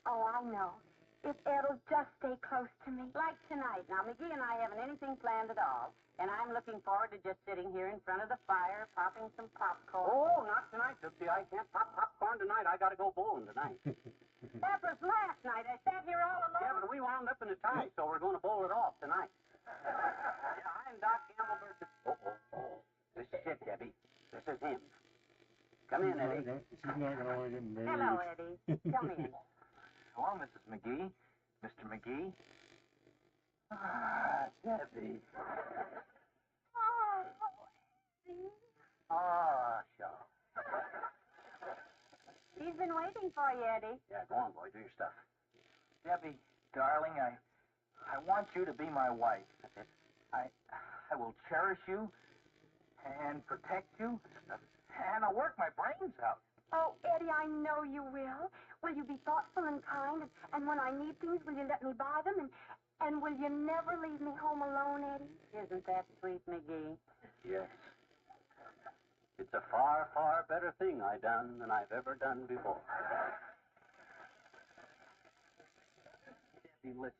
Oh, I know. If Ed'll just stay close to me. Like tonight. Now, McGee and I haven't anything planned at all. And I'm looking forward to just sitting here in front of the fire, popping some popcorn. Oh, not tonight, Tootsie. I can't pop popcorn tonight. I got to go bowling tonight. That was last night. I sat here all alone. Yeah, but we wound up in a tie, so we're going to bowl it off tonight. Yeah, I'm Doc Campbell. Oh. This is it, Debbie. This is him. Come in, Eddie. Hello, Eddie. Come in. Hello, Mrs. McGee. Mr. McGee. Ah, Debbie. Oh, Eddie. Oh, sure. He's been waiting for you, Eddie. Yeah, go on, boy. Do your stuff. Debbie, darling, I want you to be my wife. That's it. I will cherish you and protect you, and I'll work my brains out. Oh, Eddie, I know you will. Will you be thoughtful and kind? And when I need things, will you let me buy them? And will you never leave me home alone, Eddie? Isn't that sweet, McGee? Yes. It's a far, far better thing I done than I've ever done before. Debbie, listen.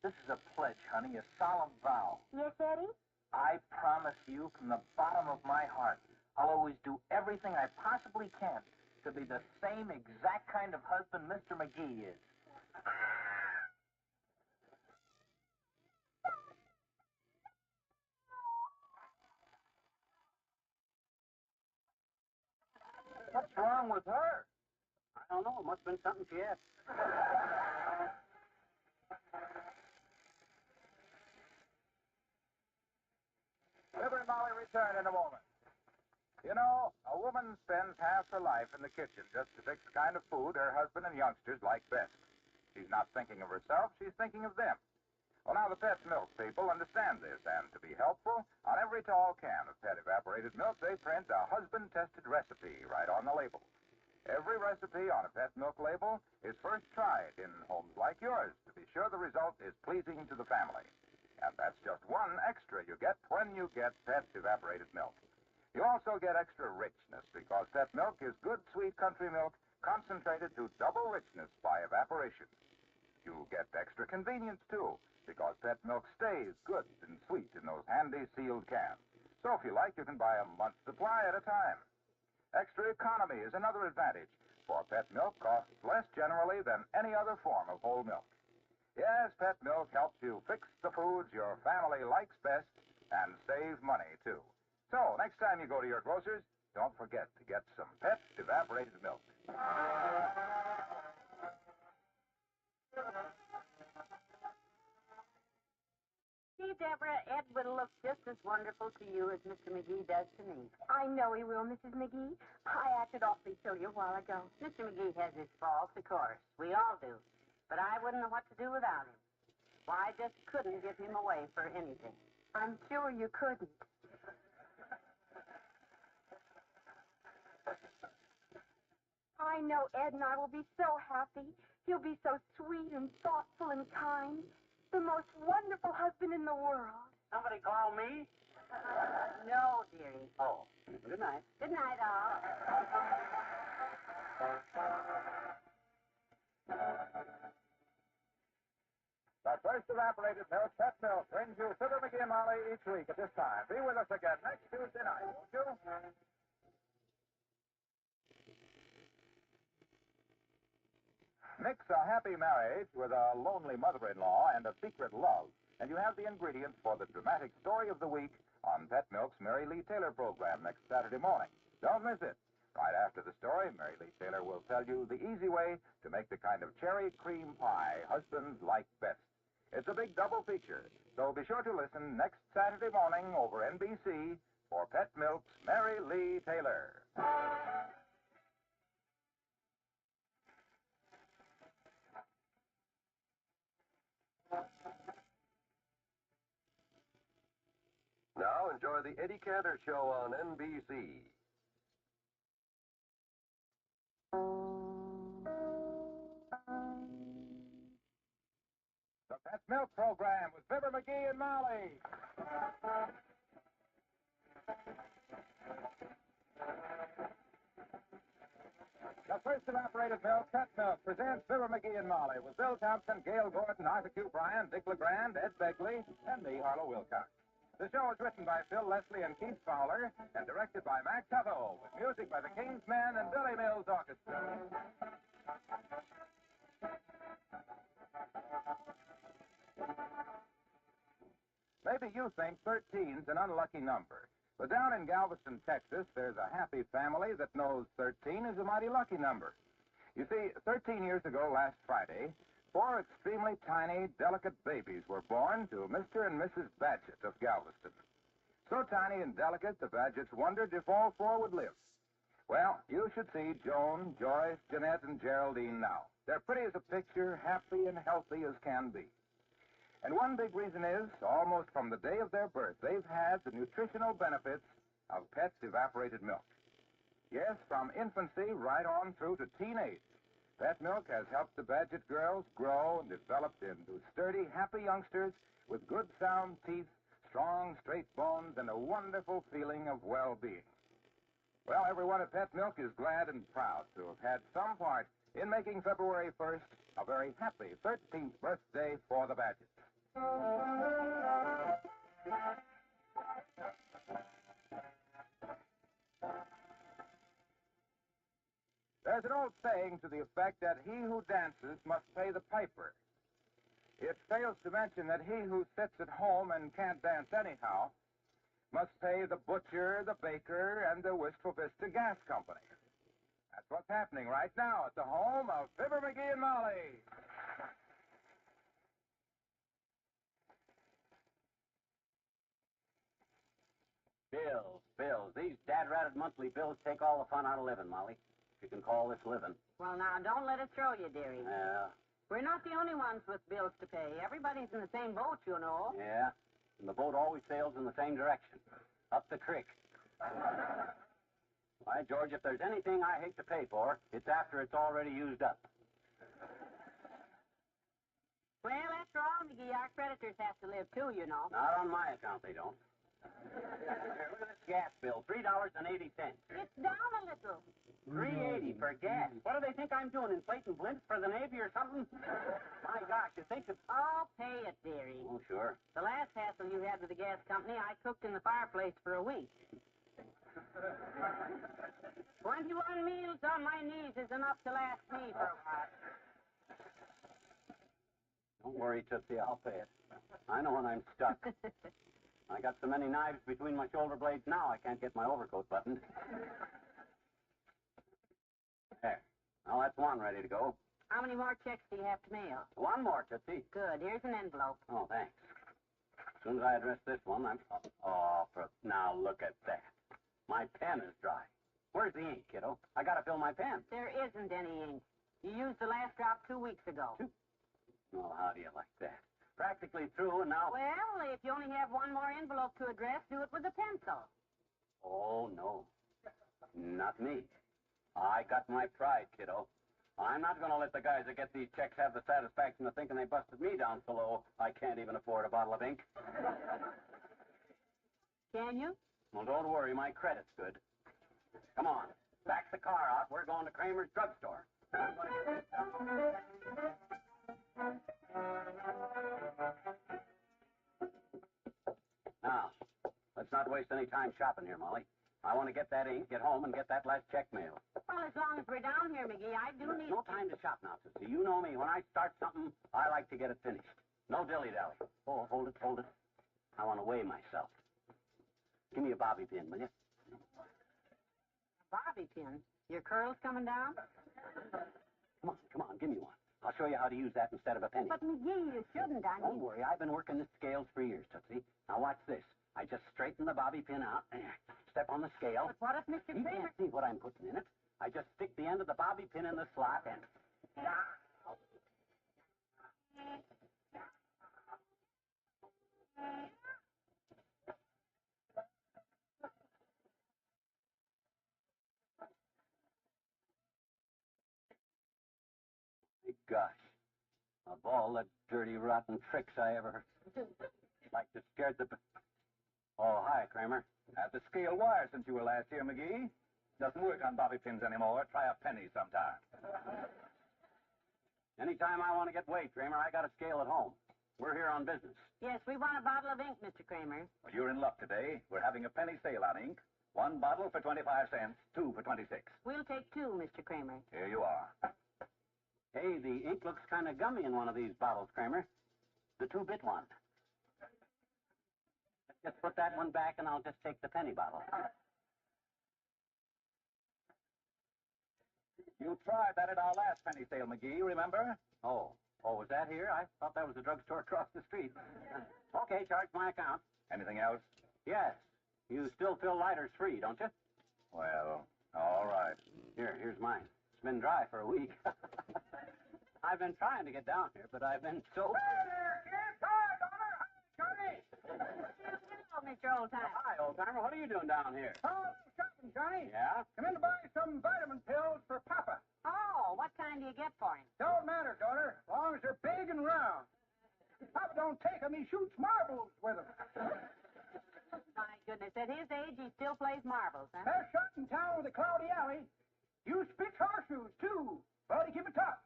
This is a pledge, honey, a solemn vow. Yes, Eddie? I promise you from the bottom of my heart, I'll always do everything I possibly can to be the same exact kind of husband Mr. McGee is. What's wrong with her? I don't know. It must have been something she had. Fibber and Molly return in a moment. You know, a woman spends half her life in the kitchen just to fix the kind of food her husband and youngsters like best. She's not thinking of herself, she's thinking of them. Well, now the pet milk people understand this, and to be helpful, on every tall can of pet evaporated milk, they print a husband-tested recipe right on the label. Every recipe on a pet milk label is first tried in homes like yours to be sure the result is pleasing to the family. And that's just one extra you get when you get pet evaporated milk. You also get extra richness because pet milk is good, sweet country milk concentrated to double richness by evaporation. You get extra convenience, too, because pet milk stays good and sweet in those handy sealed cans. So if you like, you can buy a month's supply at a time. Extra economy is another advantage, for pet milk costs less generally than any other form of whole milk. Yes, pet milk helps you fix the foods your family likes best and save money, too. So, next time you go to your grocer's, don't forget to get some pet evaporated milk. See, Deborah, Ed will look just as wonderful to you as Mr. McGee does to me. I know he will, Mrs. McGee. I acted awfully silly a while ago. Mr. McGee has his faults, of course. We all do. But I wouldn't know what to do without him. Why, I just couldn't give him away for anything. I'm sure you couldn't. I know Ed and I will be so happy. He'll be so sweet and thoughtful and kind. The most wonderful husband in the world. Somebody call me? No, dearie. Oh, good night. Good night, all. The first evaporated milk, pet milk, brings you Fibber McGee and Molly each week at this time. Be with us again next Tuesday night, won't you? Mix a happy marriage with a lonely mother-in-law and a secret love, and you have the ingredients for the dramatic story of the week on Pet Milk's Mary Lee Taylor program next Saturday morning. Don't miss it. Right after the story, Mary Lee Taylor will tell you the easy way to make the kind of cherry cream pie husbands like best. It's a big double feature, so be sure to listen next Saturday morning over NBC for Pet Milk's Mary Lee Taylor. Now enjoy the Eddie Cantor Show on NBC. The Pet Milk program with Fibber McGee and Molly. The first evaporated milk, Pet Milk, presents Fibber McGee and Molly with Bill Thompson, Gail Gordon, Arthur Q. Bryan, Dick LeGrand, Ed Begley, and me, Harlow Wilcox. The show is written by Phil Leslie and Keith Fowler and directed by Max Hutto, with music by the King's Men and Billy Mills Orchestra. Maybe you think 13's an unlucky number. But down in Galveston, Texas, there's a happy family that knows 13 is a mighty lucky number. You see, 13 years ago last Friday, 4 extremely tiny, delicate babies were born to Mr. and Mrs. Badgett of Galveston. So tiny and delicate, the Badgetts wondered if all 4 would live. Well, you should see Joan, Joyce, Jeanette, and Geraldine now. They're pretty as a picture, happy and healthy as can be. And one big reason is, almost from the day of their birth, they've had the nutritional benefits of Pet's evaporated milk. Yes, from infancy right on through to teenage, Pet milk has helped the Badgett girls grow and develop into sturdy, happy youngsters with good, sound teeth, strong, straight bones, and a wonderful feeling of well-being. Well, everyone at Pet Milk is glad and proud to have had some part in making February 1st a very happy 13th birthday for the Badgetts. There's an old saying to the effect that he who dances must pay the piper. It fails to mention that he who sits at home and can't dance anyhow must pay the butcher, the baker, and the Wistful Vista Gas Company. That's what's happening right now at the home of Fibber McGee and Molly. Bills. These dad-ratted monthly bills take all the fun out of living, Molly. If you can call this living. Well, now, don't let it throw you, dearie. Yeah. We're not the only ones with bills to pay. Everybody's in the same boat, you know. Yeah, and the boat always sails in the same direction, up the creek. Why, George, if there's anything I hate to pay for, it's after it's already used up. Well, after all, McGee, our creditors have to live too, you know. Not on my account, they don't. Here, look at this gas bill, $3.80. It's down a little. $3.80 for gas. What do they think I'm doing, inflating blimps for the Navy or something? My gosh, you think it's... Oh, pay it, dearie. Oh, sure. The last hassle you had with the gas company, I cooked in the fireplace for a week. 21 meals on my knees is enough to last me for a while. Don't worry, Tootsie, I'll pay it. I know when I'm stuck. I got so many knives between my shoulder blades now, I can't get my overcoat buttoned. There. Now that's one ready to go. How many more checks do you have to mail? One more, Tootsie. Good. Here's an envelope. Oh, thanks. As soon as I address this one, I'm... Oh, now look at that. My pen is dry. Where's the ink, kiddo? I gotta fill my pen. There isn't any ink. You used the last drop 2 weeks ago. Oh, how do you like that? Practically through, and now... Well, if you only have one more envelope to address, do it with a pencil. Oh, no. Not me. I got my pride, kiddo. I'm not going to let the guys that get these checks have the satisfaction of thinking they busted me down so low I can't even afford a bottle of ink. Can you? Well, don't worry. My credit's good. Come on. Back the car out. We're going to Kramer's drugstore. Now, let's not waste any time shopping here, Molly. I want to get that ink, get home, and get that last check mailed. Well, as long as we're down here, McGee, I do need... No time to shop now, Sissy. You know me. When I start something, I like to get it finished. No dilly-dally. Oh, hold it, hold it. I want to weigh myself. Give me a bobby pin, will you? Bobby pin? Your curls coming down? Come on, give me one. I'll show you how to use that instead of a penny. But, McGee, you shouldn't. Don't worry. I've been working the scales for years, Tootsie. Now, watch this. I just straighten the bobby pin out. Step on the scale. But what if Mr. You Kramer... can't see what I'm putting in it. I just stick the end of the bobby pin in the slot and... My gosh. Of all the dirty, rotten tricks I ever... like to scare the... Oh, hi, Kramer. Had the scale wire since you were last here, McGee. Doesn't work on bobby pins anymore. Try a penny sometime. Anytime I want to get weight, Kramer, I got a scale at home. We're here on business. Yes, we want a bottle of ink, Mr. Kramer. Well, you're in luck today. We're having a penny sale on ink. 1 bottle for 25 cents, 2 for 26. We'll take 2, Mr. Kramer. Here you are. Hey, the ink looks kind of gummy in one of these bottles, Kramer. The 2-bit one. Just put that one back, and I'll just take the penny bottle. You tried that at our last penny sale, McGee, remember? Oh, was that here? I thought that was the drugstore across the street. Okay, charge my account. Anything else? Yes. You still fill lighters free, don't you? Well, all right. Here's mine. It's been dry for a week. I've been trying to get down here, but I've been so... Hey there, kids! Hi, Donna! Hi, Johnny! Hello, Mr. Oldtimer. Hi, old-timer. What are you doing down here? Oh, shopping, Johnny. Yeah? Come in to buy some vitamin pills for Papa. Oh, what kind do you get for him? Don't matter, daughter, as long as they're big and round. Papa don't take 'em, he shoots marbles with 'em. My goodness, at his age, he still plays marbles, huh? Best shot in town with a cloudy alley. You spits horseshoes, too, but he keep it tough.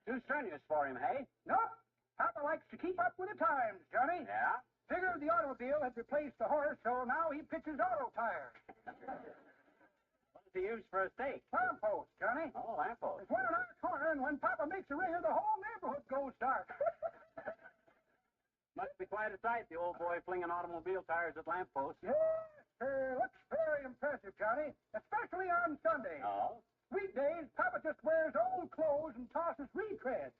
Too strenuous for him, hey? Nope. Papa likes to keep up with the times, Johnny. Yeah? Figured the automobile had replaced the horse, so now he pitches auto tires. What does he use for a stake? Lamppost, Johnny. Oh, lamppost. There's one in our corner, and when Papa makes a ringer, the whole neighborhood goes dark. Must be quite a sight, the old boy flinging automobile tires at lampposts. Yes, sir. Looks very impressive, Johnny, especially on Sunday. Oh? Weekdays, Papa just wears old clothes and tosses retreads.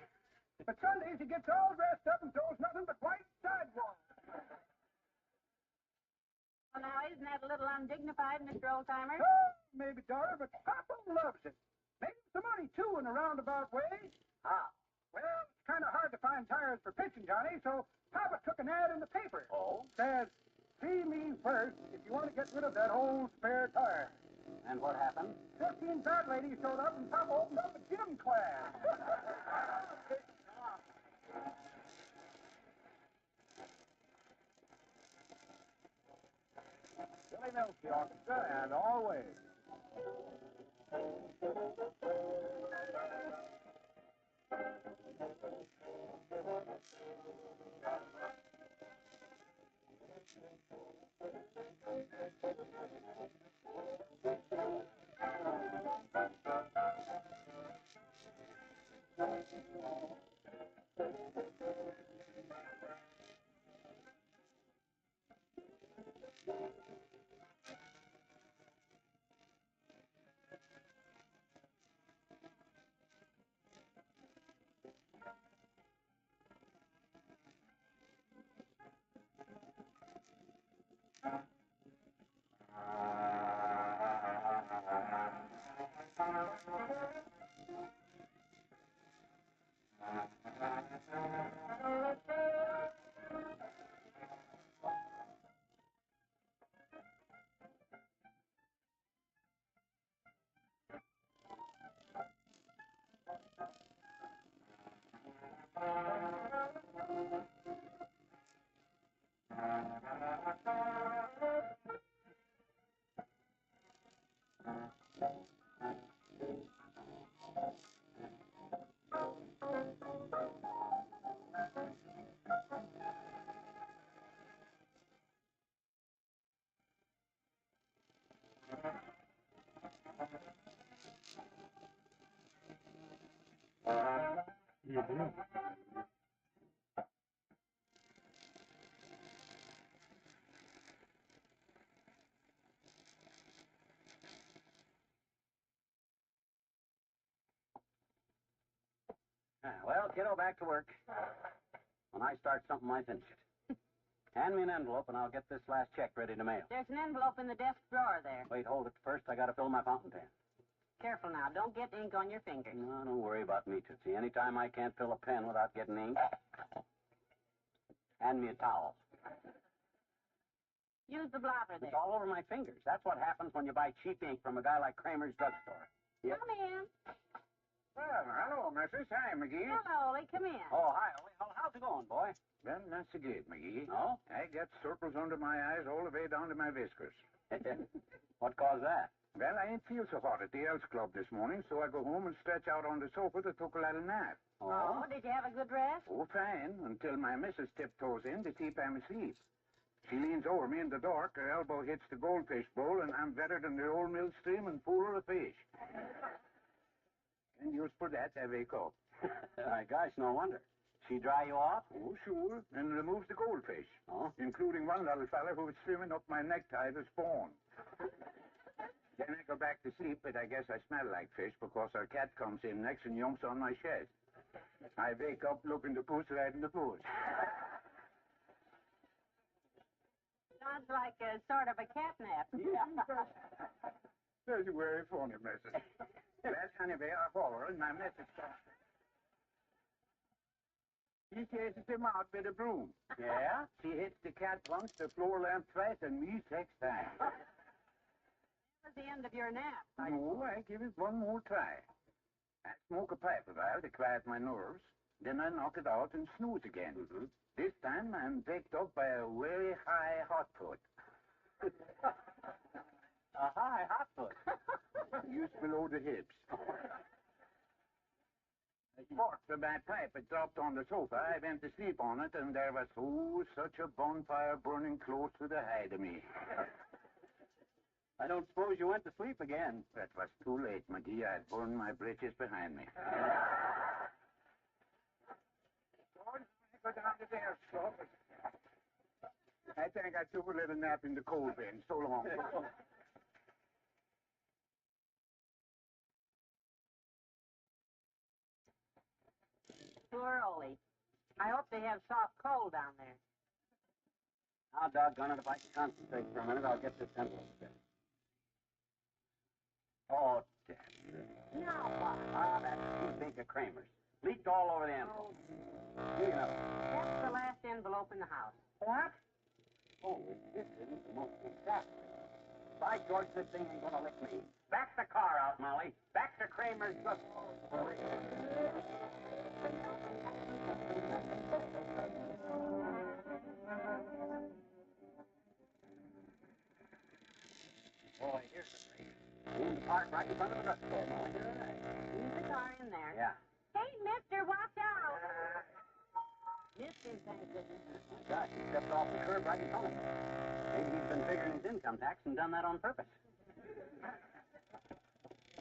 But Sundays, he gets all dressed up and throws nothing but white sidewalks. Well, now, isn't that a little undignified, Mr. Oldtimer? Oh, maybe, daughter, but Papa loves it. Makes some money, too, in a roundabout way. How? kind of hard to find tires for pitching, Johnny, so Papa took an ad in the paper. Oh? Says, see me first if you want to get rid of that old spare tire. And what happened? 15 fat ladies showed up, and Papa opened up a gym class. Billy Mills, the orchestra, and always. Well, kiddo, back to work. When I start something, I finish it. Hand me an envelope, and I'll get this last check ready to mail. There's an envelope in the desk drawer there. Wait, hold it first. I got to fill my fountain pen. Careful now. Don't get ink on your fingers. No, don't worry about me, Tootsie. Anytime I can't fill a pen without getting ink, hand me a towel. Use the blotter there. It's all over my fingers. That's what happens when you buy cheap ink from a guy like Kramer's drugstore. Yep. Come in. Well, hello, Mrs. Hi, McGee. Hello, Ollie. Come in. Oh, hi, Ollie. How's it going, boy? Well, not so good, McGee. No? I got circles under my eyes all the way down to my whiskers. What caused that? Well, I ain't feel so hot at the Elks Club this morning, so I go home and stretch out on the sofa to took a little nap. Oh, did you have a good rest? Oh, fine, until my missus tiptoes in to see if I'm asleep. She leans over me in the dark, her elbow hits the goldfish bowl, and I'm better than the old mill stream and fuller of fish. And just for that, I wake up. My gosh, no wonder. She dry you off? Oh, sure, and removes the goldfish. Oh? Including one little fella who was swimming up my necktie to spawn. Then I go back to sleep, but I guess I smell like fish because our cat comes in next and yumps on my chest. I wake up looking the puss right in the puss. Sounds like a sort of a catnap. Yeah. That's very funny, missus. Well, anyway, I follow her, and my missus comes. She chases him out with a broom. Yeah? She hits the cat once, the floor lamp twice, and me 6 times. That was the end of your nap. No, I give it one more try. I smoke a pipe a while to quiet my nerves. Then I knock it out and snooze again. Mm-hmm. This time I'm waked up by a very high hot foot. A high hot foot. Just below the hips. The spark of my pipe had dropped on the sofa. I went to sleep on it, and there was, such a bonfire burning close to the hide of me. I don't suppose you went to sleep again. That was too late, McGee. I'd burned my britches behind me. Go down to there, Slope. I think I took a little nap in the coal bin. So long. Poor Ollie. I hope they have soft coal down there. Now, doggone it, if I can concentrate for a minute, I'll get this envelope set. Oh, damn. Now what? Ah, that's cheap ink of Kramer's. Leaked all over the envelope. Here you know. That's the last envelope in the house. What? Oh, this isn't the most exact. By George, this thing ain't gonna lick me. Back the car out, Molly. Back to Kramer's drugstore. Boy, here's the place. In the park right in front of the drugstore, Molly. Leave the car in there. Yeah. Hey, mister, watch out. Mister, thank goodness. Gosh, he stepped off the curb right in front of me. Maybe he's been figuring his income tax and done that on purpose.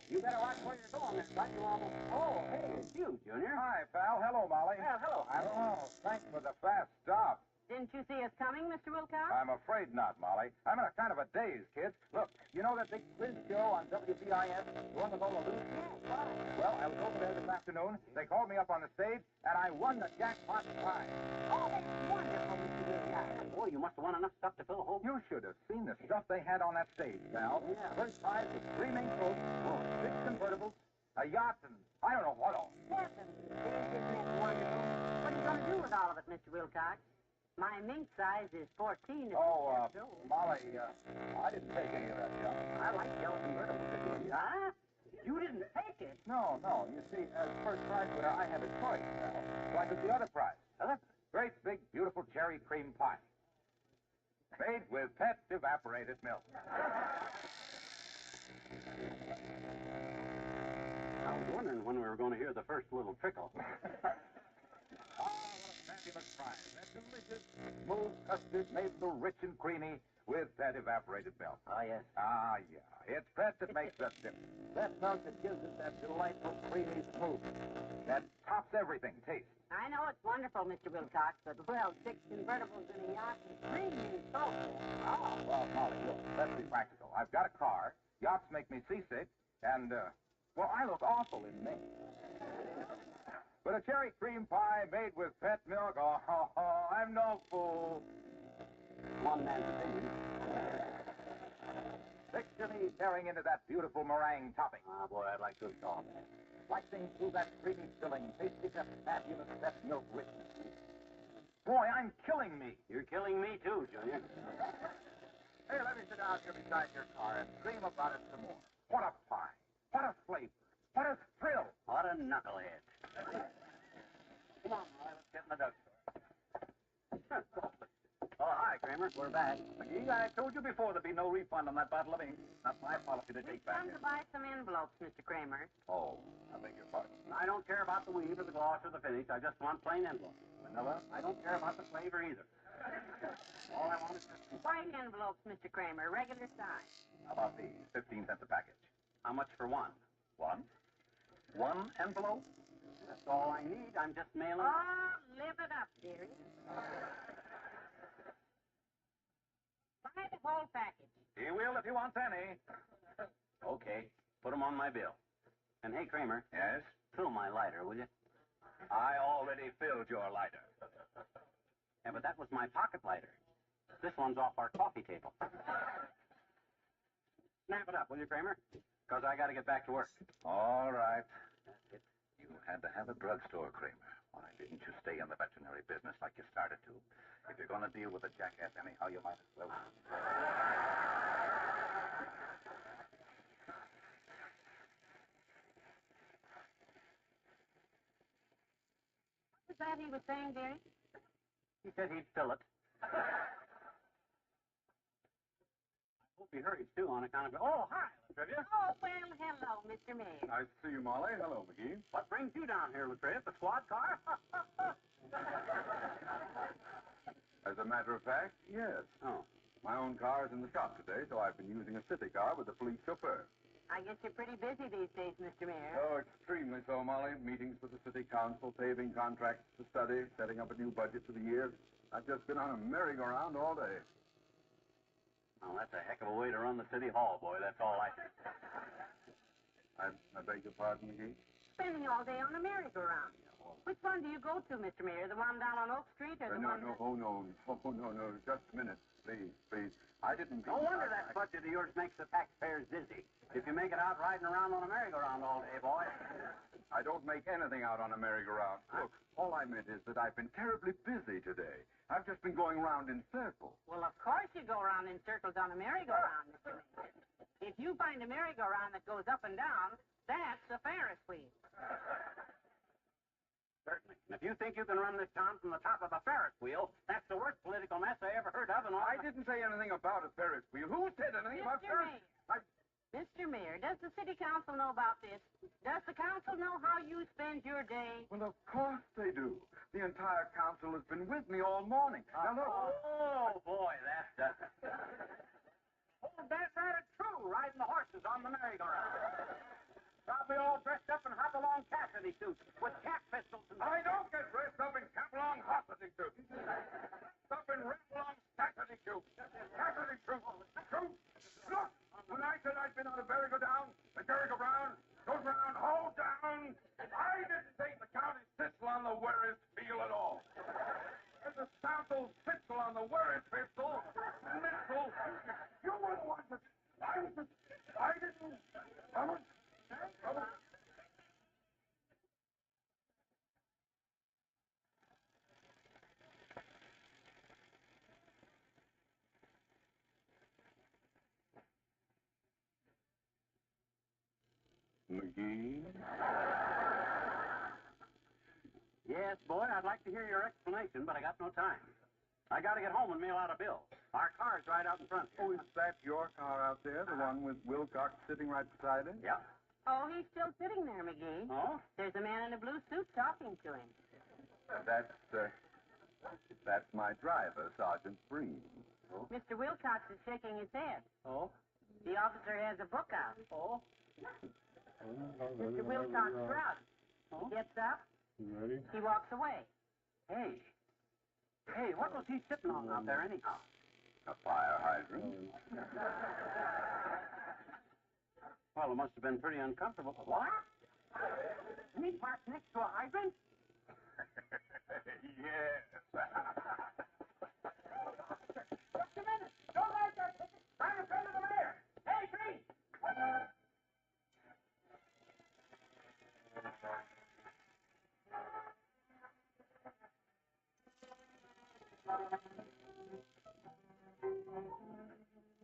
You better watch where you're going, Miss Bud. You almost... Oh, hey, it's you, Junior. Hi, pal. Hello, Molly. Well, hello, Hiram. Oh, thanks for the fast stop. Didn't you see us coming, Mr. Wilcox? I'm afraid not, Molly. I'm in a kind of a daze, kids. Look, you know that big quiz show on WBIS, the one with all the loose? Yes, why? Well, I was over there this afternoon. They called me up on the stage, and I won the jackpot prize. Oh, that's wonderful, Mr. Wilcox. Boy, you must have won enough stuff to fill a whole... You should have seen the stuff they had on that stage, Val. Yeah. First prize was 3 mink coats, 6 convertibles, a yacht, and I don't know what all. Heavens, isn't it wonderful? What are you going to do with all of it, Mr. Wilcox? My mink size is 14. Molly, I didn't take any of that junk. I like yellow convertibles, didn't you? Huh? You didn't take it? No. You see, as first prize winner, I had a choice, Val. So I took the other prize. Great, big, beautiful cherry cream pie. Made with pet evaporated milk. I was wondering when we were going to hear the first little trickle. Oh, what a fabulous prize. That delicious, smooth custard made so rich and creamy with that evaporated milk. Oh, yes. Ah, yeah. It's that that makes that difference. That milk that gives it that delightful, creamy smoothness. That tops everything taste. I know it's wonderful, Mr. Wilcox, but, well, 6 convertibles in a yacht and 3 mink coats. Oh, well, Molly, look, let's be practical. I've got a car. Yachts make me seasick. And, well, I look awful in mink. But a cherry cream pie made with pet milk, I'm no fool. One man's opinion. Picture me tearing into that beautiful meringue topping. Ah, boy, I'd like to have saw that. Slicing through that creamy filling, tasting that fabulous pet milk richness. Boy, I'm killing me. You're killing me, too, Junior. Hey, let me sit down here beside your car and dream about it some more. What a pie. What a flavor. What a thrill. What a knucklehead. Come on, Molly, let's get in the drugstore. Oh, hi, Kramer. We're back. McGee, I told you before there'd be no refund on that bottle of ink. Not my policy to We've take back. come to buy some envelopes, Mr. Kramer. Oh, I beg your pardon. I don't care about the weave or the gloss or the finish. I just want plain envelopes. Vanilla, I don't care about the flavor either. All I want is just... White envelopes, Mr. Kramer, regular size. How about these? 15 cents a package. How much for one? One? One envelope? That's all I need. I'm just mailing... Oh, live it up, dearie. Buy the whole package. He will if he wants any. Okay. Put them on my bill. And hey, Kramer. Yes? Fill my lighter, will you? I already filled your lighter. Yeah, but that was my pocket lighter. This one's off our coffee table. Snap it up, will you, Kramer? Because I got to get back to work. All right. That's it. You had to have a drugstore, Kramer. Why didn't you stay in the veterinary business like you started to? If you're going to deal with a jackass anyhow, you might as well. What was that he was saying, dearie? He said he'd fill it. I hope he hurries, too, on account of... Oh, hi, Latrivia. Oh, well, hello, Mr. Mayor. Nice to see you, Molly. Hello, McGee. What brings you down here, Latrivia? The squad car? As a matter of fact, yes. Oh. My own car is in the shop today, so I've been using a city car with a police chauffeur. I guess you're pretty busy these days, Mr. Mayor. Oh, extremely so, Molly. Meetings with the city council, paving contracts to study, setting up a new budget for the year. I've just been on a merry-go-round all day. Well, that's a heck of a way to run the city hall, boy. That's all I think. I beg your pardon, McGee? Spending all day on a merry-go-round. Which one do you go to, Mr. Mayor? The one down on Oak Street or the one... No. Just a minute. Please. I didn't... No wonder that budget of yours makes the taxpayers dizzy. If you make it out riding around on a merry-go-round all day, boy. I don't make anything out on a merry-go-round. Look, all I meant is that I've been terribly busy today. I've just been going around in circles. Well, of course you go around in circles on a merry-go-round, Mr. Mayor. If you find a merry-go-round that goes up and down, that's a Ferris wheel. Certainly. And if you think you can run this town from the top of a Ferris wheel, that's the worst political mess I ever heard of in all... I didn't say anything about a Ferris wheel. Who said anything about Ferris? Mr. Mayor, does the city council know about this? Does the council know how you spend your day? Well, of course they do. The entire council has been with me all morning. Now, look. Oh, boy, that does it. Oh, that's true, riding the horses on the merry-go-round. Probably all dressed up in hop-along Cassidy suits with cap pistols and... I don't get dressed up in Cap-along hospital suits. Up in Rap-along Cassidy suits. Cassidy suits. Look, when I said I'd been on a merry-go-round, goes round, hold down, I didn't think the county pistol on the Werris feel at all. And the council's pistol on the Werris pistol, you wouldn't want to... I didn't... McGee? Yes, boy, I'd like to hear your explanation, but I got no time. I got to get home and mail out a bill. Our car's right out in front here. Oh, is that your car out there? The one with Wilcox sitting right beside it? Yeah. Oh, he's still sitting there, McGee. Oh? There's a man in a blue suit talking to him. That's my driver, Sergeant Breen. Oh? Mr. Wilcox is shaking his head. Oh? The officer has a book out. Oh? Mr. Wilcox shrugs. Oh? He gets up. You ready? He walks away. Hey, what was he sitting on out there anyhow? A fire hydrant? Well, it must have been pretty uncomfortable. What? Me parked next to a hydrant? Yes. Just a minute. Don't like that ticket. I'm a friend of the mayor. Hey, Green.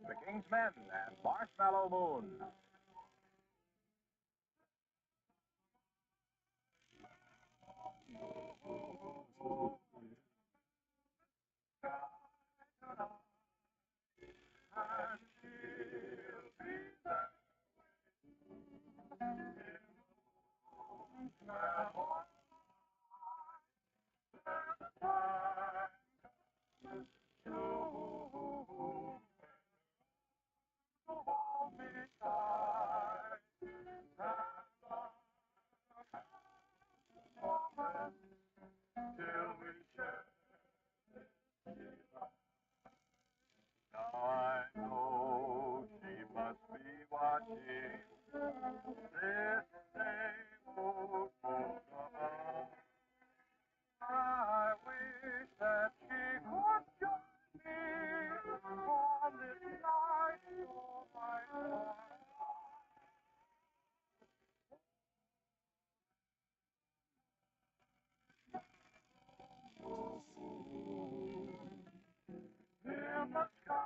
The King's Men and Marshmallow Moon. I know she must be watching this same old photograph. I wish that she could join me on this night so bright. In the sky.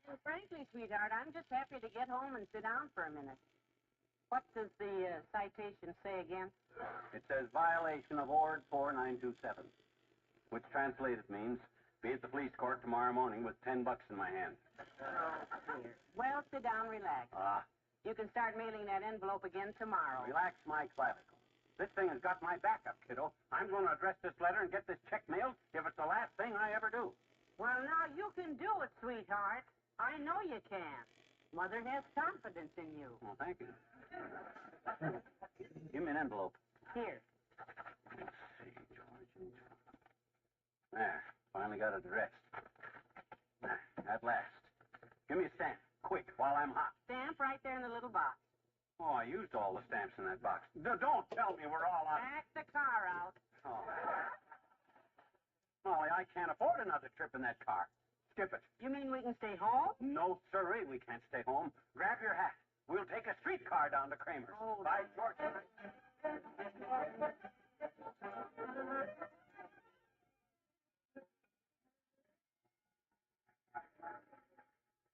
And frankly, sweetheart, I'm just happy to get home and sit down for a minute. What does the citation say again? It says violation of Ord 4927, which translated means be at the police court tomorrow morning with $10 in my hand. Oh, dear. Well, sit down, relax. You can start mailing that envelope again tomorrow. Relax my clavicle. This thing has got my backup, kiddo. I'm going to address this letter and get this check mailed if it's the last thing I ever do. Well, now you can do it, sweetheart. I know you can. Mother has confidence in you. Well, thank you. Give me an envelope. Here. Let's see, George. There, finally got it addressed. At last. Give me a stamp, quick, while I'm hot. Stamp right there in the little box. Oh, I used all the stamps in that box. Don't tell me we're all out. Back the car out. Oh. Molly, I can't afford another trip in that car. Skip it. You mean we can stay home? No, sirree, we can't stay home. Grab your hat. We'll take a streetcar down to Kramer's. Oh, By George.